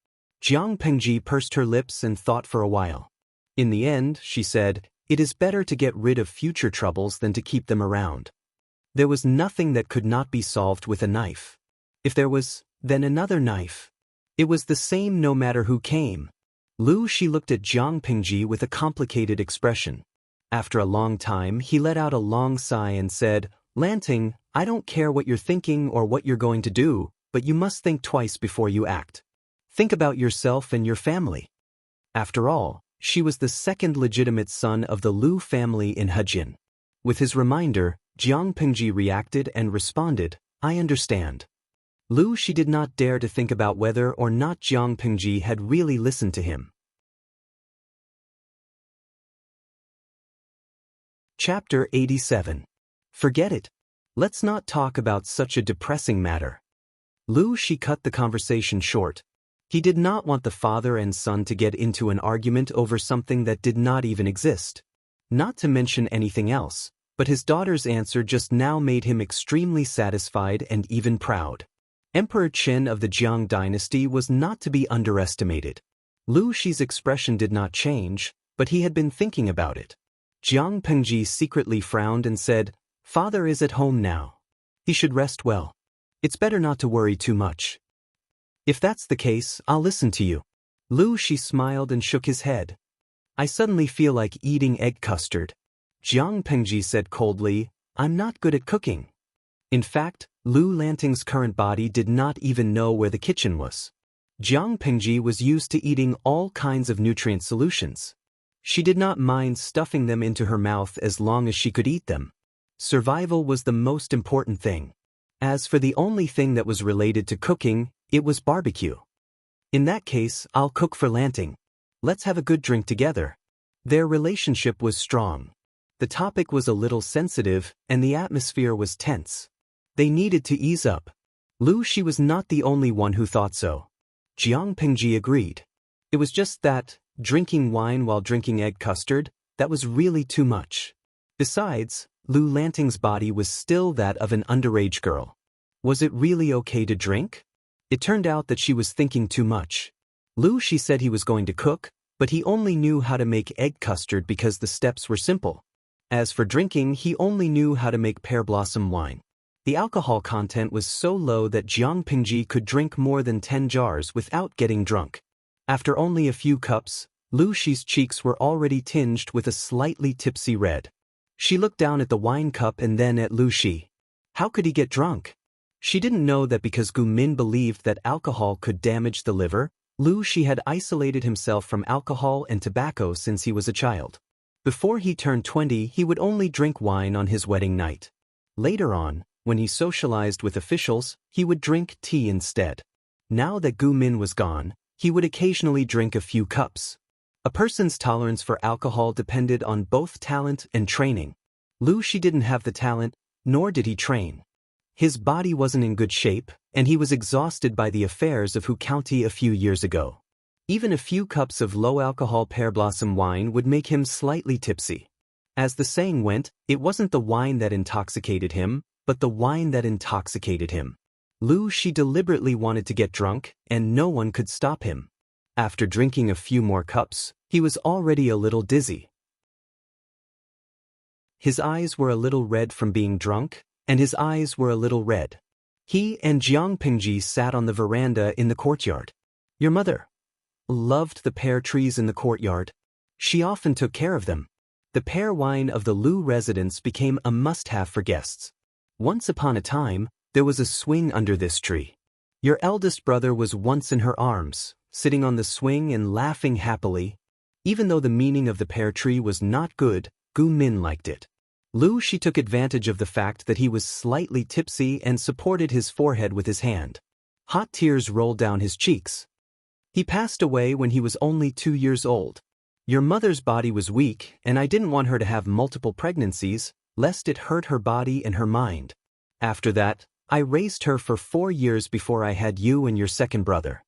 Jiang Pingji pursed her lips and thought for a while. In the end, she said, "It is better to get rid of future troubles than to keep them around. There was nothing that could not be solved with a knife. If there was, then another knife. It was the same no matter who came." Lu Shi looked at Jiang Pingji with a complicated expression. After a long time, he let out a long sigh and said, "Lanting, I don't care what you're thinking or what you're going to do, but you must think twice before you act. Think about yourself and your family." After all, she was the second legitimate son of the Lu family in Hejin. With his reminder, Jiang Pingji reacted and responded, "I understand." Lu Shi did not dare to think about whether or not Jiang Pingji had really listened to him. Chapter 87. Forget it. Let's not talk about such a depressing matter. Lu Shi cut the conversation short. He did not want the father and son to get into an argument over something that did not even exist. Not to mention anything else, but his daughter's answer just now made him extremely satisfied and even proud. Emperor Chen of the Jiang dynasty was not to be underestimated. Lu Shi's expression did not change, but he had been thinking about it. Jiang Pingji secretly frowned and said, "Father is at home now. He should rest well. It's better not to worry too much." "If that's the case, I'll listen to you." Lu Shi smiled and shook his head. "I suddenly feel like eating egg custard." Jiang Pingji said coldly, "I'm not good at cooking." In fact, Lu Lanting's current body did not even know where the kitchen was. Jiang Pingji was used to eating all kinds of nutrient solutions. She did not mind stuffing them into her mouth as long as she could eat them. Survival was the most important thing. As for the only thing that was related to cooking, it was barbecue. "In that case, I'll cook for Lanting. Let's have a good drink together." Their relationship was strong. The topic was a little sensitive, and the atmosphere was tense. They needed to ease up. Lu Shi was not the only one who thought so. Jiang Pingji agreed. It was just that, drinking wine while drinking egg custard, that was really too much. Besides, Lu Lanting's body was still that of an underage girl. Was it really okay to drink? It turned out that she was thinking too much. Lu Shi said he was going to cook, but he only knew how to make egg custard because the steps were simple. As for drinking, he only knew how to make pear blossom wine. The alcohol content was so low that Jiang Pingji could drink more than 10 jars without getting drunk. After only a few cups, Lu Shi's cheeks were already tinged with a slightly tipsy red. She looked down at the wine cup and then at Lu Shi. How could he get drunk? She didn't know that because Gu Min believed that alcohol could damage the liver, Lu Shi had isolated himself from alcohol and tobacco since he was a child. Before he turned 20, he would only drink wine on his wedding night. Later on, when he socialized with officials, he would drink tea instead. Now that Gu Min was gone, he would occasionally drink a few cups. A person's tolerance for alcohol depended on both talent and training. Lu Shi didn't have the talent, nor did he train. His body wasn't in good shape, and he was exhausted by the affairs of Hu County a few years ago. Even a few cups of low-alcohol pear blossom wine would make him slightly tipsy. As the saying went, it wasn't the wine that intoxicated him, but the wine that intoxicated him. Lu Shi deliberately wanted to get drunk, and no one could stop him. After drinking a few more cups, he was already a little dizzy. His eyes were a little red from being drunk, and his eyes were a little red. He and Jiang Pingji sat on the veranda in the courtyard. Your mother loved the pear trees in the courtyard. She often took care of them. The pear wine of the Lu residence became a must-have for guests. Once upon a time, there was a swing under this tree. Your eldest brother was once in her arms, sitting on the swing and laughing happily. Even though the meaning of the pear tree was not good, Gu Min liked it. Lu Shi took advantage of the fact that he was slightly tipsy and supported his forehead with his hand. Hot tears rolled down his cheeks. He passed away when he was only 2 years old. Your mother's body was weak, and I didn't want her to have multiple pregnancies, lest it hurt her body and her mind. After that, I raised her for 4 years before I had you and your second brother.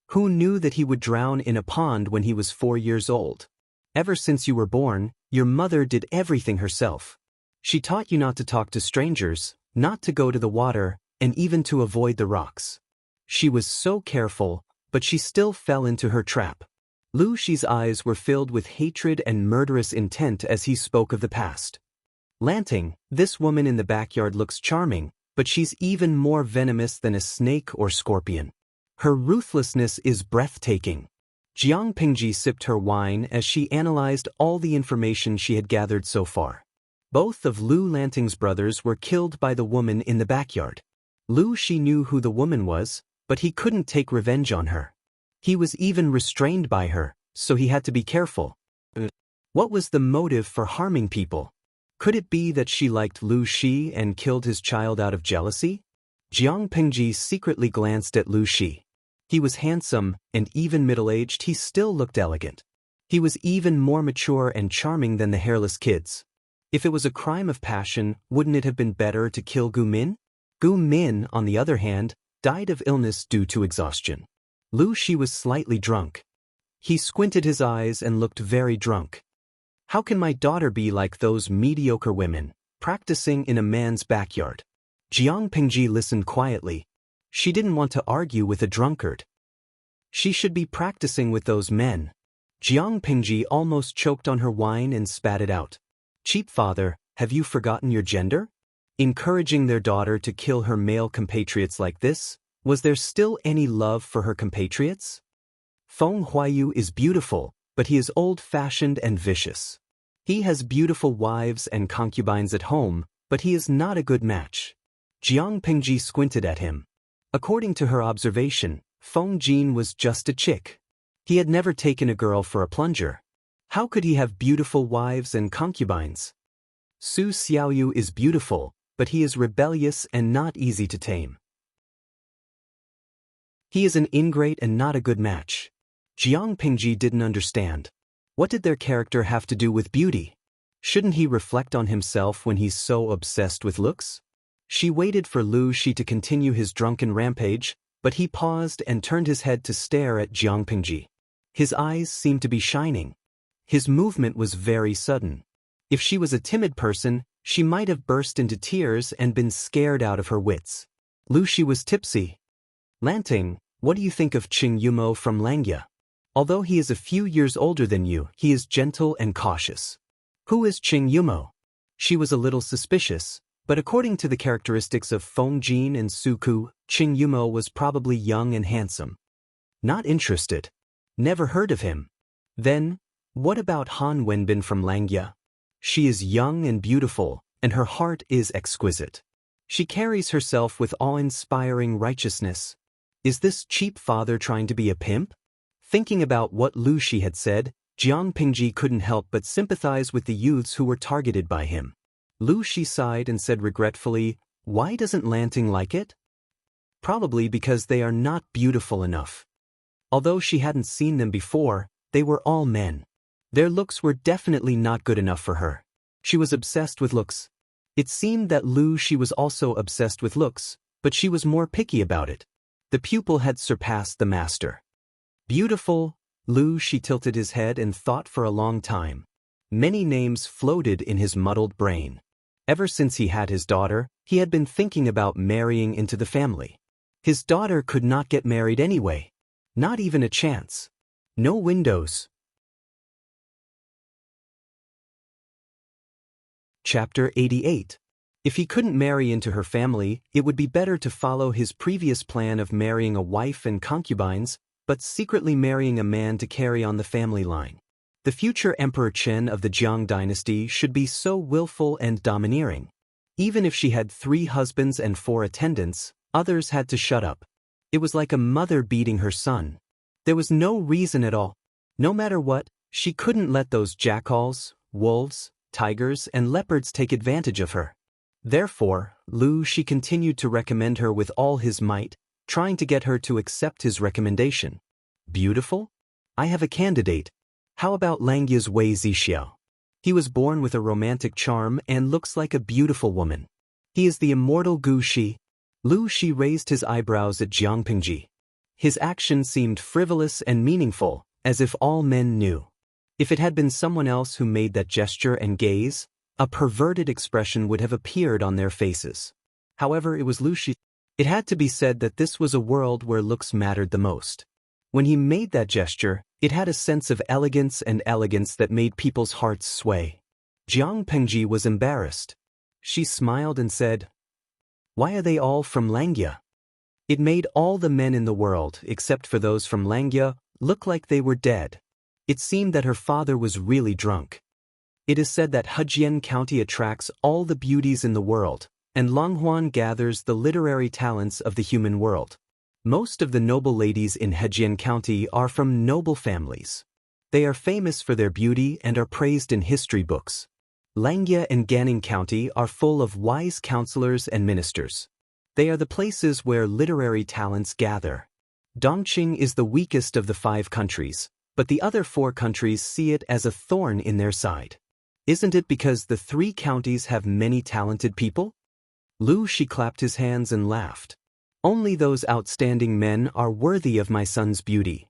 Who knew that he would drown in a pond when he was 4 years old? Ever since you were born, your mother did everything herself. She taught you not to talk to strangers, not to go to the water, and even to avoid the rocks. She was so careful, but she still fell into her trap. Lu Shi's eyes were filled with hatred and murderous intent as he spoke of the past. Lanting, this woman in the backyard looks charming, but she's even more venomous than a snake or scorpion. Her ruthlessness is breathtaking. Jiang Pingji sipped her wine as she analyzed all the information she had gathered so far. Both of Lu Lanting's brothers were killed by the woman in the backyard. Lu Shi knew who the woman was, but he couldn't take revenge on her. He was even restrained by her, so he had to be careful. What was the motive for harming people? Could it be that she liked Lu Shi and killed his child out of jealousy? Jiang Pingji secretly glanced at Lu Shi. He was handsome, and even middle-aged he still looked elegant. He was even more mature and charming than the hairless kids. If it was a crime of passion, wouldn't it have been better to kill Gu Min? Gu Min, on the other hand, died of illness due to exhaustion. Lu Shi was slightly drunk. He squinted his eyes and looked very drunk. How can my daughter be like those mediocre women, practicing in a man's backyard? Jiang Pingji listened quietly. She didn't want to argue with a drunkard. She should be practicing with those men. Jiang Pingji almost choked on her wine and spat it out. Cheap father, have you forgotten your gender? Encouraging their daughter to kill her male compatriots like this? Was there still any love for her compatriots? Feng Huayu is beautiful, but he is old-fashioned and vicious. He has beautiful wives and concubines at home, but he is not a good match. Jiang Pingji squinted at him. According to her observation, Feng Jin was just a chick. He had never taken a girl for a plunger. How could he have beautiful wives and concubines? Su Xiaoyu is beautiful, but he is rebellious and not easy to tame. He is an ingrate and not a good match. Jiang Pingji didn't understand. What did their character have to do with beauty? Shouldn't he reflect on himself when he's so obsessed with looks? She waited for Lu Shi to continue his drunken rampage, but he paused and turned his head to stare at Jiang Pingji. His eyes seemed to be shining. His movement was very sudden. If she was a timid person, she might have burst into tears and been scared out of her wits. Lu Shi was tipsy. Lanting, what do you think of Qing Yumo from Langya? Although he is a few years older than you, he is gentle and cautious. Who is Qing Yumo? She was a little suspicious, but according to the characteristics of Feng Jin and Su Ku, Qing Yumo was probably young and handsome. Not interested. Never heard of him. Then, what about Han Wenbin from Langya? She is young and beautiful, and her heart is exquisite. She carries herself with awe-inspiring righteousness. Is this cheap father trying to be a pimp? Thinking about what Lu Shi had said, Jiang Pingji couldn't help but sympathize with the youths who were targeted by him. Lu Shi sighed and said regretfully, "Why doesn't Lanting like it?" Probably because they are not beautiful enough. Although she hadn't seen them before, they were all men. Their looks were definitely not good enough for her. She was obsessed with looks. It seemed that Lu Shi was also obsessed with looks, but she was more picky about it. The pupil had surpassed the master. Beautiful, Lu Shi tilted his head and thought for a long time. Many names floated in his muddled brain. Ever since he had his daughter, he had been thinking about marrying into the family. His daughter could not get married anyway. Not even a chance. No windows. Chapter 88. If he couldn't marry into her family, it would be better to follow his previous plan of marrying a wife and concubines, but secretly marrying a man to carry on the family line. The future Emperor Chen of the Jiang dynasty should be so willful and domineering. Even if she had 3 husbands and 4 attendants, others had to shut up. It was like a mother beating her son. There was no reason at all. No matter what, she couldn't let those jackals, wolves, tigers, and leopards take advantage of her. Therefore, Lu Shi continued to recommend her with all his might, trying to get her to accept his recommendation. Beautiful? I have a candidate. How about Langya's Wei Zixiao? He was born with a romantic charm and looks like a beautiful woman. He is the immortal Gu Shi. Lu Shi raised his eyebrows at Jiang Pingji. His action seemed frivolous and meaningful, as if all men knew. If it had been someone else who made that gesture and gaze, a perverted expression would have appeared on their faces. However, it was Lu Shi. It had to be said that this was a world where looks mattered the most. When he made that gesture, it had a sense of elegance that made people's hearts sway. Jiang Pingji was embarrassed. She smiled and said, "Why are they all from Langya?" It made all the men in the world, except for those from Langya, look like they were dead. It seemed that her father was really drunk. It is said that Hejian County attracts all the beauties in the world, and Longhuan gathers the literary talents of the human world. Most of the noble ladies in Hejian County are from noble families. They are famous for their beauty and are praised in history books. Langya and Ganning County are full of wise counselors and ministers. They are the places where literary talents gather. Dongqing is the weakest of the 5 countries, but the other 4 countries see it as a thorn in their side. Isn't it because the 3 counties have many talented people? Lu Shi clapped his hands and laughed. Only those outstanding men are worthy of my son's beauty.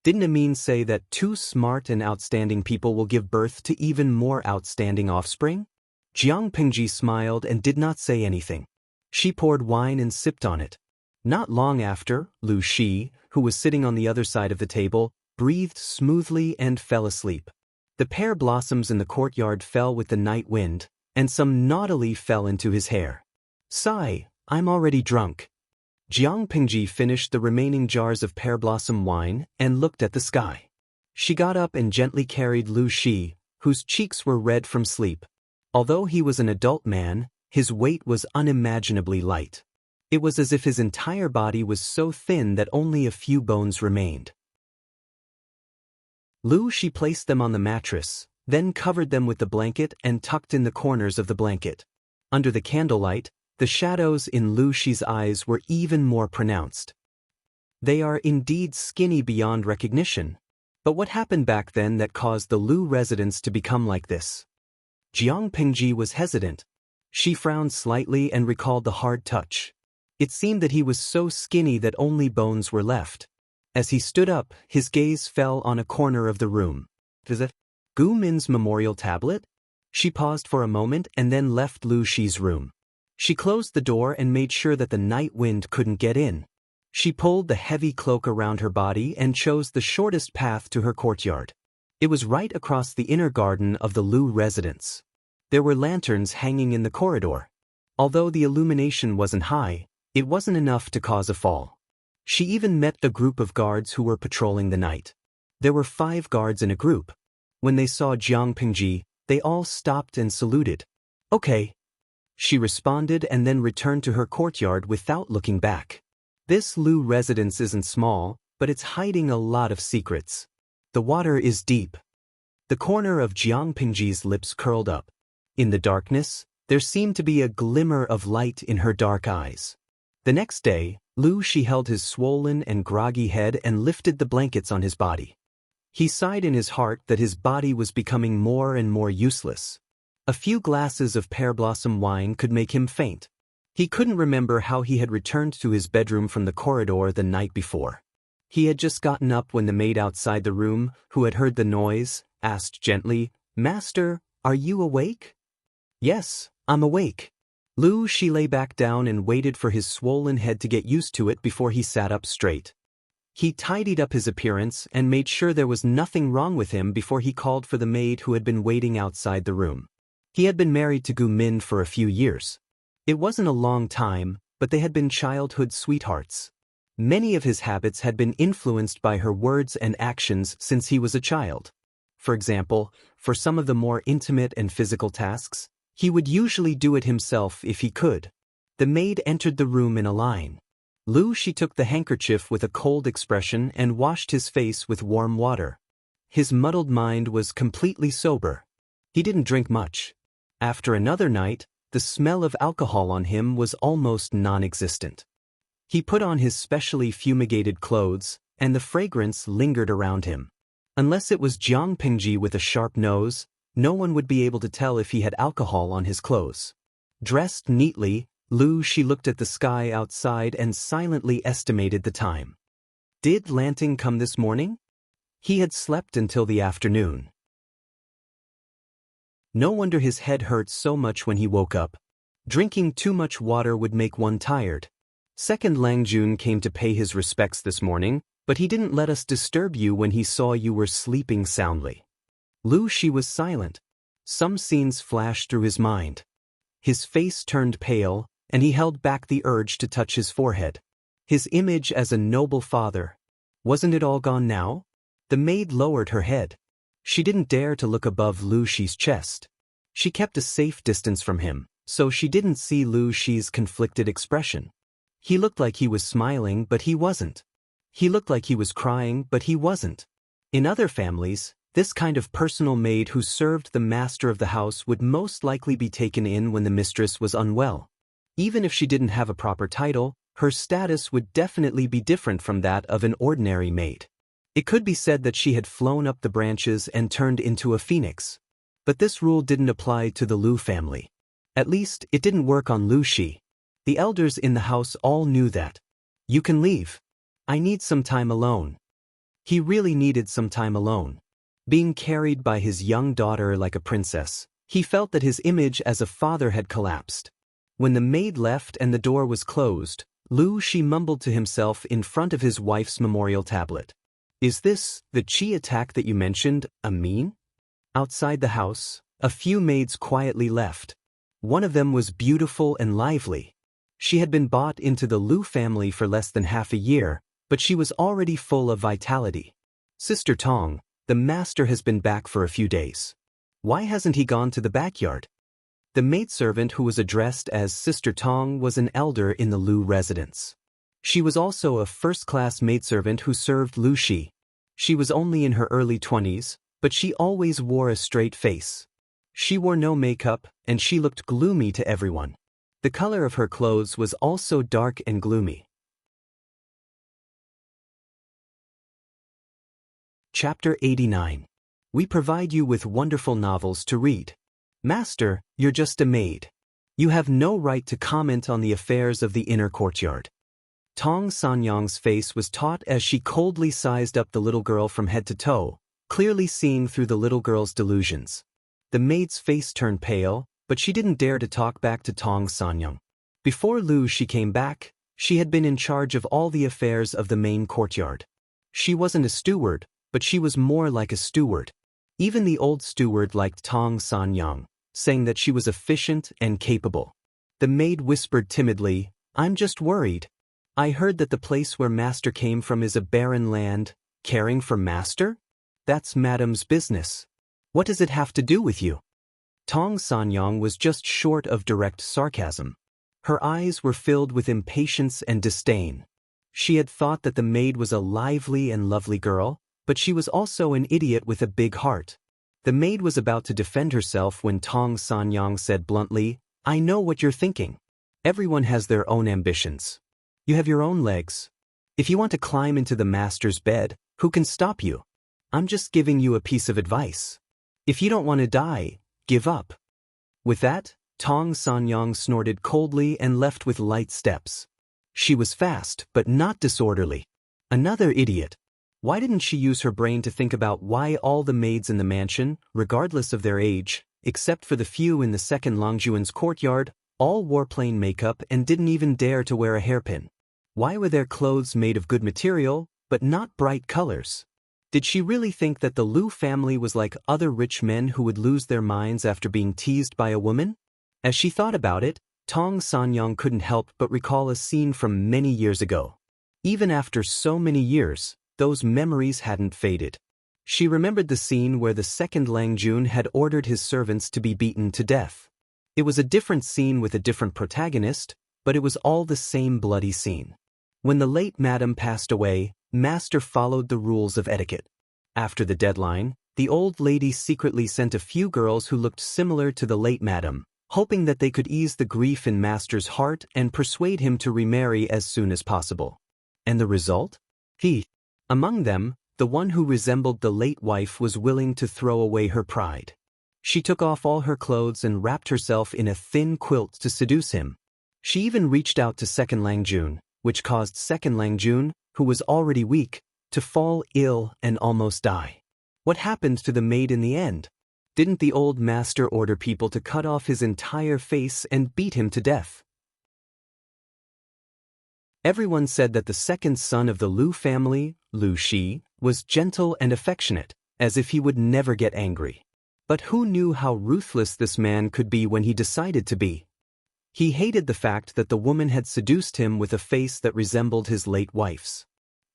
Didn't Amin say that 2 smart and outstanding people will give birth to even more outstanding offspring? Jiang Pingji smiled and did not say anything. She poured wine and sipped on it. Not long after, Lu Shi, who was sitting on the other side of the table, breathed smoothly and fell asleep. The pear blossoms in the courtyard fell with the night wind, and some naughtily fell into his hair. Sigh, I'm already drunk. Jiang Pingji finished the remaining jars of pear blossom wine and looked at the sky. She got up and gently carried Lu Shi, whose cheeks were red from sleep. Although he was an adult man, his weight was unimaginably light. It was as if his entire body was so thin that only a few bones remained. Lu Shi placed them on the mattress, then covered them with the blanket and tucked in the corners of the blanket. Under the candlelight, the shadows in Lu Shi's eyes were even more pronounced. They are indeed skinny beyond recognition. But what happened back then that caused the Lu residents to become like this? Jiang Pingji was hesitant. She frowned slightly and recalled the hard touch. It seemed that he was so skinny that only bones were left. As he stood up, his gaze fell on a corner of the room. Is it Gu Min's memorial tablet? She paused for a moment and then left Lu Shi's room. She closed the door and made sure that the night wind couldn't get in. She pulled the heavy cloak around her body and chose the shortest path to her courtyard. It was right across the inner garden of the Lu residence. There were lanterns hanging in the corridor. Although the illumination wasn't high, it wasn't enough to cause a fall. She even met a group of guards who were patrolling the night. There were 5 guards in a group. When they saw Jiang Pingji, they all stopped and saluted. Okay. She responded and then returned to her courtyard without looking back. This Lu residence isn't small, but it's hiding a lot of secrets. The water is deep. The corner of Jiang Pingji's lips curled up. In the darkness, there seemed to be a glimmer of light in her dark eyes. The next day, Lu Shi held his swollen and groggy head and lifted the blankets on his body. He sighed in his heart that his body was becoming more and more useless. A few glasses of pear blossom wine could make him faint. He couldn't remember how he had returned to his bedroom from the corridor the night before. He had just gotten up when the maid outside the room, who had heard the noise, asked gently, "Master, are you awake?" "Yes, I'm awake." Lu Shi lay back down and waited for his swollen head to get used to it before he sat up straight. He tidied up his appearance and made sure there was nothing wrong with him before he called for the maid who had been waiting outside the room. He had been married to Gu Min for a few years. It wasn't a long time, but they had been childhood sweethearts. Many of his habits had been influenced by her words and actions since he was a child. For example, for some of the more intimate and physical tasks, he would usually do it himself if he could. The maid entered the room in a line. Lu Shi took the handkerchief with a cold expression and washed his face with warm water. His muddled mind was completely sober. He didn't drink much. After another night, the smell of alcohol on him was almost non-existent. He put on his specially fumigated clothes, and the fragrance lingered around him. Unless it was Jiang Pingji with a sharp nose, no one would be able to tell if he had alcohol on his clothes. Dressed neatly, Lu Shi looked at the sky outside and silently estimated the time. Did Lanting come this morning? He had slept until the afternoon. No wonder his head hurt so much when he woke up. Drinking too much water would make one tired. Second Lang Jun came to pay his respects this morning, but he didn't let us disturb you when he saw you were sleeping soundly. Lu Shi was silent. Some scenes flashed through his mind. His face turned pale, and he held back the urge to touch his forehead. His image as a noble father. Wasn't it all gone now? The maid lowered her head. She didn't dare to look above Lu Shi's chest. She kept a safe distance from him, so she didn't see Lu Shi's conflicted expression. He looked like he was smiling, but he wasn't. He looked like he was crying, but he wasn't. In other families, this kind of personal maid who served the master of the house would most likely be taken in when the mistress was unwell. Even if she didn't have a proper title, her status would definitely be different from that of an ordinary maid. It could be said that she had flown up the branches and turned into a phoenix. But this rule didn't apply to the Lu family. At least, it didn't work on Lu Shi. The elders in the house all knew that. "You can leave. I need some time alone." He really needed some time alone. Being carried by his young daughter like a princess, he felt that his image as a father had collapsed. When the maid left and the door was closed, Lu Shi mumbled to himself in front of his wife's memorial tablet. "Is this, the Qi attack that you mentioned, a mean?" Outside the house, a few maids quietly left. One of them was beautiful and lively. She had been bought into the Lu family for less than half a year, but she was already full of vitality. "Sister Tong, the master has been back for a few days. Why hasn't he gone to the backyard?" The maidservant who was addressed as Sister Tong was an elder in the Lu residence. She was also a first-class maidservant who served Lu Shi. She was only in her early 20s, but she always wore a straight face. She wore no makeup, and she looked gloomy to everyone. The color of her clothes was also dark and gloomy. Chapter 89. We provide you with wonderful novels to read. Master, you're just a maid. You have no right to comment on the affairs of the inner courtyard. Tong Sanyang's face was taut as she coldly sized up the little girl from head to toe, clearly seeing through the little girl's delusions. The maid's face turned pale, but she didn't dare to talk back to Tong Sanyang. Before Lu Shi came back, she had been in charge of all the affairs of the main courtyard. She wasn't a steward, but she was more like a steward. Even the old steward liked Tong Sanyang, saying that she was efficient and capable. The maid whispered timidly, "I'm just worried. I heard that the place where Master came from is a barren land. Caring for Master? That's Madam's business. What does it have to do with you?" Tong Sanyang was just short of direct sarcasm. Her eyes were filled with impatience and disdain. She had thought that the maid was a lively and lovely girl, but she was also an idiot with a big heart. The maid was about to defend herself when Tong Sanyang said bluntly, "I know what you're thinking. Everyone has their own ambitions. You have your own legs. If you want to climb into the master's bed, who can stop you? I'm just giving you a piece of advice. If you don't want to die, give up." With that, Tong Sanyang snorted coldly and left with light steps. She was fast, but not disorderly. Another idiot. Why didn't she use her brain to think about why all the maids in the mansion, regardless of their age, except for the few in the second Longjuan's courtyard, all wore plain makeup and didn't even dare to wear a hairpin? Why were their clothes made of good material, but not bright colors? Did she really think that the Lu family was like other rich men who would lose their minds after being teased by a woman? As she thought about it, Tong Sanyang couldn't help but recall a scene from many years ago. Even after so many years, those memories hadn't faded. She remembered the scene where the second Langjun had ordered his servants to be beaten to death. It was a different scene with a different protagonist, but it was all the same bloody scene. When the late madam passed away, Master followed the rules of etiquette. After the deadline, the old lady secretly sent a few girls who looked similar to the late madam, hoping that they could ease the grief in Master's heart and persuade him to remarry as soon as possible. And the result? Among them, the one who resembled the late wife was willing to throw away her pride. She took off all her clothes and wrapped herself in a thin quilt to seduce him. She even reached out to Second Langjun, which caused Second Langjun, who was already weak, to fall ill and almost die. What happened to the maid in the end? Didn't the old master order people to cut off his entire face and beat him to death? Everyone said that the second son of the Lu family, Lu Shi, was gentle and affectionate, as if he would never get angry. But who knew how ruthless this man could be when he decided to be? He hated the fact that the woman had seduced him with a face that resembled his late wife's.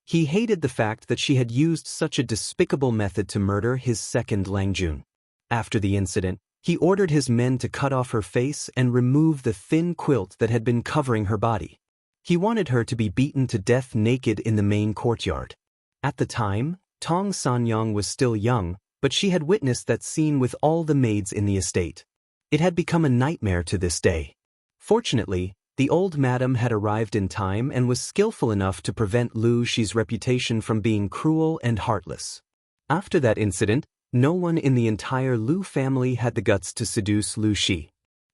He hated the fact that she had used such a despicable method to murder his second Langjun. After the incident, he ordered his men to cut off her face and remove the thin quilt that had been covering her body. He wanted her to be beaten to death naked in the main courtyard. At the time, Tong Sanyang was still young, but she had witnessed that scene with all the maids in the estate. It had become a nightmare to this day. Fortunately, the old madam had arrived in time and was skillful enough to prevent Lu Shi's reputation from being cruel and heartless. After that incident, no one in the entire Lu family had the guts to seduce Lu Shi.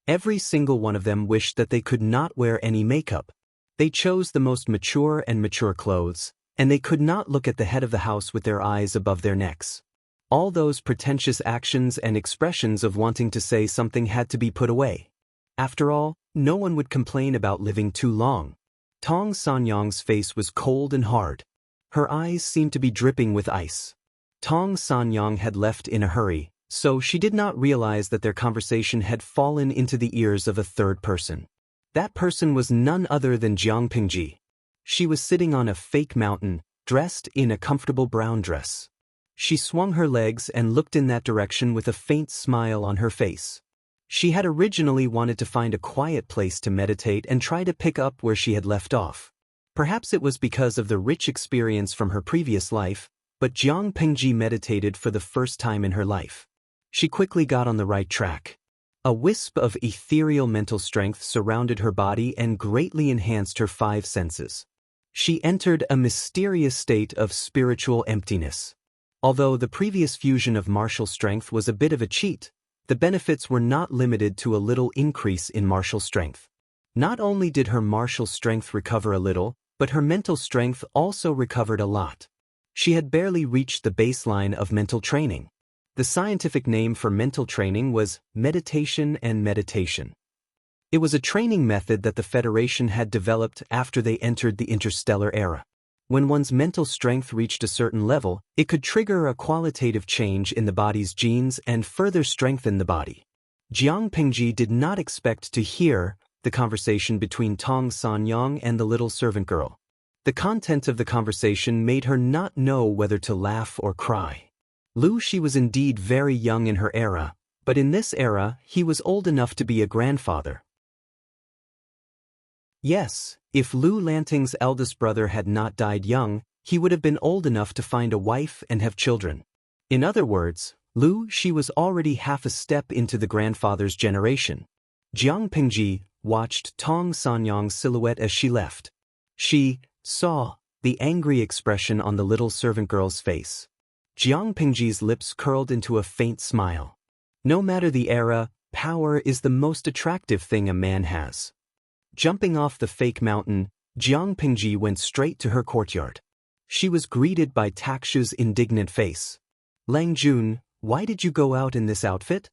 Every single one of them wished that they could not wear any makeup. They chose the most mature and mature clothes, and they could not look at the head of the house with their eyes above their necks. All those pretentious actions and expressions of wanting to say something had to be put away. After all, no one would complain about living too long. Tong Sanyang's face was cold and hard. Her eyes seemed to be dripping with ice. Tong Sanyang had left in a hurry, so she did not realize that their conversation had fallen into the ears of a third person. That person was none other than Jiang Pingji. She was sitting on a fake mountain, dressed in a comfortable brown dress. She swung her legs and looked in that direction with a faint smile on her face. She had originally wanted to find a quiet place to meditate and try to pick up where she had left off. Perhaps it was because of the rich experience from her previous life, but Jiang Pingji meditated for the first time in her life. She quickly got on the right track. A wisp of ethereal mental strength surrounded her body and greatly enhanced her five senses. She entered a mysterious state of spiritual emptiness. Although the previous fusion of martial strength was a bit of a cheat, the benefits were not limited to a little increase in martial strength. Not only did her martial strength recover a little, but her mental strength also recovered a lot. She had barely reached the baseline of mental training. The scientific name for mental training was meditation and meditation. It was a training method that the Federation had developed after they entered the interstellar era. When one's mental strength reached a certain level, it could trigger a qualitative change in the body's genes and further strengthen the body. Jiang Pingji did not expect to hear the conversation between Tong Sanyang and the little servant girl. The content of the conversation made her not know whether to laugh or cry. Lu Shi was indeed very young in her era, but in this era he was old enough to be a grandfather. Yes, If Lu Lanting's eldest brother had not died young, he would have been old enough to find a wife and have children. In other words, she was already half a step into the grandfather's generation. Jiang Pingji watched Tong Sanyang's silhouette as she left. She saw the angry expression on the little servant girl's face. Jiang Pingji's lips curled into a faint smile. No matter the era, power is the most attractive thing a man has. Jumping off the fake mountain, Jiang Pingji went straight to her courtyard. She was greeted by Takshu's indignant face. Lang Jun, why did you go out in this outfit?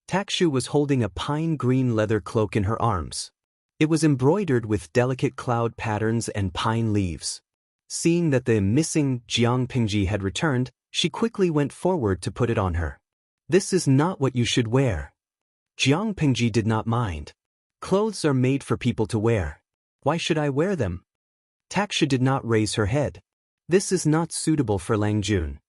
Takshu was holding a pine green leather cloak in her arms. It was embroidered with delicate cloud patterns and pine leaves. Seeing that the missing Jiang Pingji had returned, she quickly went forward to put it on her. This is not what you should wear. Jiang Pingji did not mind. Clothes are made for people to wear. Why should I wear them? Takshu did not raise her head. This is not suitable for Lang Jun.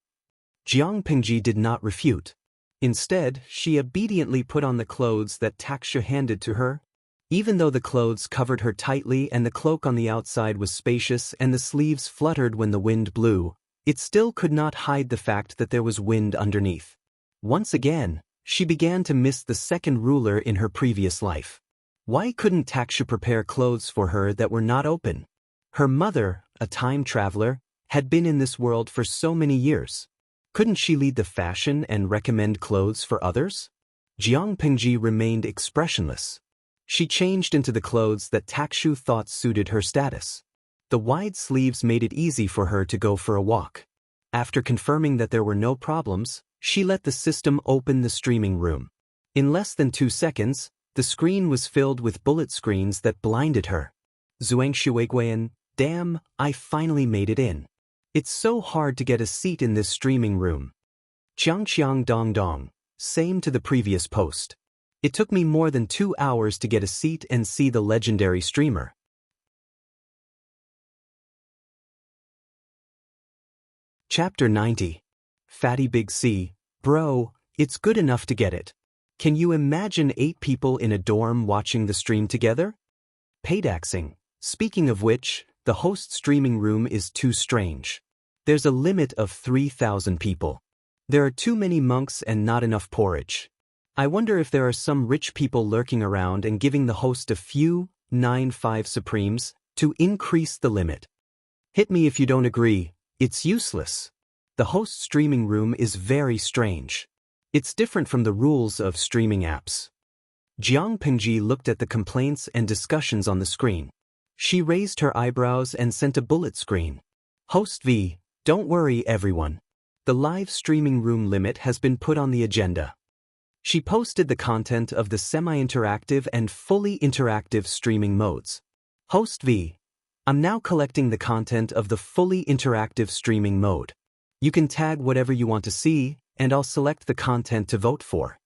Jiang Pingji did not refute. Instead, she obediently put on the clothes that Takshu handed to her. Even though the clothes covered her tightly and the cloak on the outside was spacious and the sleeves fluttered when the wind blew, it still could not hide the fact that there was wind underneath. Once again, she began to miss the second ruler in her previous life. Why couldn't Takshu prepare clothes for her that were not open? Her mother, a time traveler, had been in this world for so many years. Couldn't she lead the fashion and recommend clothes for others? Jiang Pingji remained expressionless. She changed into the clothes that Takshu thought suited her status. The wide sleeves made it easy for her to go for a walk. After confirming that there were no problems, she let the system open the streaming room. In less than 2 seconds, the screen was filled with bullet screens that blinded her. Zhuangshuiguan, damn, I finally made it in. It's so hard to get a seat in this streaming room. Qiangqiang dong dong, same to the previous post. It took me more than 2 hours to get a seat and see the legendary streamer. Chapter 90. Fatty Big C, bro, it's good enough to get it. Can you imagine 8 people in a dorm watching the stream together? Paydaxing. Speaking of which, the host streaming room is too strange. There's a limit of 3,000 people. There are too many monks and not enough porridge. I wonder if there are some rich people lurking around and giving the host a few 9-5 supremes to increase the limit. Hit me if you don't agree, it's useless. The host streaming room is very strange. It's different from the rules of streaming apps. Jiang Pingji looked at the complaints and discussions on the screen. She raised her eyebrows and sent a bullet screen. Host V, don't worry everyone. The live streaming room limit has been put on the agenda. She posted the content of the semi-interactive and fully interactive streaming modes. Host V, I'm now collecting the content of the fully interactive streaming mode. You can tag whatever you want to see, and I'll select the content to vote for.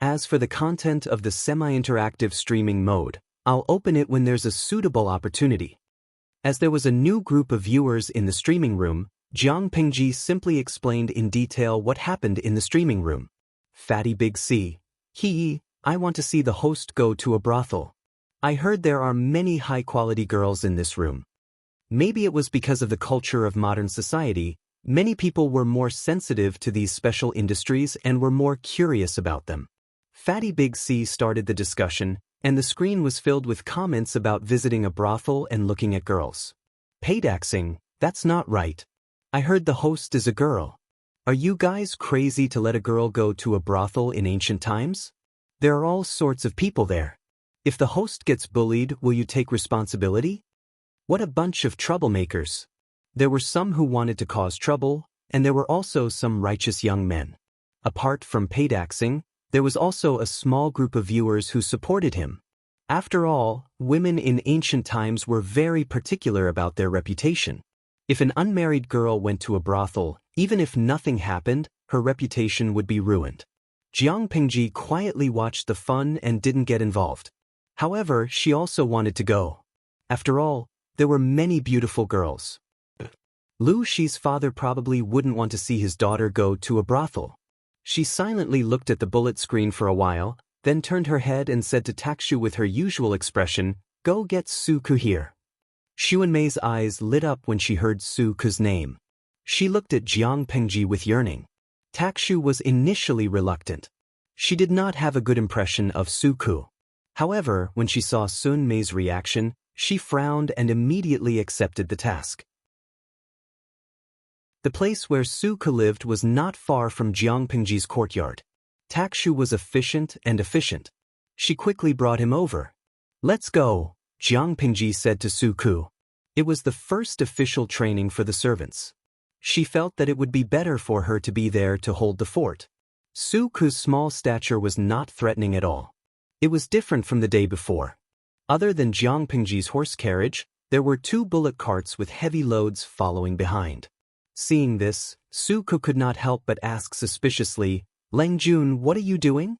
As for the content of the semi-interactive streaming mode, I'll open it when there's a suitable opportunity. As there was a new group of viewers in the streaming room, Jiang Pingji simply explained in detail what happened in the streaming room. Fatty Big C, I want to see the host go to a brothel. I heard there are many high-quality girls in this room. Maybe it was because of the culture of modern society, many people were more sensitive to these special industries and were more curious about them. Fatty Big C started the discussion, and the screen was filled with comments about visiting a brothel and looking at girls. Paydaxing, that's not right. I heard the host is a girl. Are you guys crazy to let a girl go to a brothel in ancient times? There are all sorts of people there. If the host gets bullied, will you take responsibility? What a bunch of troublemakers. There were some who wanted to cause trouble, and there were also some righteous young men. Apart from Paydaxing, there was also a small group of viewers who supported him. After all, women in ancient times were very particular about their reputation. If an unmarried girl went to a brothel, even if nothing happened, her reputation would be ruined. Jiang Pingji quietly watched the fun and didn't get involved. However, she also wanted to go. After all, there were many beautiful girls. Lu Shi's father probably wouldn't want to see his daughter go to a brothel. She silently looked at the bullet screen for a while, then turned her head and said to Takshu with her usual expression, "Go get Suku here." Xuanmei's eyes lit up when she heard Su Ke's name. She looked at Jiang Pengji with yearning. Takshu was initially reluctant. She did not have a good impression of Su Ke. However, when she saw Sun Mei's reaction, she frowned and immediately accepted the task. The place where Su Ke lived was not far from Jiang Pengji's courtyard. Takshu was efficient. She quickly brought him over. "Let's go," Jiang Pengji said to Su Ke. It was the first official training for the servants. She felt that it would be better for her to be there to hold the fort. Su Ke's small stature was not threatening at all. It was different from the day before. Other than Jiang Pengji's horse carriage, there were 2 bullock carts with heavy loads following behind. Seeing this, Su Ke could not help but ask suspiciously, "Leng Jun, what are you doing?"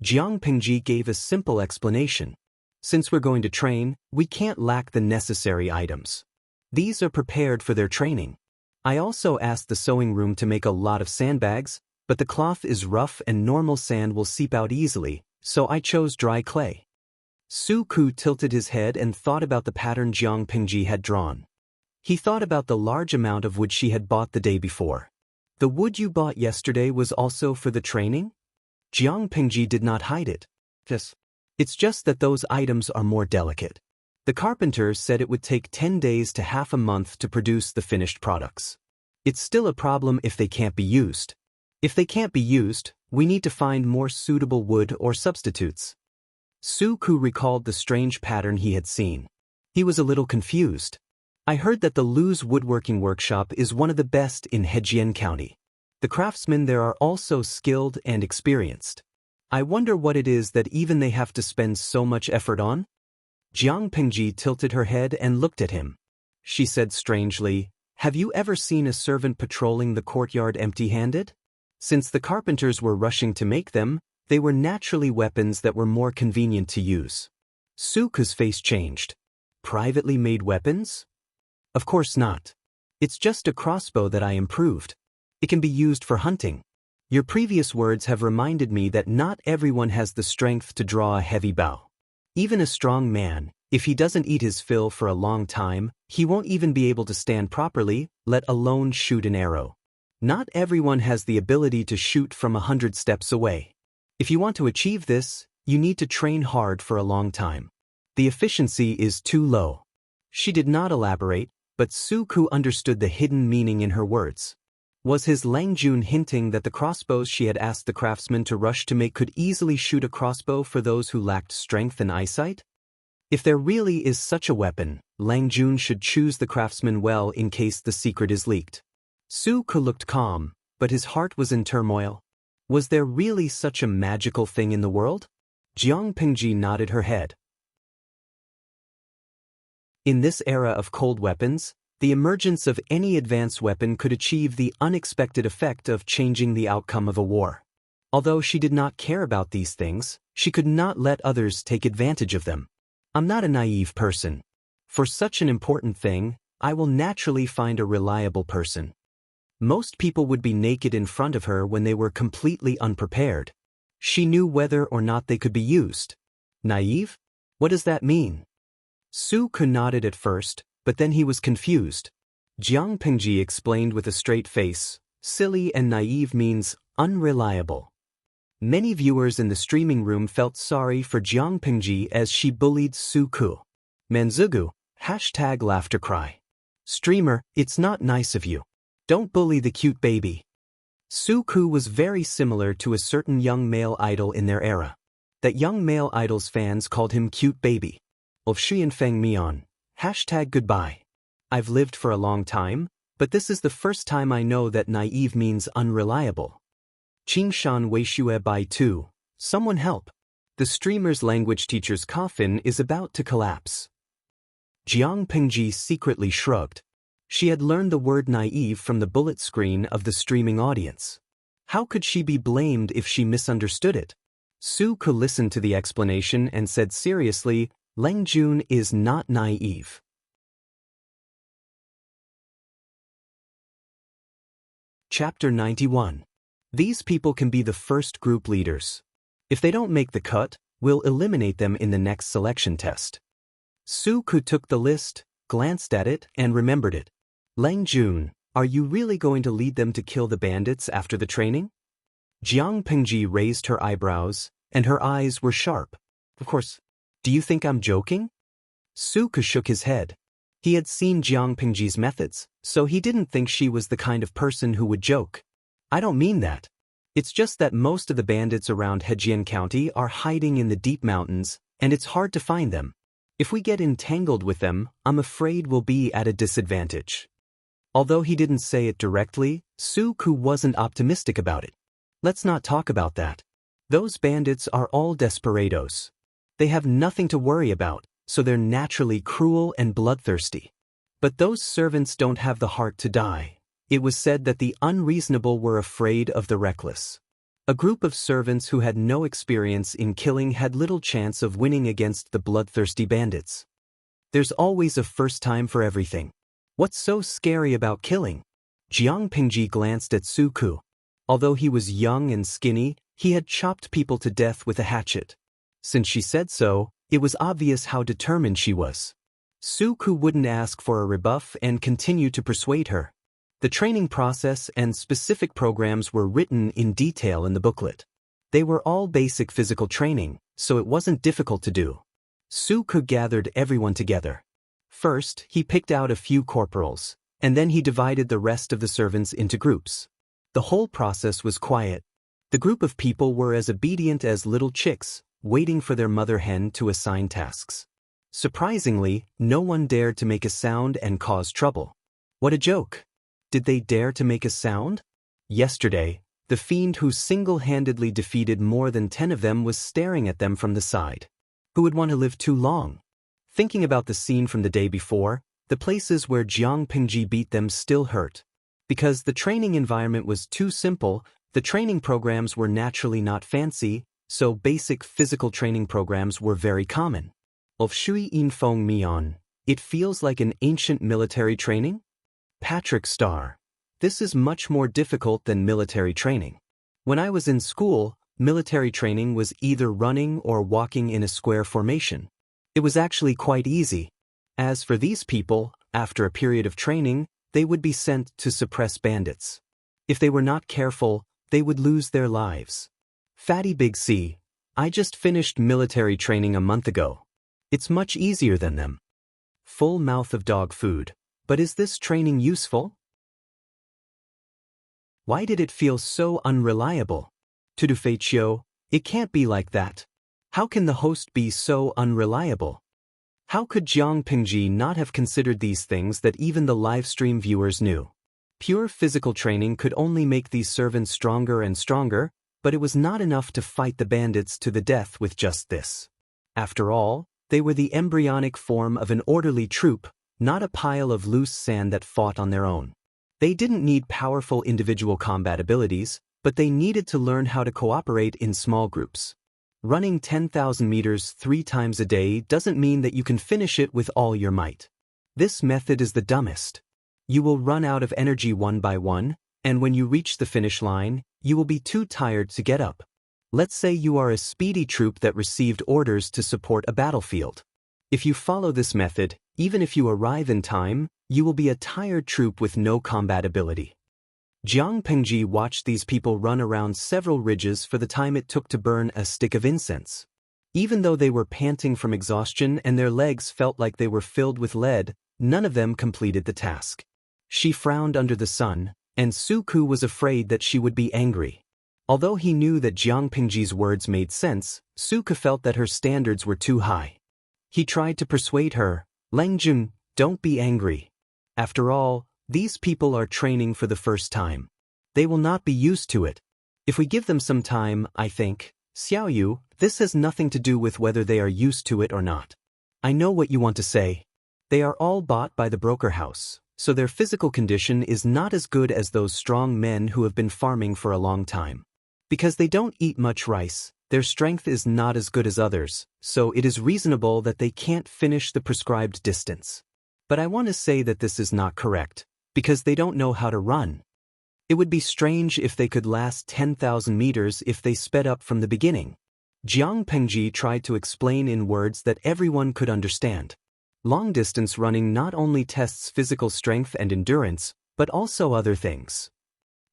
Jiang Pengji gave a simple explanation. "Since we're going to train, we can't lack the necessary items. These are prepared for their training. I also asked the sewing room to make a lot of sandbags, but the cloth is rough and normal sand will seep out easily, so I chose dry clay." Su Ke tilted his head and thought about the pattern Jiang Pengji had drawn. He thought about the large amount of wood she had bought the day before. "The wood you bought yesterday was also for the training?" Jiang Pengji did not hide it. "Yes. It's just that those items are more delicate. The carpenter said it would take 10 days to half a month to produce the finished products. It's still a problem if they can't be used. If they can't be used, we need to find more suitable wood or substitutes." Su Ke recalled the strange pattern he had seen. He was a little confused. "I heard that the Lu's woodworking workshop is one of the best in Hejian County. The craftsmen there are also skilled and experienced. I wonder what it is that even they have to spend so much effort on?" Jiang Pengji tilted her head and looked at him. She said strangely, "Have you ever seen a servant patrolling the courtyard empty-handed? Since the carpenters were rushing to make them, they were naturally weapons that were more convenient to use." Su Ke's face changed. "Privately made weapons? Of course not. It's just a crossbow that I improved. It can be used for hunting. Your previous words have reminded me that not everyone has the strength to draw a heavy bow. Even a strong man, if he doesn't eat his fill for a long time, he won't even be able to stand properly, let alone shoot an arrow. Not everyone has the ability to shoot from 100 steps away. If you want to achieve this, you need to train hard for a long time. The efficiency is too low." She did not elaborate, but Su Ke understood the hidden meaning in her words. Was his Leng Jun hinting that the crossbows she had asked the craftsmen to rush to make could easily shoot a crossbow for those who lacked strength and eyesight? If there really is such a weapon, Leng Jun should choose the craftsman well in case the secret is leaked. Su Ke looked calm, but his heart was in turmoil. Was there really such a magical thing in the world? Jiang Pengji nodded her head. In this era of cold weapons, the emergence of any advanced weapon could achieve the unexpected effect of changing the outcome of a war. Although she did not care about these things, she could not let others take advantage of them. "I'm not a naive person. For such an important thing, I will naturally find a reliable person." Most people would be naked in front of her when they were completely unprepared. She knew whether or not they could be used. Naive? What does that mean? Su Ke nodded at first, but then he was confused. Jiang Pengji explained with a straight face, "Silly and naive means unreliable." Many viewers in the streaming room felt sorry for Jiang Pengji as she bullied Su Ke. Manzugu, #laughter cry. "Streamer, it's not nice of you. Don't bully the cute baby." Su Ke was very similar to a certain young male idol in their era. That young male idol's fans called him cute baby. Of Xian Feng Mian, #goodbye. I've lived for a long time, but this is the first time I know that naive means unreliable. Qingshan Weishue Bai 2. Someone help. The streamer's language teacher's coffin is about to collapse. Jiang Pengji secretly shrugged. She had learned the word naive from the bullet screen of the streaming audience. How could she be blamed if she misunderstood it? Su Ke listened to the explanation and said seriously, "Leng Jun is not naive." Chapter 91. These people can be the first group leaders. If they don't make the cut, we'll eliminate them in the next selection test. Su Ke took the list, glanced at it, and remembered it. Lang Jun, are you really going to lead them to kill the bandits after the training? Jiang Pingji raised her eyebrows, and her eyes were sharp. Of course. Do you think I'm joking? Suke shook his head. He had seen Jiang Pingji's methods, so he didn't think she was the kind of person who would joke. I don't mean that. It's just that most of the bandits around Hejian County are hiding in the deep mountains, and it's hard to find them. If we get entangled with them, I'm afraid we'll be at a disadvantage. Although he didn't say it directly, Suke wasn't optimistic about it. Let's not talk about that. Those bandits are all desperados. They have nothing to worry about, so they're naturally cruel and bloodthirsty. But those servants don't have the heart to die. It was said that the unreasonable were afraid of the reckless. A group of servants who had no experience in killing had little chance of winning against the bloodthirsty bandits. There's always a first time for everything. What's so scary about killing? Jiang Pingji glanced at Suku. Although he was young and skinny, he had chopped people to death with a hatchet. Since she said so, it was obvious how determined she was. Suku wouldn't ask for a rebuff and continued to persuade her. The training process and specific programs were written in detail in the booklet. They were all basic physical training, so it wasn't difficult to do. Suku gathered everyone together. First, he picked out a few corporals, and then he divided the rest of the servants into groups. The whole process was quiet. The group of people were as obedient as little chicks, waiting for their mother hen to assign tasks. Surprisingly, no one dared to make a sound and cause trouble. What a joke! Did they dare to make a sound? Yesterday, the fiend who single-handedly defeated more than 10 of them was staring at them from the side. Who would want to live too long? Thinking about the scene from the day before, the places where Jiang Pingji beat them still hurt. Because the training environment was too simple, the training programs were naturally not fancy, so basic physical training programs were very common. Of Shui In Feng Mian, it feels like an ancient military training? Patrick Starr. This is much more difficult than military training. When I was in school, military training was either running or walking in a square formation. It was actually quite easy. As for these people, after a period of training, they would be sent to suppress bandits. If they were not careful, they would lose their lives. Fatty Big C, I just finished military training a month ago. It's much easier than them. Full mouth of dog food. But is this training useful? Why did it feel so unreliable? Tudufeichio, it can't be like that. How can the host be so unreliable? How could Jiang Pingji not have considered these things that even the livestream viewers knew? Pure physical training could only make these servants stronger and stronger, but it was not enough to fight the bandits to the death with just this. After all, they were the embryonic form of an orderly troop, not a pile of loose sand that fought on their own. They didn't need powerful individual combat abilities, but they needed to learn how to cooperate in small groups. Running 10,000 meters 3 times a day doesn't mean that you can finish it with all your might. This method is the dumbest. You will run out of energy one by one, and when you reach the finish line, you will be too tired to get up. Let's say you are a speedy troop that received orders to support a battlefield. If you follow this method, even if you arrive in time, you will be a tired troop with no combat ability. Jiang Pingji watched these people run around several ridges for the time it took to burn a stick of incense. Even though they were panting from exhaustion and their legs felt like they were filled with lead, none of them completed the task. She frowned under the sun, and Suku was afraid that she would be angry. Although he knew that Jiang Pingji's words made sense, Suku felt that her standards were too high. He tried to persuade her, Langjun, don't be angry. After all, these people are training for the first time. They will not be used to it. If we give them some time, I think, Xiaoyu, this has nothing to do with whether they are used to it or not. I know what you want to say. They are all bought by the broker house, so their physical condition is not as good as those strong men who have been farming for a long time. Because they don't eat much rice, their strength is not as good as others, so it is reasonable that they can't finish the prescribed distance. But I want to say that this is not correct, because they don't know how to run. It would be strange if they could last 10,000 meters if they sped up from the beginning. Jiang Pingji tried to explain in words that everyone could understand. Long-distance running not only tests physical strength and endurance, but also other things.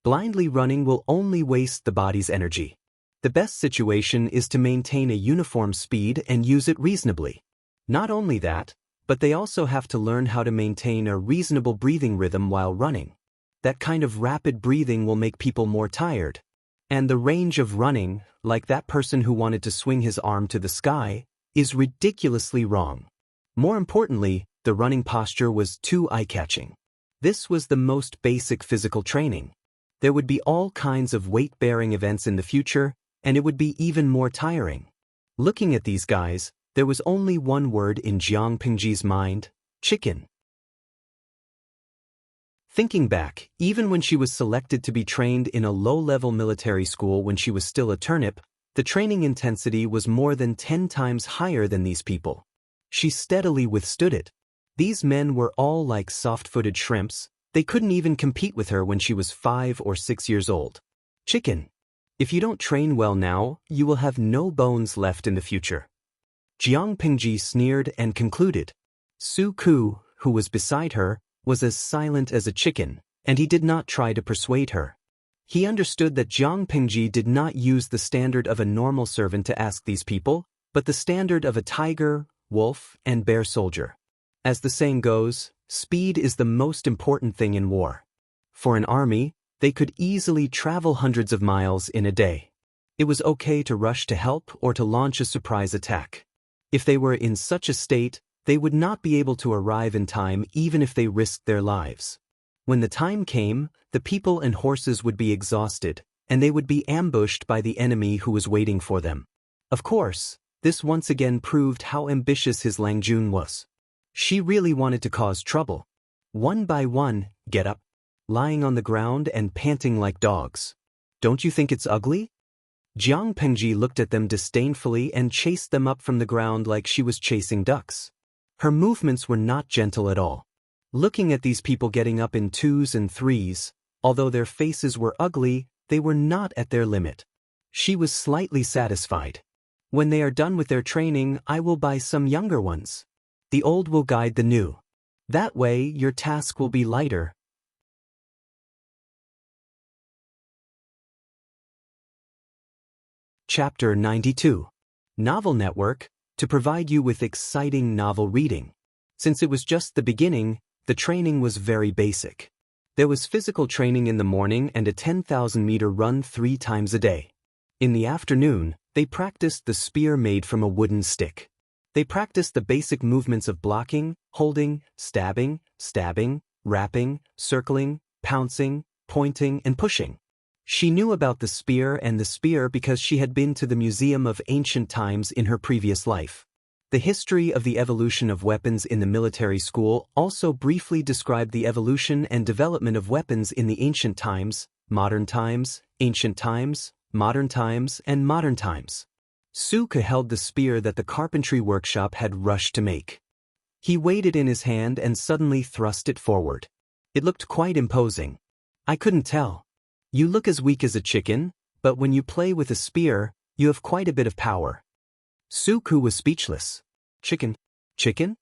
Blindly running will only waste the body's energy. The best situation is to maintain a uniform speed and use it reasonably. Not only that, but they also have to learn how to maintain a reasonable breathing rhythm while running. That kind of rapid breathing will make people more tired. And the range of running, like that person who wanted to swing his arm to the sky, is ridiculously wrong. More importantly, the running posture was too eye-catching. This was the most basic physical training. There would be all kinds of weight-bearing events in the future, and it would be even more tiring. Looking at these guys, there was only one word in Jiang Pingji's mind: chicken. Thinking back, even when she was selected to be trained in a low-level military school when she was still a turnip, the training intensity was more than 10 times higher than these people. She steadily withstood it. These men were all like soft-footed shrimps. They couldn't even compete with her when she was 5 or 6 years old. Chicken. If you don't train well now, you will have no bones left in the future. Jiang Pingji sneered and concluded. Su Ku, who was beside her, was as silent as a chicken, and he did not try to persuade her. He understood that Jiang Pingji did not use the standard of a normal servant to ask these people, but the standard of a tiger, wolf, and bear soldier. As the saying goes, speed is the most important thing in war. For an army, they could easily travel hundreds of miles in a day. It was okay to rush to help or to launch a surprise attack. If they were in such a state, they would not be able to arrive in time even if they risked their lives. When the time came, the people and horses would be exhausted, and they would be ambushed by the enemy who was waiting for them. Of course, this once again proved how ambitious his Lang Jun was. She really wanted to cause trouble. One by one, get up, lying on the ground and panting like dogs. Don't you think it's ugly? Jiang Pengji looked at them disdainfully and chased them up from the ground like she was chasing ducks. Her movements were not gentle at all. Looking at these people getting up in 2s and 3s, although their faces were ugly, they were not at their limit. She was slightly satisfied. When they are done with their training, I will buy some younger ones. The old will guide the new. That way, your task will be lighter. Chapter 92. Novel Network, to provide you with exciting novel reading. Since it was just the beginning, the training was very basic. There was physical training in the morning and a 10,000-meter run 3 times a day. In the afternoon, they practiced the spear made from a wooden stick. They practiced the basic movements of blocking, holding, stabbing, wrapping, circling, pouncing, pointing, and pushing. She knew about the spear because she had been to the Museum of Ancient Times in her previous life. The history of the evolution of weapons in the military school also briefly described the evolution and development of weapons in the ancient times, modern times, ancient times, modern times, and modern times. Suke held the spear that the carpentry workshop had rushed to make. He weighed it in his hand and suddenly thrust it forward. It looked quite imposing. I couldn't tell. You look as weak as a chicken, but when you play with a spear, you have quite a bit of power. Suku was speechless. Chicken? Chicken?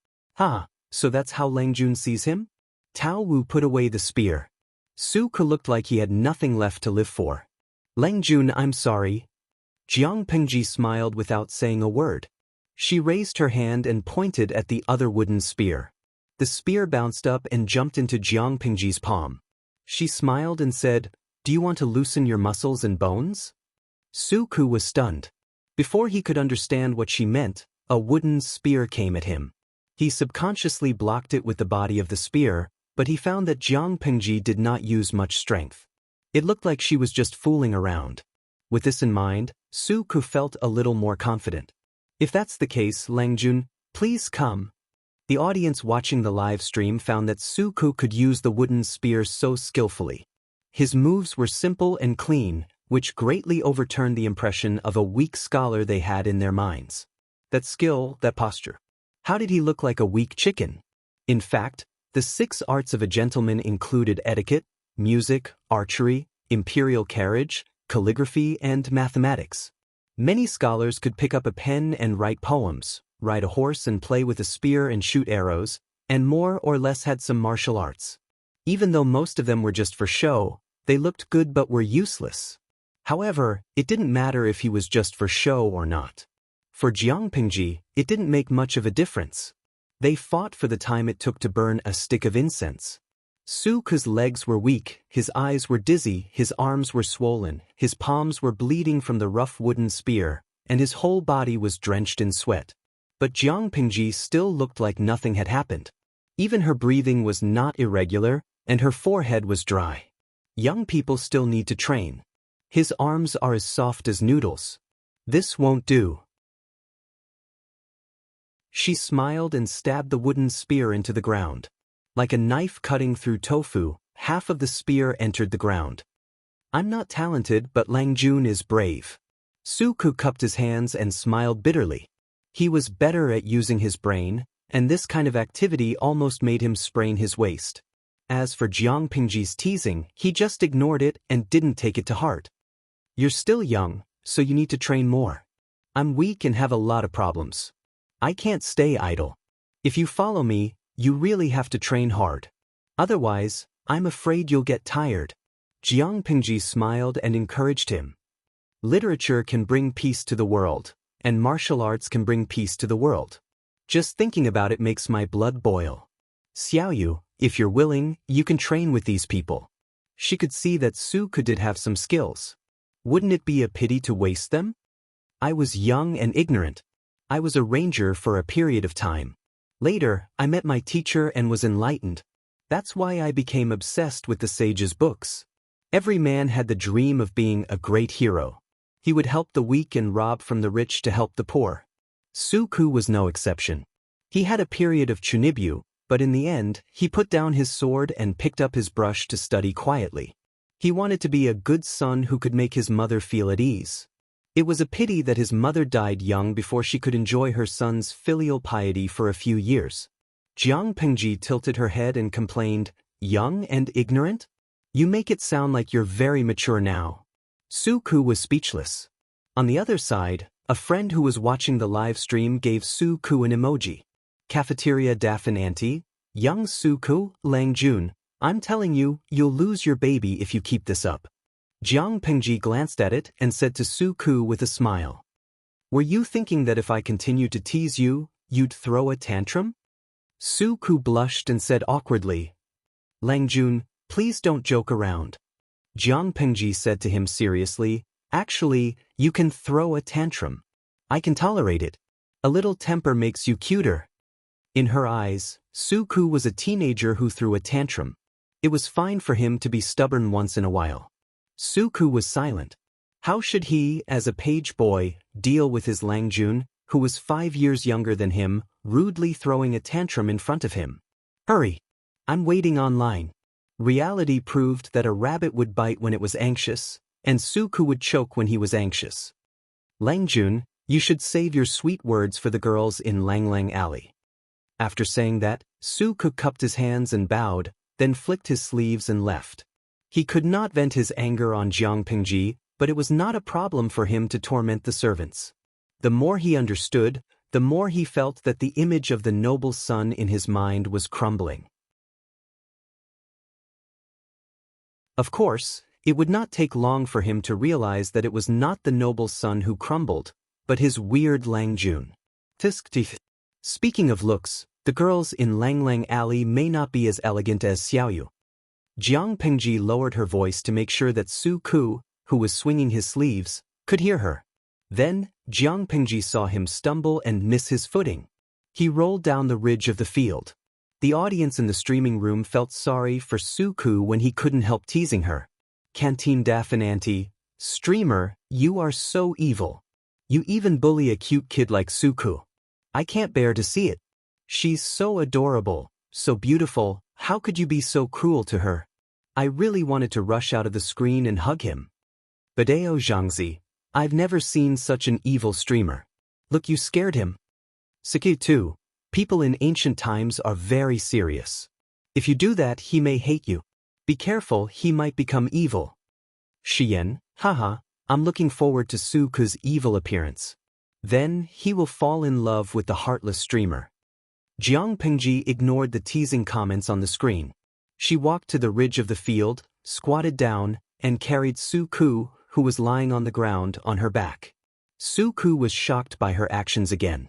So that's how Lang Jun sees him? Tao Wu put away the spear. Suku looked like he had nothing left to live for. Lang Jun, I'm sorry. Jiang Pengji smiled without saying a word. She raised her hand and pointed at the other wooden spear. The spear bounced up and jumped into Jiang Pengji's palm. She smiled and said, "Do you want to loosen your muscles and bones?" Suku was stunned. Before he could understand what she meant, a wooden spear came at him. He subconsciously blocked it with the body of the spear, but he found that Jiang Pengji did not use much strength. It looked like she was just fooling around. With this in mind, Suku felt a little more confident. If that's the case, Lang Jun, please come. The audience watching the live stream found that Suku could use the wooden spear so skillfully. His moves were simple and clean, which greatly overturned the impression of a weak scholar they had in their minds. That skill, that posture. How did he look like a weak chicken? In fact, the 6 arts of a gentleman included etiquette, music, archery, imperial carriage, calligraphy, and mathematics. Many scholars could pick up a pen and write poems, ride a horse and play with a spear and shoot arrows, and more or less had some martial arts. Even though most of them were just for show, they looked good but were useless. However, it didn't matter if he was just for show or not. For Jiang Pingji, it didn't make much of a difference. They fought for the time it took to burn a stick of incense. Su Ke's legs were weak, his eyes were dizzy, his arms were swollen, his palms were bleeding from the rough wooden spear, and his whole body was drenched in sweat. But Jiang Pingji still looked like nothing had happened. Even her breathing was not irregular, and her forehead was dry. Young people still need to train. His arms are as soft as noodles. This won't do. She smiled and stabbed the wooden spear into the ground. Like a knife cutting through tofu, half of the spear entered the ground. I'm not talented, but Lang Jun is brave. Su Ke cupped his hands and smiled bitterly. He was better at using his brain, and this kind of activity almost made him sprain his waist. As for Jiang Pingji's teasing, he just ignored it and didn't take it to heart. You're still young, so you need to train more. I'm weak and have a lot of problems. I can't stay idle. If you follow me, you really have to train hard. Otherwise, I'm afraid you'll get tired. Jiang Pingji smiled and encouraged him. Literature can bring peace to the world, and martial arts can bring peace to the world. Just thinking about it makes my blood boil. Xiaoyu, if you're willing, you can train with these people. She could see that Su Ke did have some skills. Wouldn't it be a pity to waste them? I was young and ignorant. I was a ranger for a period of time. Later, I met my teacher and was enlightened. That's why I became obsessed with the sage's books. Every man had the dream of being a great hero. He would help the weak and rob from the rich to help the poor. Su Ke was no exception. He had a period of chunibyu, but in the end, he put down his sword and picked up his brush to study quietly. He wanted to be a good son who could make his mother feel at ease. It was a pity that his mother died young before she could enjoy her son's filial piety for a few years. Jiang Pingji tilted her head and complained, "Young and ignorant? You make it sound like you're very mature now." Su Ke was speechless. On the other side, a friend who was watching the live stream gave Su Ke an emoji. Cafeteria Daffin Auntie, young Su Ke, Lang Jun, I'm telling you, you'll lose your baby if you keep this up. Jiang Pingji glanced at it and said to Su Ke with a smile. Were you thinking that if I continued to tease you, you'd throw a tantrum? Su Ke blushed and said awkwardly, Lang Jun, please don't joke around. Jiang Pingji said to him seriously, actually, you can throw a tantrum. I can tolerate it. A little temper makes you cuter. In her eyes, Su Ke was a teenager who threw a tantrum. It was fine for him to be stubborn once in a while. Su Ke was silent. How should he, as a page boy, deal with his Lang Jun, who was 5 years younger than him, rudely throwing a tantrum in front of him? Hurry! I'm waiting online. Reality proved that a rabbit would bite when it was anxious, and Su Ke would choke when he was anxious. Lang Jun, you should save your sweet words for the girls in Lang Lang Alley. After saying that, Su Ke cupped his hands and bowed, then flicked his sleeves and left. He could not vent his anger on Jiang Pingji, but it was not a problem for him to torment the servants. The more he understood, the more he felt that the image of the noble son in his mind was crumbling. Of course, it would not take long for him to realize that it was not the noble son who crumbled, but his weird Lang Jun. Speaking of looks, the girls in Lang Lang Alley may not be as elegant as Xiaoyu. Jiang Pingji lowered her voice to make sure that Su Ke, who was swinging his sleeves, could hear her. Then, Jiang Pingji saw him stumble and miss his footing. He rolled down the ridge of the field. The audience in the streaming room felt sorry for Su Ke when he couldn't help teasing her. Canteen Daffin Auntie, streamer, you are so evil. You even bully a cute kid like Su Ke. I can't bear to see it. She's so adorable, so beautiful, how could you be so cruel to her? I really wanted to rush out of the screen and hug him. Badeo Zhangzi, I've never seen such an evil streamer. Look, you scared him. Sakyu too, people in ancient times are very serious. If you do that, he may hate you. Be careful, he might become evil. Shiyan, haha, I'm looking forward to Su Ke's evil appearance. Then, he will fall in love with the heartless streamer. Jiang Pengji ignored the teasing comments on the screen. She walked to the ridge of the field, squatted down, and carried Su Ku, who was lying on the ground, on her back. Su Ku was shocked by her actions again.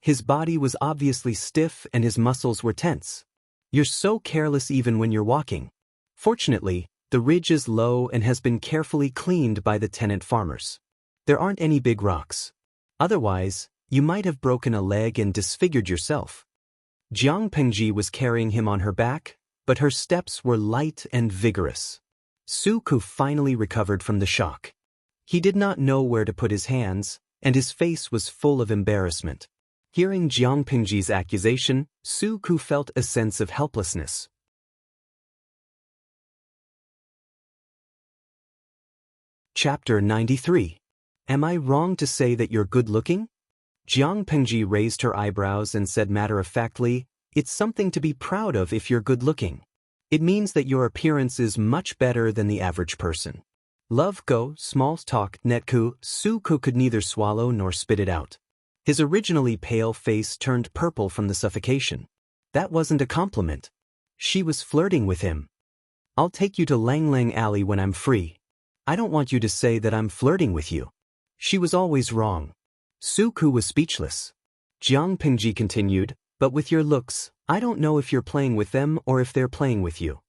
His body was obviously stiff and his muscles were tense. "You're so careless even when you're walking." Fortunately, the ridge is low and has been carefully cleaned by the tenant farmers. There aren't any big rocks. Otherwise, you might have broken a leg and disfigured yourself. Jiang Pengji was carrying him on her back, but her steps were light and vigorous. Su Ku finally recovered from the shock. He did not know where to put his hands, and his face was full of embarrassment. Hearing Jiang Pengji's accusation, Su Ku felt a sense of helplessness. Chapter 93. Am I wrong to say that you're good-looking? Jiang Pengji raised her eyebrows and said matter-of-factly, "It's something to be proud of if you're good-looking. It means that your appearance is much better than the average person." Love go, small talk, netku, Su Ku could neither swallow nor spit it out. His originally pale face turned purple from the suffocation. That wasn't a compliment. She was flirting with him. "I'll take you to Lang Lang Alley when I'm free. I don't want you to say that I'm flirting with you." She was always wrong. Su Ku was speechless. Jiang Pengji continued, "But with your looks, I don't know if you're playing with them or if they're playing with you."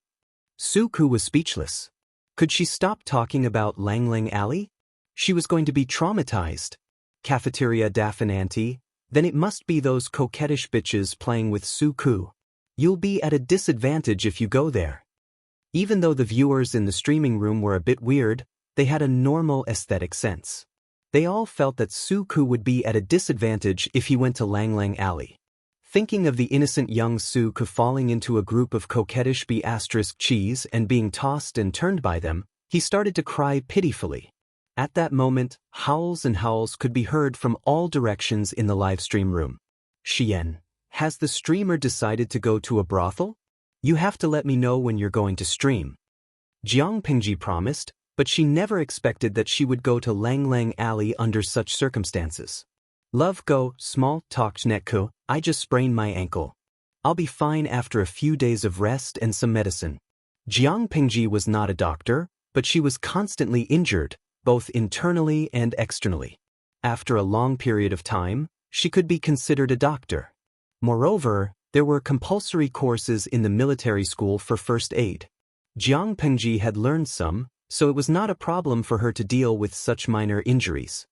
Su Ku was speechless. Could she stop talking about Lang Lang Alley? She was going to be traumatized. Cafeteria Daffinanti, then it must be those coquettish bitches playing with Su Ku. You'll be at a disadvantage if you go there. Even though the viewers in the streaming room were a bit weird, they had a normal aesthetic sense. They all felt that Su Ku would be at a disadvantage if he went to Lang Lang Alley. Thinking of the innocent young Su Ku falling into a group of coquettish cheese and being tossed and turned by them, he started to cry pitifully. At that moment, howls and howls could be heard from all directions in the livestream room. "Xian, has the streamer decided to go to a brothel? You have to let me know when you're going to stream." Jiang Pengji promised, but she never expected that she would go to Lang Lang Alley under such circumstances. "Love go, small talk netku, I just sprained my ankle. I'll be fine after a few days of rest and some medicine." Jiang Pengji was not a doctor, but she was constantly injured, both internally and externally. After a long period of time, she could be considered a doctor. Moreover, there were compulsory courses in the military school for first aid. Jiang Pengji had learned some, so it was not a problem for her to deal with such minor injuries.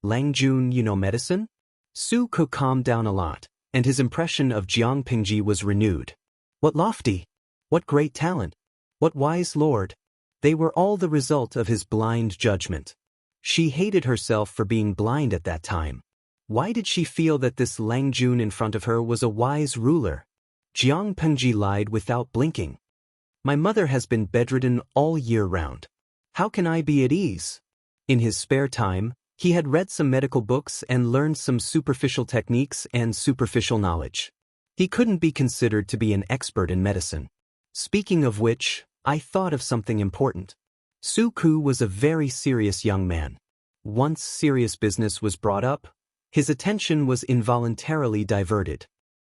"Lang Jun, you know medicine?" Su Ku calmed down a lot, and his impression of Jiang Pengji was renewed. What lofty! What great talent! What wise lord! They were all the result of his blind judgment. She hated herself for being blind at that time. Why did she feel that this Lang Jun in front of her was a wise ruler? Jiang Pengji lied without blinking. "My mother has been bedridden all year round. How can I be at ease?" In his spare time, he had read some medical books and learned some superficial techniques and superficial knowledge. He couldn't be considered to be an expert in medicine. Speaking of which, I thought of something important. Su Ku was a very serious young man. Once serious business was brought up, his attention was involuntarily diverted.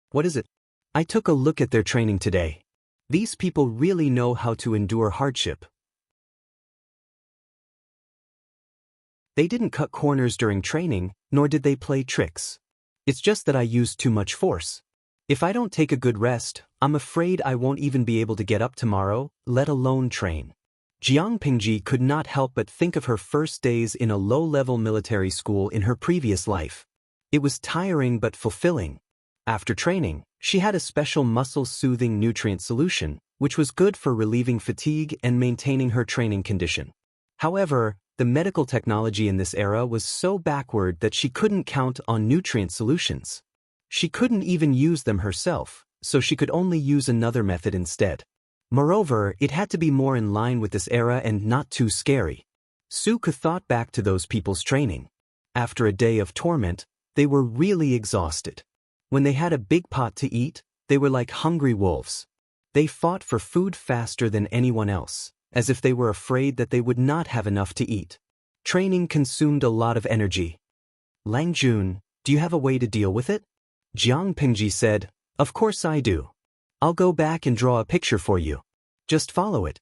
"What is it?" "I took a look at their training today. These people really know how to endure hardship. They didn't cut corners during training, nor did they play tricks. It's just that I used too much force. If I don't take a good rest, I'm afraid I won't even be able to get up tomorrow, let alone train." Jiang Pengji could not help but think of her first days in a low-level military school in her previous life. It was tiring but fulfilling. After training, she had a special muscle-soothing nutrient solution, which was good for relieving fatigue and maintaining her training condition. However, the medical technology in this era was so backward that she couldn't count on nutrient solutions. She couldn't even use them herself, so she could only use another method instead. Moreover, it had to be more in line with this era and not too scary. Su Ku thought back to those people's training. After a day of torment, they were really exhausted. When they had a big pot to eat, they were like hungry wolves. They fought for food faster than anyone else, as if they were afraid that they would not have enough to eat. Training consumed a lot of energy. Lang Jun, do you have a way to deal with it? Jiang Pingji said, Of course I do. I'll go back and draw a picture for you. Just follow it.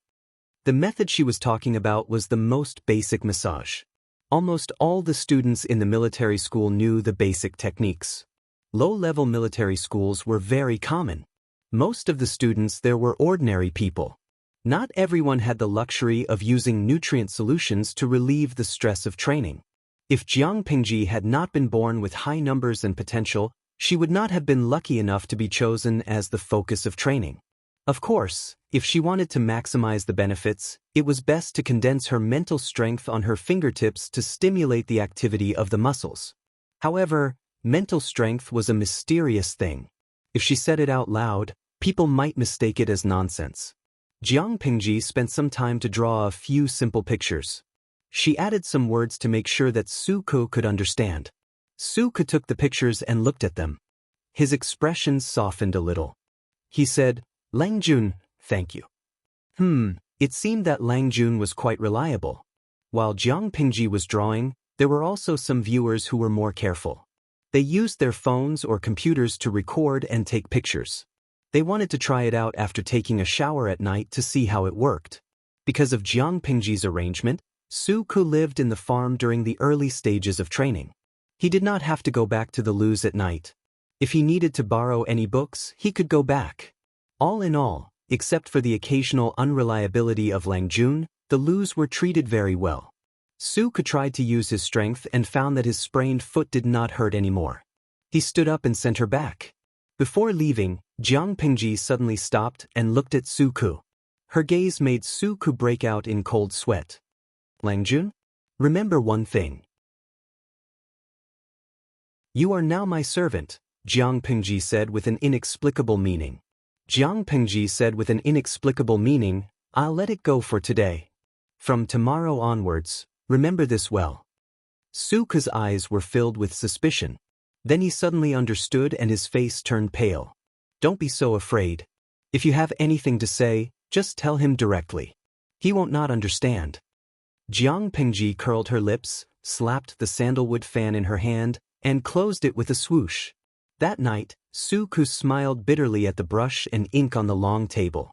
The method she was talking about was the most basic massage. Almost all the students in the military school knew the basic techniques. Low-level military schools were very common. Most of the students there were ordinary people. Not everyone had the luxury of using nutrient solutions to relieve the stress of training. If Jiang Pingji had not been born with high numbers and potential, she would not have been lucky enough to be chosen as the focus of training. Of course, if she wanted to maximize the benefits, it was best to condense her mental strength on her fingertips to stimulate the activity of the muscles. However, mental strength was a mysterious thing. If she said it out loud, people might mistake it as nonsense. Jiang Pingji spent some time to draw a few simple pictures. She added some words to make sure that Suko could understand. Suko took the pictures and looked at them. His expression softened a little. He said, Lang Jun, thank you. It seemed that Lang Jun was quite reliable. While Jiang Pingji was drawing, there were also some viewers who were more careful. They used their phones or computers to record and take pictures. They wanted to try it out after taking a shower at night to see how it worked. Because of Jiang Pingji's arrangement, Suko lived in the farm during the early stages of training. He did not have to go back to the loos at night. If he needed to borrow any books, he could go back. All in all, except for the occasional unreliability of Lang Jun, the loos were treated very well. Suko tried to use his strength and found that his sprained foot did not hurt anymore. He stood up and sent her back. Before leaving, Jiang Pingji suddenly stopped and looked at Suko. Her gaze made Suko break out in cold sweat. Lang Jun? Remember one thing. You are now my servant, Jiang Pingji said with an inexplicable meaning. Jiang Pingji said with an inexplicable meaning, I'll let it go for today. From tomorrow onwards, remember this well. Suko's eyes were filled with suspicion. Then he suddenly understood and his face turned pale. Don't be so afraid. If you have anything to say, just tell him directly. He won't not understand. Jiang Pingji curled her lips, slapped the sandalwood fan in her hand, and closed it with a swoosh. That night, Suko smiled bitterly at the brush and ink on the long table.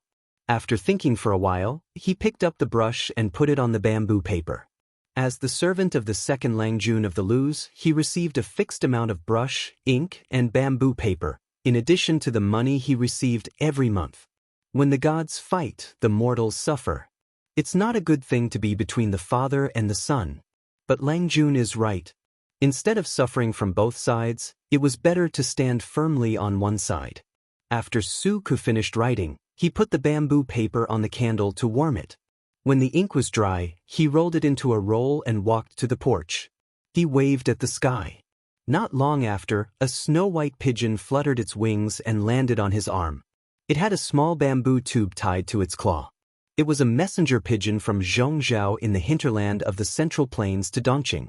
After thinking for a while, he picked up the brush and put it on the bamboo paper. As the servant of the second Lang Jun of the loos, he received a fixed amount of brush, ink, and bamboo paper, in addition to the money he received every month. When the gods fight, the mortals suffer. It's not a good thing to be between the father and the son. But Lang Jun is right. Instead of suffering from both sides, it was better to stand firmly on one side. After Suko finished writing, he put the bamboo paper on the candle to warm it. When the ink was dry, he rolled it into a roll and walked to the porch. He waved at the sky. Not long after, a snow-white pigeon fluttered its wings and landed on his arm. It had a small bamboo tube tied to its claw. It was a messenger pigeon from Zhongzhou in the hinterland of the Central Plains to Dongqing.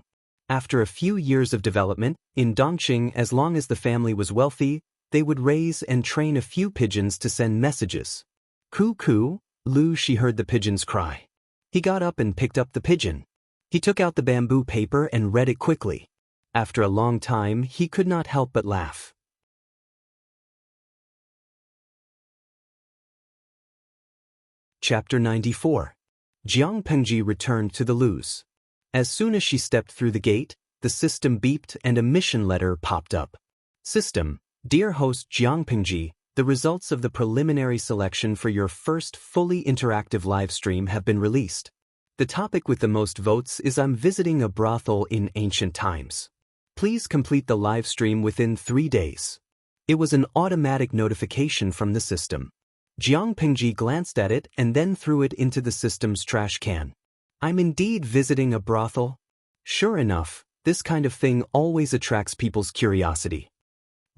After a few years of development, in Dongqing, as long as the family was wealthy, they would raise and train a few pigeons to send messages. Coo-coo, Lu, she heard the pigeons cry. He got up and picked up the pigeon. He took out the bamboo paper and read it quickly. After a long time, he could not help but laugh. Chapter 94. Jiang Pingji returned to the loos. As soon as she stepped through the gate, the system beeped and a mission letter popped up. System, dear host Jiang Pingji, the results of the preliminary selection for your first fully interactive live stream have been released. The topic with the most votes is I'm visiting a brothel in ancient times. Please complete the live stream within 3 days. It was an automatic notification from the system. Jiang Pingji glanced at it and then threw it into the system's trash can. I'm indeed visiting a brothel. Sure enough, this kind of thing always attracts people's curiosity.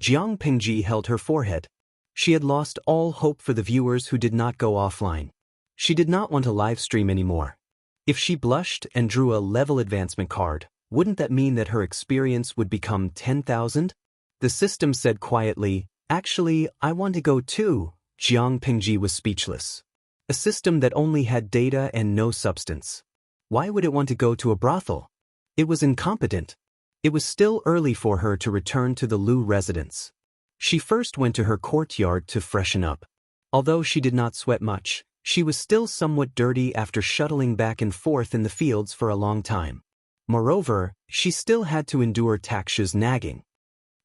Jiang Pingji held her forehead. She had lost all hope for the viewers who did not go offline. She did not want to live stream anymore. If she blushed and drew a level advancement card, wouldn't that mean that her experience would become 10,000? The system said quietly, actually, I want to go too. Jiang Pingji was speechless. A system that only had data and no substance. Why would it want to go to a brothel? It was incompetent. It was still early for her to return to the Lu residence. She first went to her courtyard to freshen up. Although she did not sweat much, she was still somewhat dirty after shuttling back and forth in the fields for a long time. Moreover, she still had to endure Taksha's nagging.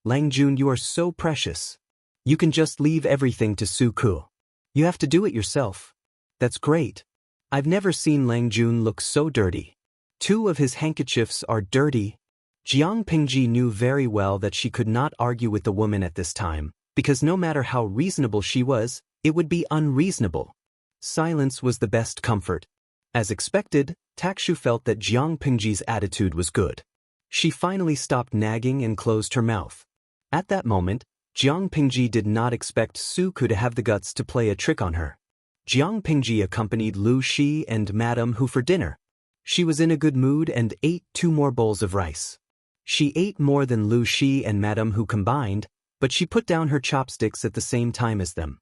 Langjun, you are so precious. You can just leave everything to Su-ku. You have to do it yourself. That's great. I've never seen Langjun look so dirty. 2 of his handkerchiefs are dirty. Jiang Pingji knew very well that she could not argue with the woman at this time, because no matter how reasonable she was, it would be unreasonable. Silence was the best comfort. As expected, Takshu felt that Jiang Pingji's attitude was good. She finally stopped nagging and closed her mouth. At that moment, Jiang Pingji did not expect Su-ku to have the guts to play a trick on her. Jiang Pingji accompanied Lu Shi and Madame Hu for dinner. She was in a good mood and ate 2 more bowls of rice. She ate more than Lu Shi and Madame Hu combined, but she put down her chopsticks at the same time as them.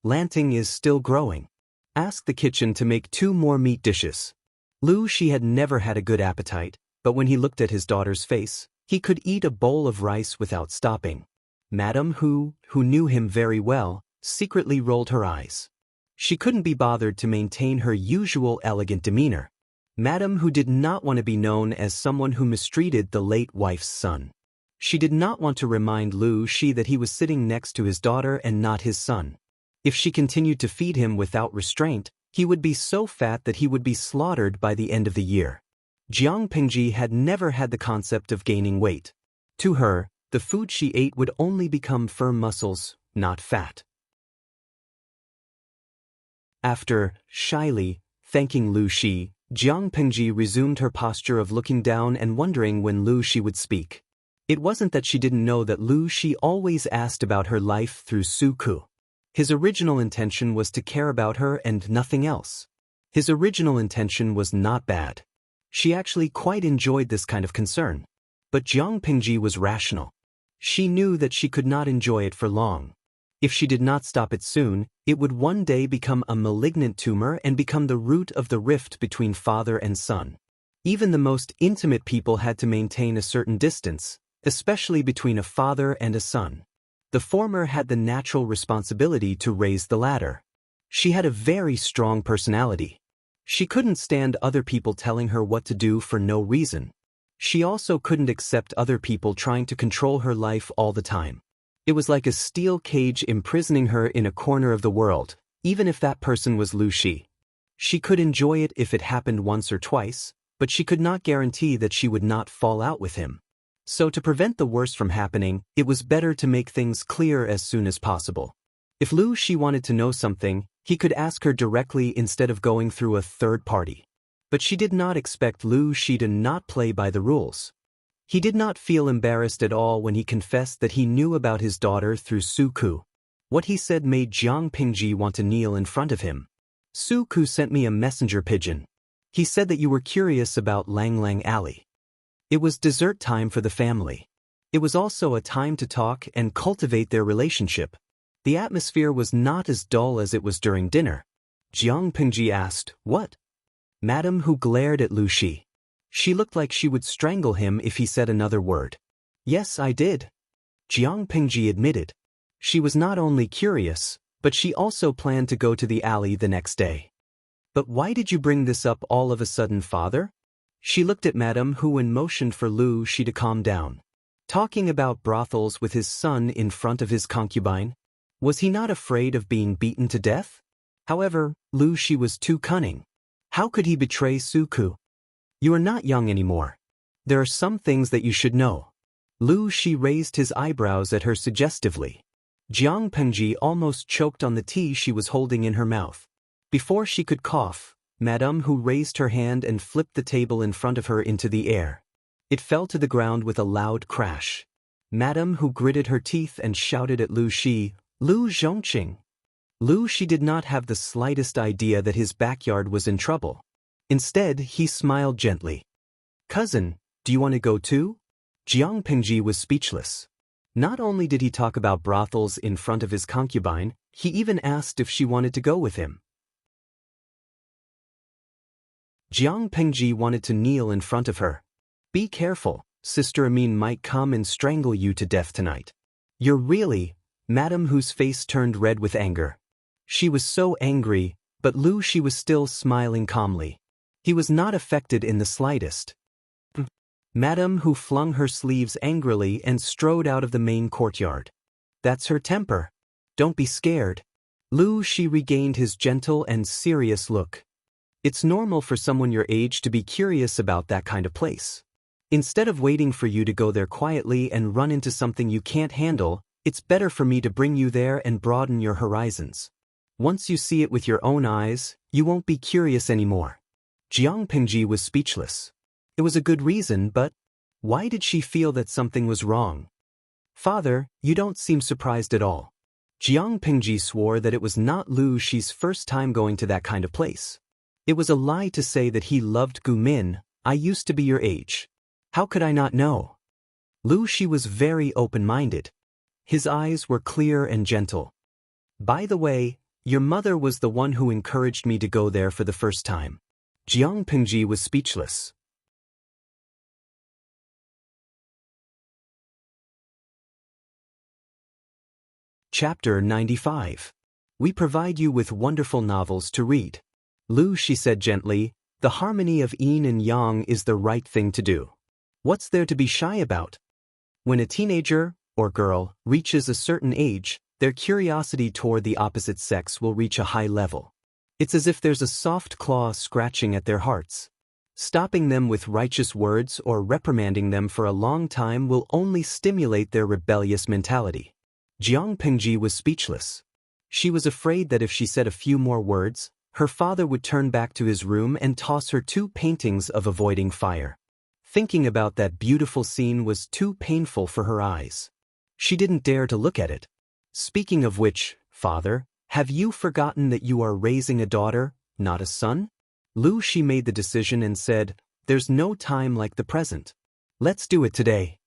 Lanting is still growing. Ask the kitchen to make 2 more meat dishes. Lu Shi had never had a good appetite, but when he looked at his daughter's face, he could eat a bowl of rice without stopping. Madame Hu knew him very well, secretly rolled her eyes. She couldn't be bothered to maintain her usual elegant demeanor. Madame Hu did not want to be known as someone who mistreated the late wife's son. She did not want to remind Lu Shi that he was sitting next to his daughter and not his son. If she continued to feed him without restraint, he would be so fat that he would be slaughtered by the end of the year. Jiang Pingji had never had the concept of gaining weight. To her, the food she ate would only become firm muscles, not fat. After, shyly, thanking Lu Shi, Jiang Pingji resumed her posture of looking down and wondering when Lu Shi would speak. It wasn't that she didn't know that Lu Shi always asked about her life through Su-ku. His original intention was to care about her and nothing else. His original intention was not bad. She actually quite enjoyed this kind of concern. But Jiang Pingji was rational. She knew that she could not enjoy it for long. If she did not stop it soon, it would one day become a malignant tumor and become the root of the rift between father and son. Even the most intimate people had to maintain a certain distance, especially between a father and a son. The former had the natural responsibility to raise the latter. She had a very strong personality. She couldn't stand other people telling her what to do for no reason. She also couldn't accept other people trying to control her life all the time. It was like a steel cage imprisoning her in a corner of the world, even if that person was Lu Shi. She could enjoy it if it happened once or twice, but she could not guarantee that she would not fall out with him. So to prevent the worst from happening, it was better to make things clear as soon as possible. If Lu Shi wanted to know something, he could ask her directly instead of going through a third party. But she did not expect Lu Shi to not play by the rules. He did not feel embarrassed at all when he confessed that he knew about his daughter through Su-ku. What he said made Jiang Pingji want to kneel in front of him. Su-ku sent me a messenger pigeon. He said that you were curious about Lang Lang Alley. It was dessert time for the family. It was also a time to talk and cultivate their relationship. The atmosphere was not as dull as it was during dinner. Jiang Pingji asked, "What?" Madame Hu glared at Lu Shi. She looked like she would strangle him if he said another word. "Yes, I did," Jiang Pingji admitted. She was not only curious, but she also planned to go to the alley the next day. "But why did you bring this up all of a sudden, father?" She looked at Madame Hu and motioned for Lu Shi to calm down. Talking about brothels with his son in front of his concubine? Was he not afraid of being beaten to death? However, Lu Shi was too cunning. How could he betray Su-ku? "You are not young anymore. There are some things that you should know." Lu Shi raised his eyebrows at her suggestively. Jiang Pingji almost choked on the tea she was holding in her mouth. Before she could cough, Madame Hu raised her hand and flipped the table in front of her into the air. It fell to the ground with a loud crash. Madame Hu gritted her teeth and shouted at Lu Shi, "Lu Zhongqing!" Lu Shi did not have the slightest idea that his backyard was in trouble. Instead, he smiled gently. "Cousin, do you want to go too?" Jiang Pingji was speechless. Not only did he talk about brothels in front of his concubine, he even asked if she wanted to go with him. Jiang Pingji wanted to kneel in front of her. "Be careful," Sister Amin might come and strangle you to death tonight. You're really, Madam Hu's face turned red with anger. She was so angry, but she was still smiling calmly. He was not affected in the slightest. Madame Hu flung her sleeves angrily and strode out of the main courtyard. That's her temper. Don't be scared. She regained his gentle and serious look. It's normal for someone your age to be curious about that kind of place. Instead of waiting for you to go there quietly and run into something you can't handle, it's better for me to bring you there and broaden your horizons. Once you see it with your own eyes, you won't be curious anymore. Jiang Pingji was speechless. It was a good reason, but why did she feel that something was wrong? Father, you don't seem surprised at all. Jiang Pingji swore that it was not Xi's first time going to that kind of place. It was a lie to say that he loved Gu Min. I used to be your age. How could I not know? Shi was very open-minded. His eyes were clear and gentle. By the way, your mother was the one who encouraged me to go there for the first time. Jiang Pingji was speechless. Chapter 95. We provide you with wonderful novels to read. She said gently, the harmony of yin and yang is the right thing to do. What's there to be shy about? When a teenager, or girl, reaches a certain age, their curiosity toward the opposite sex will reach a high level. It's as if there's a soft claw scratching at their hearts. Stopping them with righteous words or reprimanding them for a long time will only stimulate their rebellious mentality. Jiang Pingji was speechless. She was afraid that if she said a few more words, her father would turn back to his room and toss her 2 paintings of avoiding fire. Thinking about that beautiful scene was too painful for her eyes. She didn't dare to look at it. Speaking of which, Father, have you forgotten that you are raising a daughter, not a son? She made the decision and said, there's no time like the present. Let's do it today.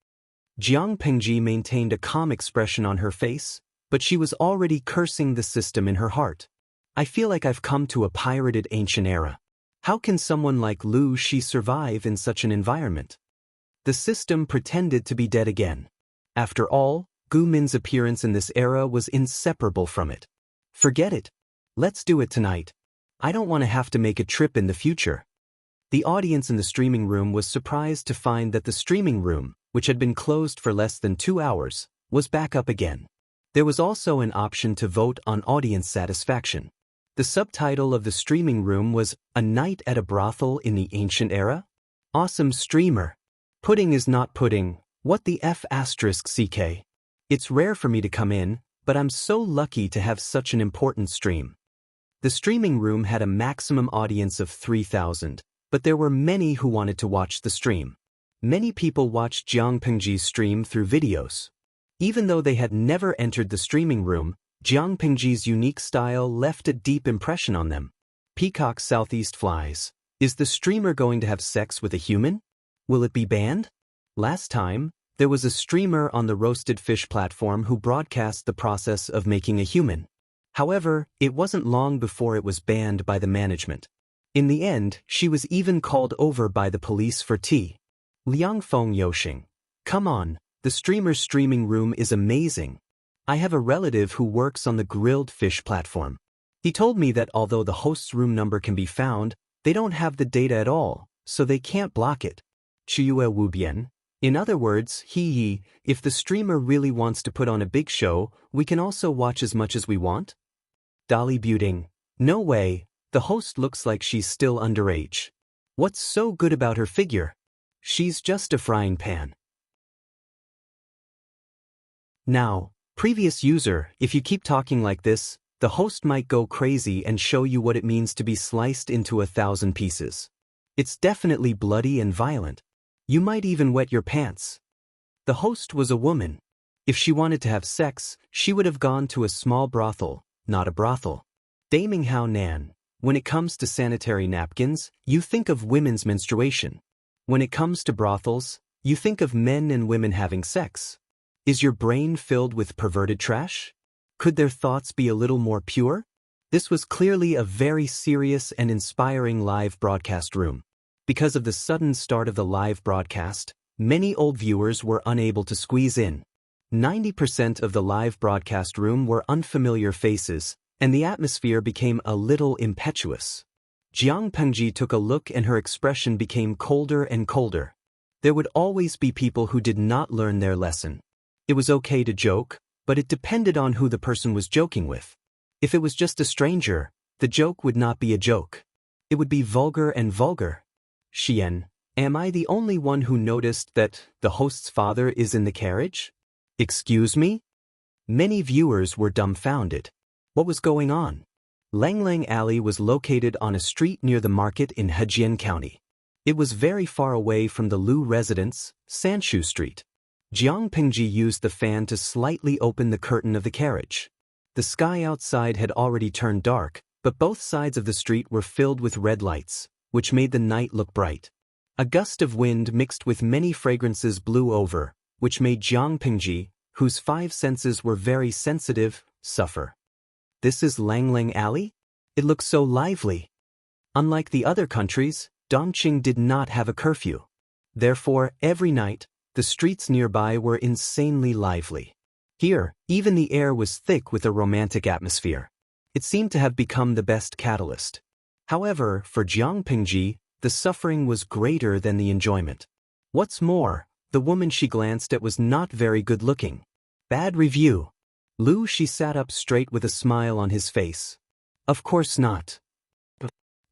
Jiang Pingji maintained a calm expression on her face, but she was already cursing the system in her heart. I feel like I've come to a pirated ancient era. How can someone like Shi survive in such an environment? The system pretended to be dead again. After all, Gu Min's appearance in this era was inseparable from it. Forget it. Let's do it tonight. I don't want to have to make a trip in the future. The audience in the streaming room was surprised to find that the streaming room, which had been closed for less than 2 hours, was back up again. There was also an option to vote on audience satisfaction. The subtitle of the streaming room was A Night at a Brothel in the Ancient Era? Awesome streamer. Pudding is not pudding. What the F***ck? It's rare for me to come in, but I'm so lucky to have such an important stream. The streaming room had a maximum audience of 3,000, but there were many who wanted to watch the stream. Many people watched Jiang Pingji's stream through videos. Even though they had never entered the streaming room, Jiang Pingji's unique style left a deep impression on them. Peacock Southeast flies. Is the streamer going to have sex with a human? Will it be banned? Last time, there was a streamer on the roasted fish platform who broadcast the process of making a human. However, it wasn't long before it was banned by the management. In the end, she was even called over by the police for tea. Liang Feng Yoxing. Come on, the streamer's streaming room is amazing. I have a relative who works on the grilled fish platform. He told me that although the host's room number can be found, they don't have the data at all, so they can't block it. Chiyue Wubian. In other words, if the streamer really wants to put on a big show, we can also watch as much as we want? Dolly Buting. No way, the host looks like she's still underage. What's so good about her figure? She's just a frying pan. Now, previous user, if you keep talking like this, the host might go crazy and show you what it means to be sliced into 1,000 pieces. It's definitely bloody and violent. You might even wet your pants. The host was a woman. If she wanted to have sex, she would have gone to a small brothel, not a brothel. Daming Hao Nan. When it comes to sanitary napkins, you think of women's menstruation. When it comes to brothels, you think of men and women having sex. Is your brain filled with perverted trash? Could their thoughts be a little more pure? This was clearly a very serious and inspiring live broadcast room. Because of the sudden start of the live broadcast, Many old viewers were unable to squeeze in. 90% of the live broadcast room were unfamiliar faces, and the atmosphere became a little impetuous. Jiang Pengji took a look and her expression became colder and colder. There would always be people who did not learn their lesson. It was okay to joke, but it depended on who the person was joking with. If it was just a stranger, the joke would not be a joke. It would be vulgar and vulgar. Xian, am I the only one who noticed that the host's father is in the carriage? Excuse me? Many viewers were dumbfounded. What was going on? Langlang Alley was located on a street near the market in Hejian County. It was very far away from the Lu residence, Sanshu Street. Jiang Pengji used the fan to slightly open the curtain of the carriage. The sky outside had already turned dark, but both sides of the street were filled with red lights, which made the night look bright. A gust of wind mixed with many fragrances blew over, which made Jiang Pengji, whose 5 senses were very sensitive, suffer. This is Langlang Alley? It looks so lively. Unlike the other countries, Dongqing did not have a curfew. Therefore, every night, the streets nearby were insanely lively. Here, even the air was thick with a romantic atmosphere. It seemed to have become the best catalyst. However, for Jiang Pengji, the suffering was greater than the enjoyment. What's more, the woman she glanced at was not very good-looking. Bad review. Lu Shi sat up straight with a smile on his face. Of course not.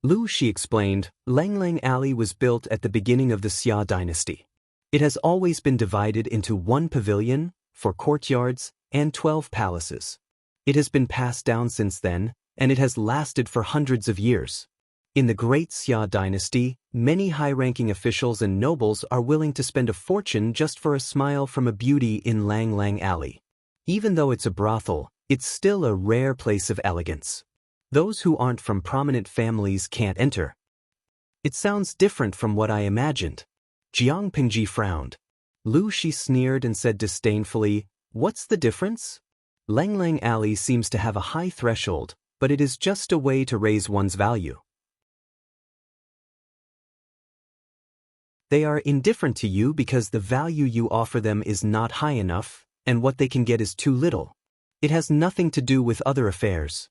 Lu Shi explained, Langlang Alley was built at the beginning of the Xia dynasty. It has always been divided into 1 pavilion, 4 courtyards, and 12 palaces. It has been passed down since then, and it has lasted for hundreds of years. In the great Xia dynasty, many high-ranking officials and nobles are willing to spend a fortune just for a smile from a beauty in Langlang Alley. Even though it's a brothel, it's still a rare place of elegance. Those who aren't from prominent families can't enter. It sounds different from what I imagined. Jiang Pengji frowned. Lu Shi sneered and said disdainfully, What's the difference? Langlang Alley seems to have a high threshold, but it is just a way to raise one's value. They are indifferent to you because the value you offer them is not high enough, and what they can get is too little. It has nothing to do with other affairs.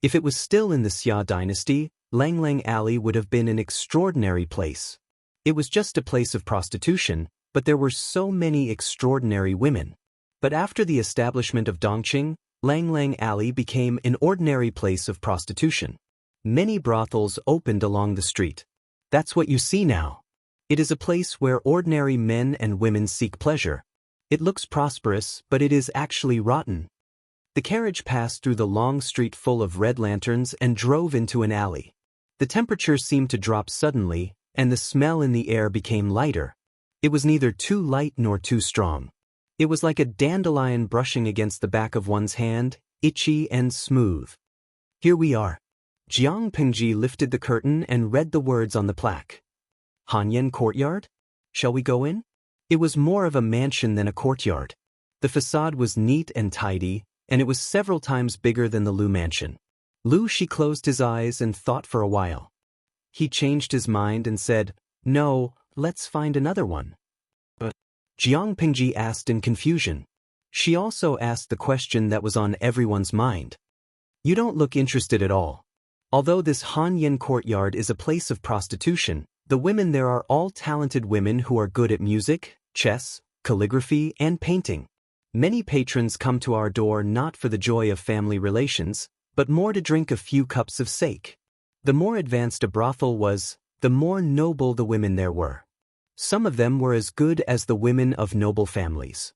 If it was still in the Xia dynasty, Langlang Alley would have been an extraordinary place. It was just a place of prostitution, but there were so many extraordinary women. But after the establishment of Dongqing, Langlang Alley became an ordinary place of prostitution. Many brothels opened along the street. That's what you see now. It is a place where ordinary men and women seek pleasure. It looks prosperous, but it is actually rotten. The carriage passed through the long street full of red lanterns and drove into an alley. The temperature seemed to drop suddenly, and the smell in the air became lighter. It was neither too light nor too strong. It was like a dandelion brushing against the back of one's hand, itchy and smooth. Here we are. Jiang Pengji lifted the curtain and read the words on the plaque. Hanyan Courtyard? Shall we go in? It was more of a mansion than a courtyard. The facade was neat and tidy, and it was several times bigger than the Lu mansion. Lu Shi closed his eyes and thought for a while. He changed his mind and said, No, let's find another one. But Jiang Pengji asked in confusion. She also asked the question that was on everyone's mind. You don't look interested at all. Although this Hanyan Courtyard is a place of prostitution, the women there are all talented women who are good at music, chess, calligraphy, and painting. Many patrons come to our door not for the joy of family relations, but more to drink a few cups of sake. The more advanced a brothel was, the more noble the women there were. Some of them were as good as the women of noble families.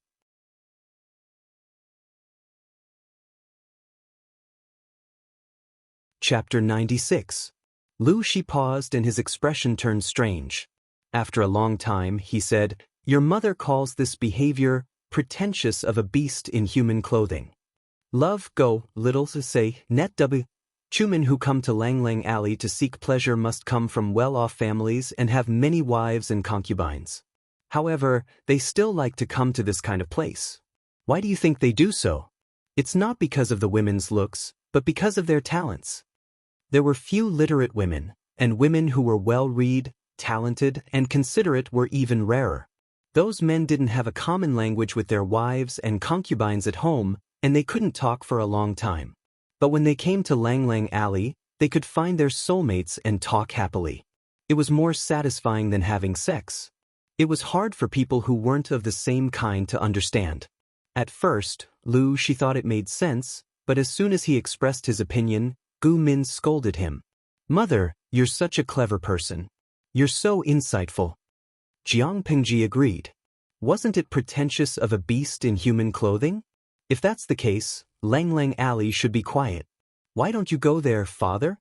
Chapter 96. Lu Shi paused and his expression turned strange. After a long time, he said, Your mother calls this behavior pretentious of a beast in human clothing. Love go, little to say, net w. Chumen who come to Langlang Alley to seek pleasure must come from well-off families and have many wives and concubines. However, they still like to come to this kind of place. Why do you think they do so? It's not because of the women's looks, but because of their talents. There were few literate women, and women who were well-read, talented, and considerate were even rarer. Those men didn't have a common language with their wives and concubines at home, and they couldn't talk for a long time. But when they came to Lang Lang Alley, they could find their soulmates and talk happily. It was more satisfying than having sex. It was hard for people who weren't of the same kind to understand. At first, she thought it made sense, but as soon as he expressed his opinion, Gu Min scolded him. "Mother, you're such a clever person. You're so insightful." Jiang Pingji agreed. Wasn't it pretentious of a beast in human clothing? If that's the case, Lang Lang Alley should be quiet. Why don't you go there, father?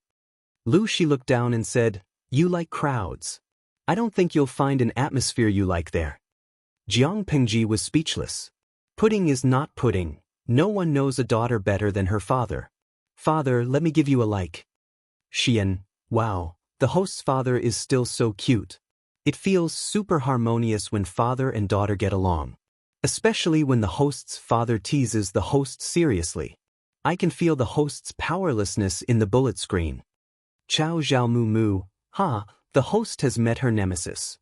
She looked down and said, "You like crowds. I don't think you'll find an atmosphere you like there." Jiang Pingji was speechless. Pudding is not pudding. No one knows a daughter better than her father. "Father, let me give you a like." Xian, wow, the host's father is still so cute. It feels super harmonious when father and daughter get along. Especially when the host's father teases the host seriously. I can feel the host's powerlessness in the bullet screen. Chow Zhao Mu Mu, the host has met her nemesis.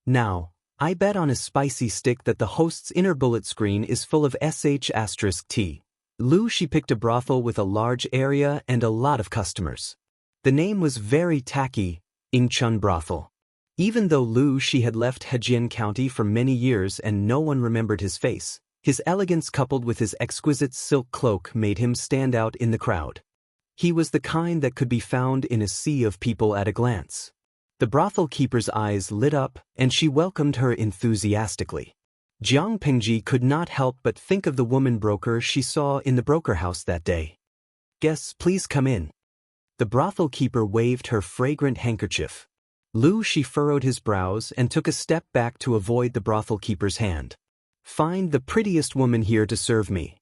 Now, I bet on a spicy stick that the host's inner bullet screen is full of sh*t. She picked a brothel with a large area and a lot of customers. The name was very tacky, Incheon Brothel. Even though she had left Hejian County for many years and no one remembered his face, his elegance coupled with his exquisite silk cloak made him stand out in the crowd. He was the kind that could be found in a sea of people at a glance. The brothel keeper's eyes lit up, and she welcomed her enthusiastically. Jiang Pingji could not help but think of the woman broker she saw in the broker house that day. "Guests, please come in." The brothel keeper waved her fragrant handkerchief. She furrowed his brows and took a step back to avoid the brothel keeper's hand. "Find the prettiest woman here to serve me.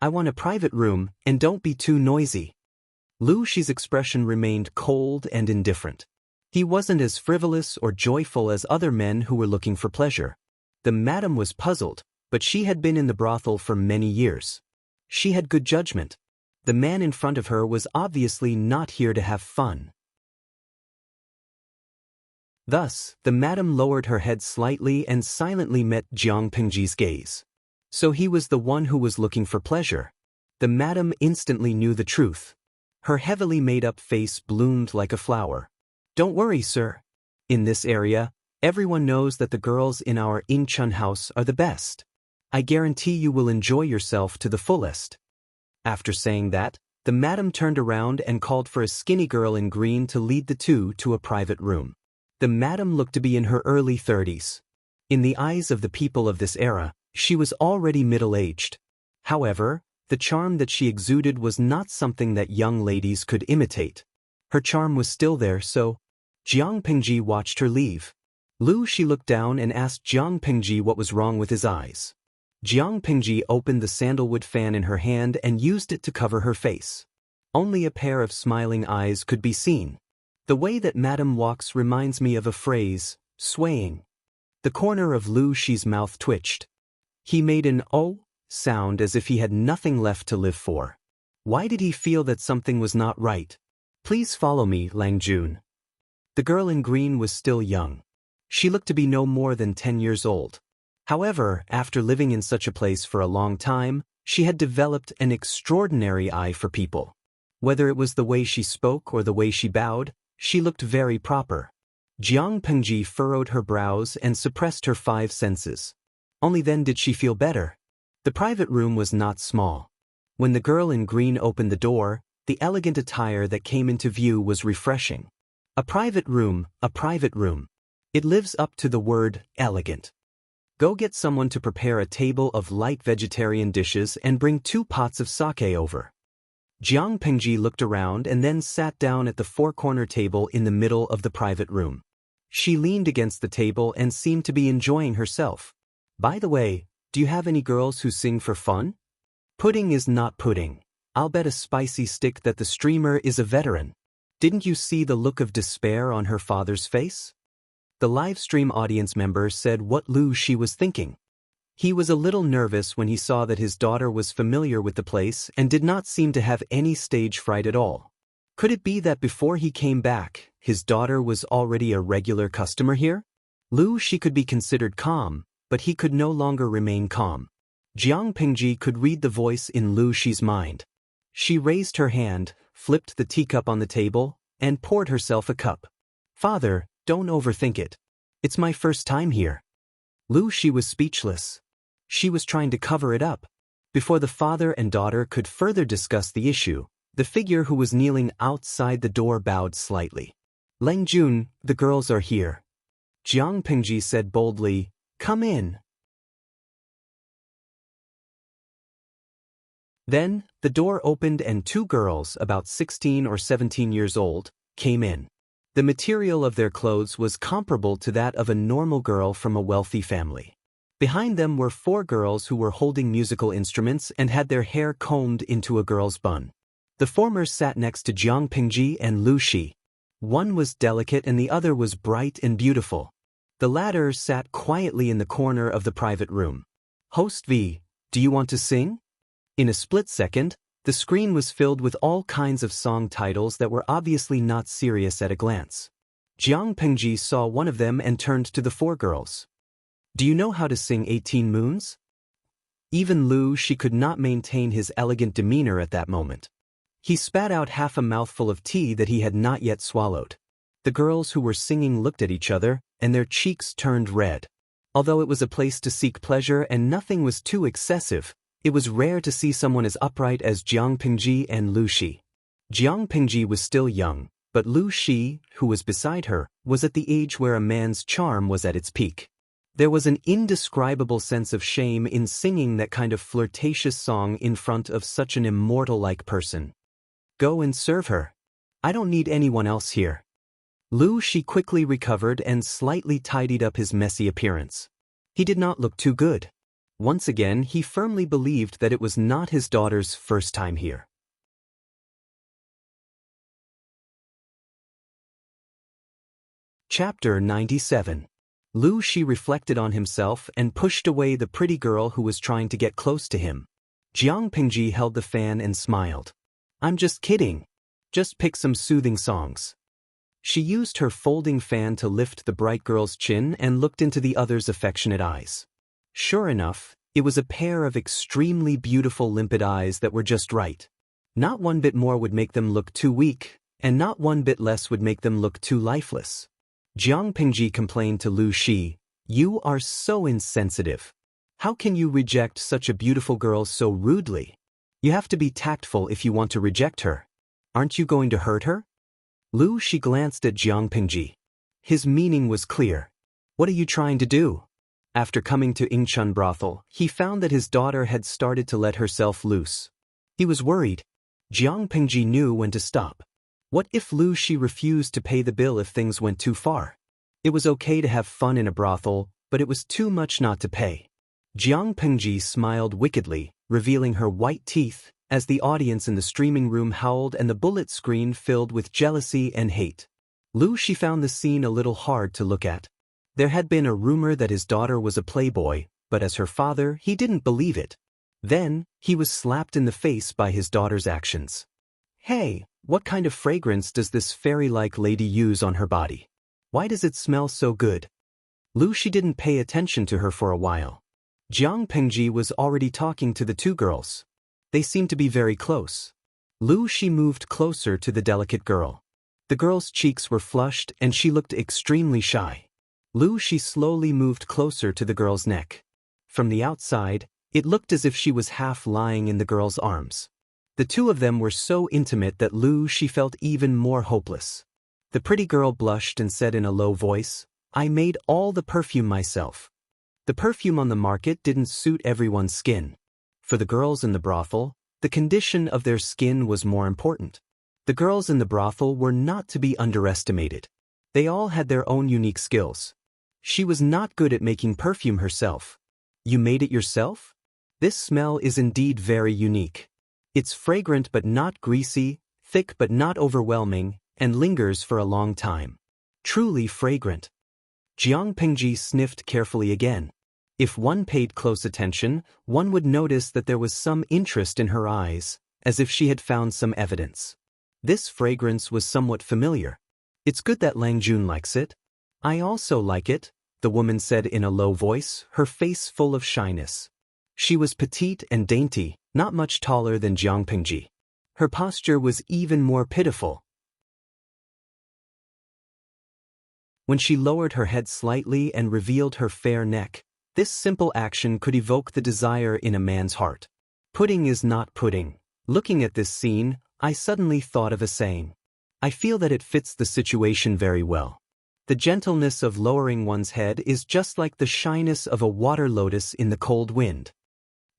I want a private room, and don't be too noisy." She's expression remained cold and indifferent. He wasn't as frivolous or joyful as other men who were looking for pleasure. The madam was puzzled, but she had been in the brothel for many years. She had good judgment. The man in front of her was obviously not here to have fun. Thus, the madam lowered her head slightly and silently met Jiang Pingji's gaze. So he was the one who was looking for pleasure. The madam instantly knew the truth. Her heavily made-up face bloomed like a flower. "Don't worry, sir. In this area, everyone knows that the girls in our Incheon house are the best. I guarantee you will enjoy yourself to the fullest." After saying that, the madam turned around and called for a skinny girl in green to lead the two to a private room. The madam looked to be in her early 30s. In the eyes of the people of this era, she was already middle-aged. However, the charm that she exuded was not something that young ladies could imitate. Her charm was still there, so Jiang Pingji watched her leave. She looked down and asked Jiang Pingji what was wrong with his eyes. Jiang Pingji opened the sandalwood fan in her hand and used it to cover her face. Only a pair of smiling eyes could be seen. The way that Madam walks reminds me of a phrase, swaying. The corner of Shi's mouth twitched. He made an "oh" sound as if he had nothing left to live for. Why did he feel that something was not right? "Please follow me, Lang Jun." The girl in green was still young. She looked to be no more than 10 years old. However, after living in such a place for a long time, she had developed an extraordinary eye for people. Whether it was the way she spoke or the way she bowed, she looked very proper. Jiang Pingji furrowed her brows and suppressed her 5 senses. Only then did she feel better. The private room was not small. When the girl in green opened the door, the elegant attire that came into view was refreshing. A private room, a private room. It lives up to the word, elegant. Go get someone to prepare a table of light vegetarian dishes and bring 2 pots of sake over. Jiang Pingji looked around and then sat down at the 4-corner table in the middle of the private room. She leaned against the table and seemed to be enjoying herself. "By the way, do you have any girls who sing for fun?" "Pudding is not pudding. I'll bet a spicy stick that the streamer is a veteran. Didn't you see the look of despair on her father's face?" The livestream audience member said what she was thinking. He was a little nervous when he saw that his daughter was familiar with the place and did not seem to have any stage fright at all. Could it be that before he came back, his daughter was already a regular customer here? She could be considered calm, but he could no longer remain calm. Jiang Pingji could read the voice in Lu Shi's mind. She raised her hand, flipped the teacup on the table, and poured herself a cup. "Father, don't overthink it. It's my first time here." Lu Shi was speechless. She was trying to cover it up. Before the father and daughter could further discuss the issue, the figure who was kneeling outside the door bowed slightly. "Leng Jun, the girls are here." Jiang Pingji said boldly, "Come in." Then, the door opened and two girls, about 16 or 17 years old, came in. The material of their clothes was comparable to that of a normal girl from a wealthy family. Behind them were four girls who were holding musical instruments and had their hair combed into a girl's bun. The former sat next to Jiang Pingji and Lu Shi. One was delicate and the other was bright and beautiful. The latter sat quietly in the corner of the private room. "Host V, do you want to sing?" In a split second, the screen was filled with all kinds of song titles that were obviously not serious at a glance. Jiang Pingji saw one of them and turned to the four girls. "Do you know how to sing 18 Moons?" Even Lu Shi could not maintain his elegant demeanor at that moment. He spat out half a mouthful of tea that he had not yet swallowed. The girls who were singing looked at each other, and their cheeks turned red. Although it was a place to seek pleasure and nothing was too excessive, it was rare to see someone as upright as Jiang Pingji and Lu Shi. Jiang Pingji was still young, but Lu Shi, who was beside her, was at the age where a man's charm was at its peak. There was an indescribable sense of shame in singing that kind of flirtatious song in front of such an immortal-like person. "Go and serve her. I don't need anyone else here." Lu Shi quickly recovered and slightly tidied up his messy appearance. He did not look too good. Once again, he firmly believed that it was not his daughter's first time here. Chapter 97. Lu Shi reflected on himself and pushed away the pretty girl who was trying to get close to him. Jiang Pingji held the fan and smiled. "I'm just kidding. Just pick some soothing songs." She used her folding fan to lift the bright girl's chin and looked into the other's affectionate eyes. Sure enough, it was a pair of extremely beautiful limpid eyes that were just right. Not one bit more would make them look too weak, and not one bit less would make them look too lifeless. Jiang Pingji complained to Lu Shi, "You are so insensitive. How can you reject such a beautiful girl so rudely? You have to be tactful if you want to reject her. Aren't you going to hurt her?" Lu Shi glanced at Jiang Pingji. His meaning was clear. "What are you trying to do?" After coming to Ingchun brothel, he found that his daughter had started to let herself loose. He was worried. Jiang Pingji knew when to stop. What if Lu Shi refused to pay the bill if things went too far? It was okay to have fun in a brothel, but it was too much not to pay. Jiang Pingji smiled wickedly, revealing her white teeth, as the audience in the streaming room howled and the bullet screen filled with jealousy and hate. Lu Shi found the scene a little hard to look at. There had been a rumor that his daughter was a playboy, but as her father, he didn't believe it. Then, he was slapped in the face by his daughter's actions. "Hey, what kind of fragrance does this fairy-like lady use on her body? Why does it smell so good?" Lu Shi didn't pay attention to her for a while. Jiang Pingji was already talking to the two girls. They seemed to be very close. Lu Shi moved closer to the delicate girl. The girl's cheeks were flushed and she looked extremely shy. Lu Shi slowly moved closer to the girl's neck. From the outside, it looked as if she was half lying in the girl's arms. The two of them were so intimate that Lu Shi felt even more hopeless. The pretty girl blushed and said in a low voice, "I made all the perfume myself." The perfume on the market didn't suit everyone's skin. For the girls in the brothel, the condition of their skin was more important. The girls in the brothel were not to be underestimated. They all had their own unique skills. She was not good at making perfume herself. "You made it yourself? This smell is indeed very unique. It's fragrant but not greasy, thick but not overwhelming, and lingers for a long time. Truly fragrant." Jiang Pingji sniffed carefully again. If one paid close attention, one would notice that there was some interest in her eyes, as if she had found some evidence. This fragrance was somewhat familiar. "It's good that Lang Jun likes it. I also like it," the woman said in a low voice, her face full of shyness. She was petite and dainty, not much taller than Jiang Pengji. Her posture was even more pitiful. When she lowered her head slightly and revealed her fair neck, this simple action could evoke the desire in a man's heart. Pudding is not pudding. Looking at this scene, I suddenly thought of a saying. I feel that it fits the situation very well. The gentleness of lowering one's head is just like the shyness of a water lotus in the cold wind.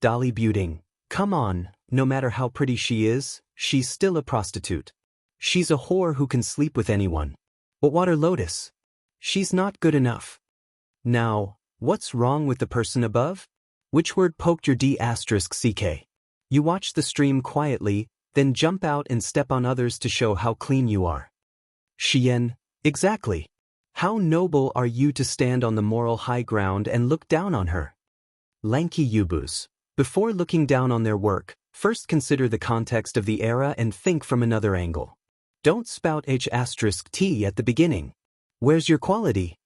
Dolly Buting, come on, no matter how pretty she is, she's still a prostitute. She's a whore who can sleep with anyone. But water lotus? She's not good enough. Now, what's wrong with the person above? Which word poked your D***CK? You watch the stream quietly, then jump out and step on others to show how clean you are. Xian, exactly. How noble are you to stand on the moral high ground and look down on her? Lanky Yubus. Before looking down on their work, first consider the context of the era and think from another angle. Don't spout H**T at the beginning. Where's your quality?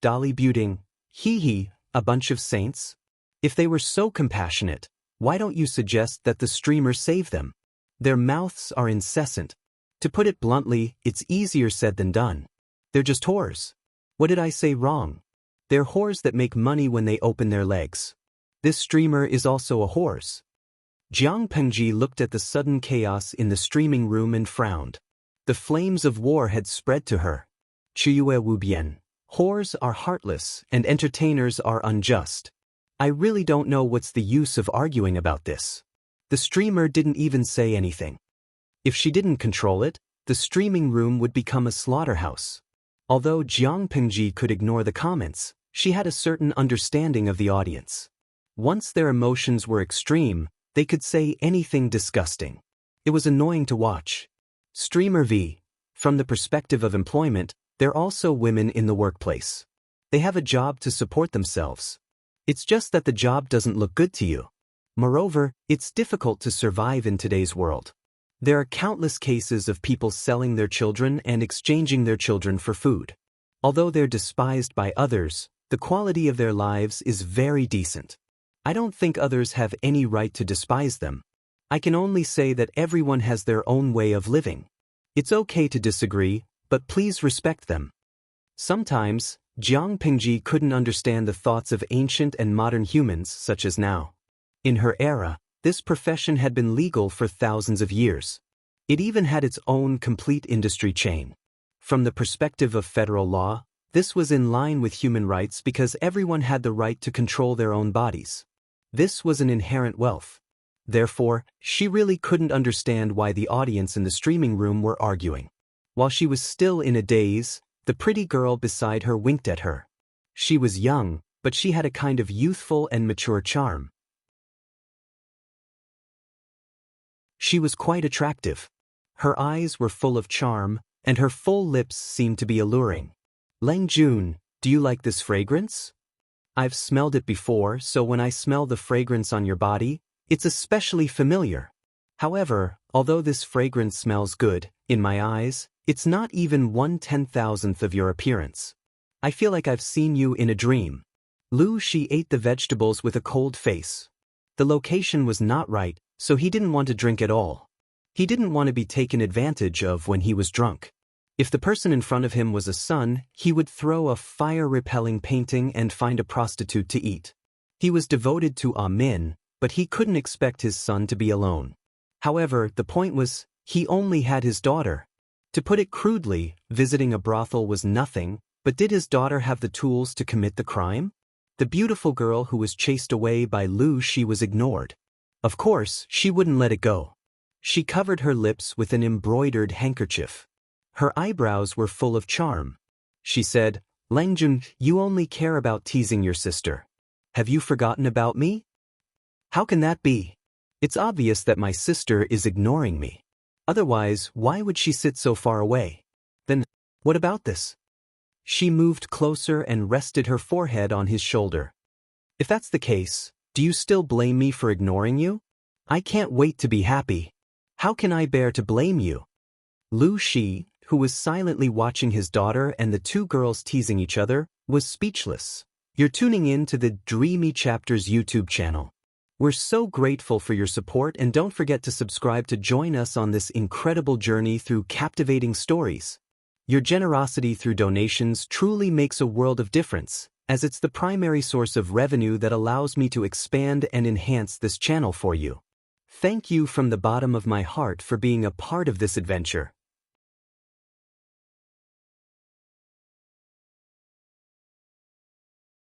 Dolly Buting, hee, a bunch of saints? If they were so compassionate, why don't you suggest that the streamer save them? Their mouths are incessant. To put it bluntly, it's easier said than done. They're just whores. What did I say wrong? They're whores that make money when they open their legs. This streamer is also a horse. Jiang Pengji looked at the sudden chaos in the streaming room and frowned. The flames of war had spread to her. Chiyue Wubian. Whores are heartless and entertainers are unjust. I really don't know what's the use of arguing about this. The streamer didn't even say anything. If she didn't control it, the streaming room would become a slaughterhouse. Although Jiang Pengji could ignore the comments, she had a certain understanding of the audience. Once their emotions were extreme, they could say anything disgusting. It was annoying to watch. Streamer V. From the perspective of employment, they're also women in the workplace. They have a job to support themselves. It's just that the job doesn't look good to you. Moreover, it's difficult to survive in today's world. There are countless cases of people selling their children and exchanging their children for food. Although they're despised by others, the quality of their lives is very decent. I don't think others have any right to despise them. I can only say that everyone has their own way of living. It's okay to disagree, but please respect them. Sometimes, Jiang Pengji couldn't understand the thoughts of ancient and modern humans such as now. In her era, this profession had been legal for thousands of years. It even had its own complete industry chain. From the perspective of federal law, this was in line with human rights because everyone had the right to control their own bodies. This was an inherent wealth. Therefore, she really couldn't understand why the audience in the streaming room were arguing. While she was still in a daze, the pretty girl beside her winked at her. She was young, but she had a kind of youthful and mature charm. She was quite attractive. Her eyes were full of charm, and her full lips seemed to be alluring. Leng Jun, do you like this fragrance? I've smelled it before, so when I smell the fragrance on your body, it's especially familiar. However, although this fragrance smells good, in my eyes, it's not even 1/10,000th of your appearance. I feel like I've seen you in a dream. Lu Shi ate the vegetables with a cold face. The location was not right, so he didn't want to drink at all. He didn't want to be taken advantage of when he was drunk. If the person in front of him was a son, he would throw a fire-repelling painting and find a prostitute to eat. He was devoted to Min, but he couldn't expect his son to be alone. However, the point was, he only had his daughter. To put it crudely, visiting a brothel was nothing, but did his daughter have the tools to commit the crime? The beautiful girl who was chased away by Lu Shi was ignored. Of course, she wouldn't let it go. She covered her lips with an embroidered handkerchief. Her eyebrows were full of charm. She said, Lengjun, you only care about teasing your sister. Have you forgotten about me? How can that be? It's obvious that my sister is ignoring me. Otherwise, why would she sit so far away? Then, what about this? She moved closer and rested her forehead on his shoulder. If that's the case, do you still blame me for ignoring you? I can't wait to be happy. How can I bear to blame you? Lu Shi, who was silently watching his daughter and the two girls teasing each other, was speechless. You're tuning in to the Dreamy Chapters YouTube channel. We're so grateful for your support, and don't forget to subscribe to join us on this incredible journey through captivating stories. Your generosity through donations truly makes a world of difference, as it's the primary source of revenue that allows me to expand and enhance this channel for you. Thank you from the bottom of my heart for being a part of this adventure.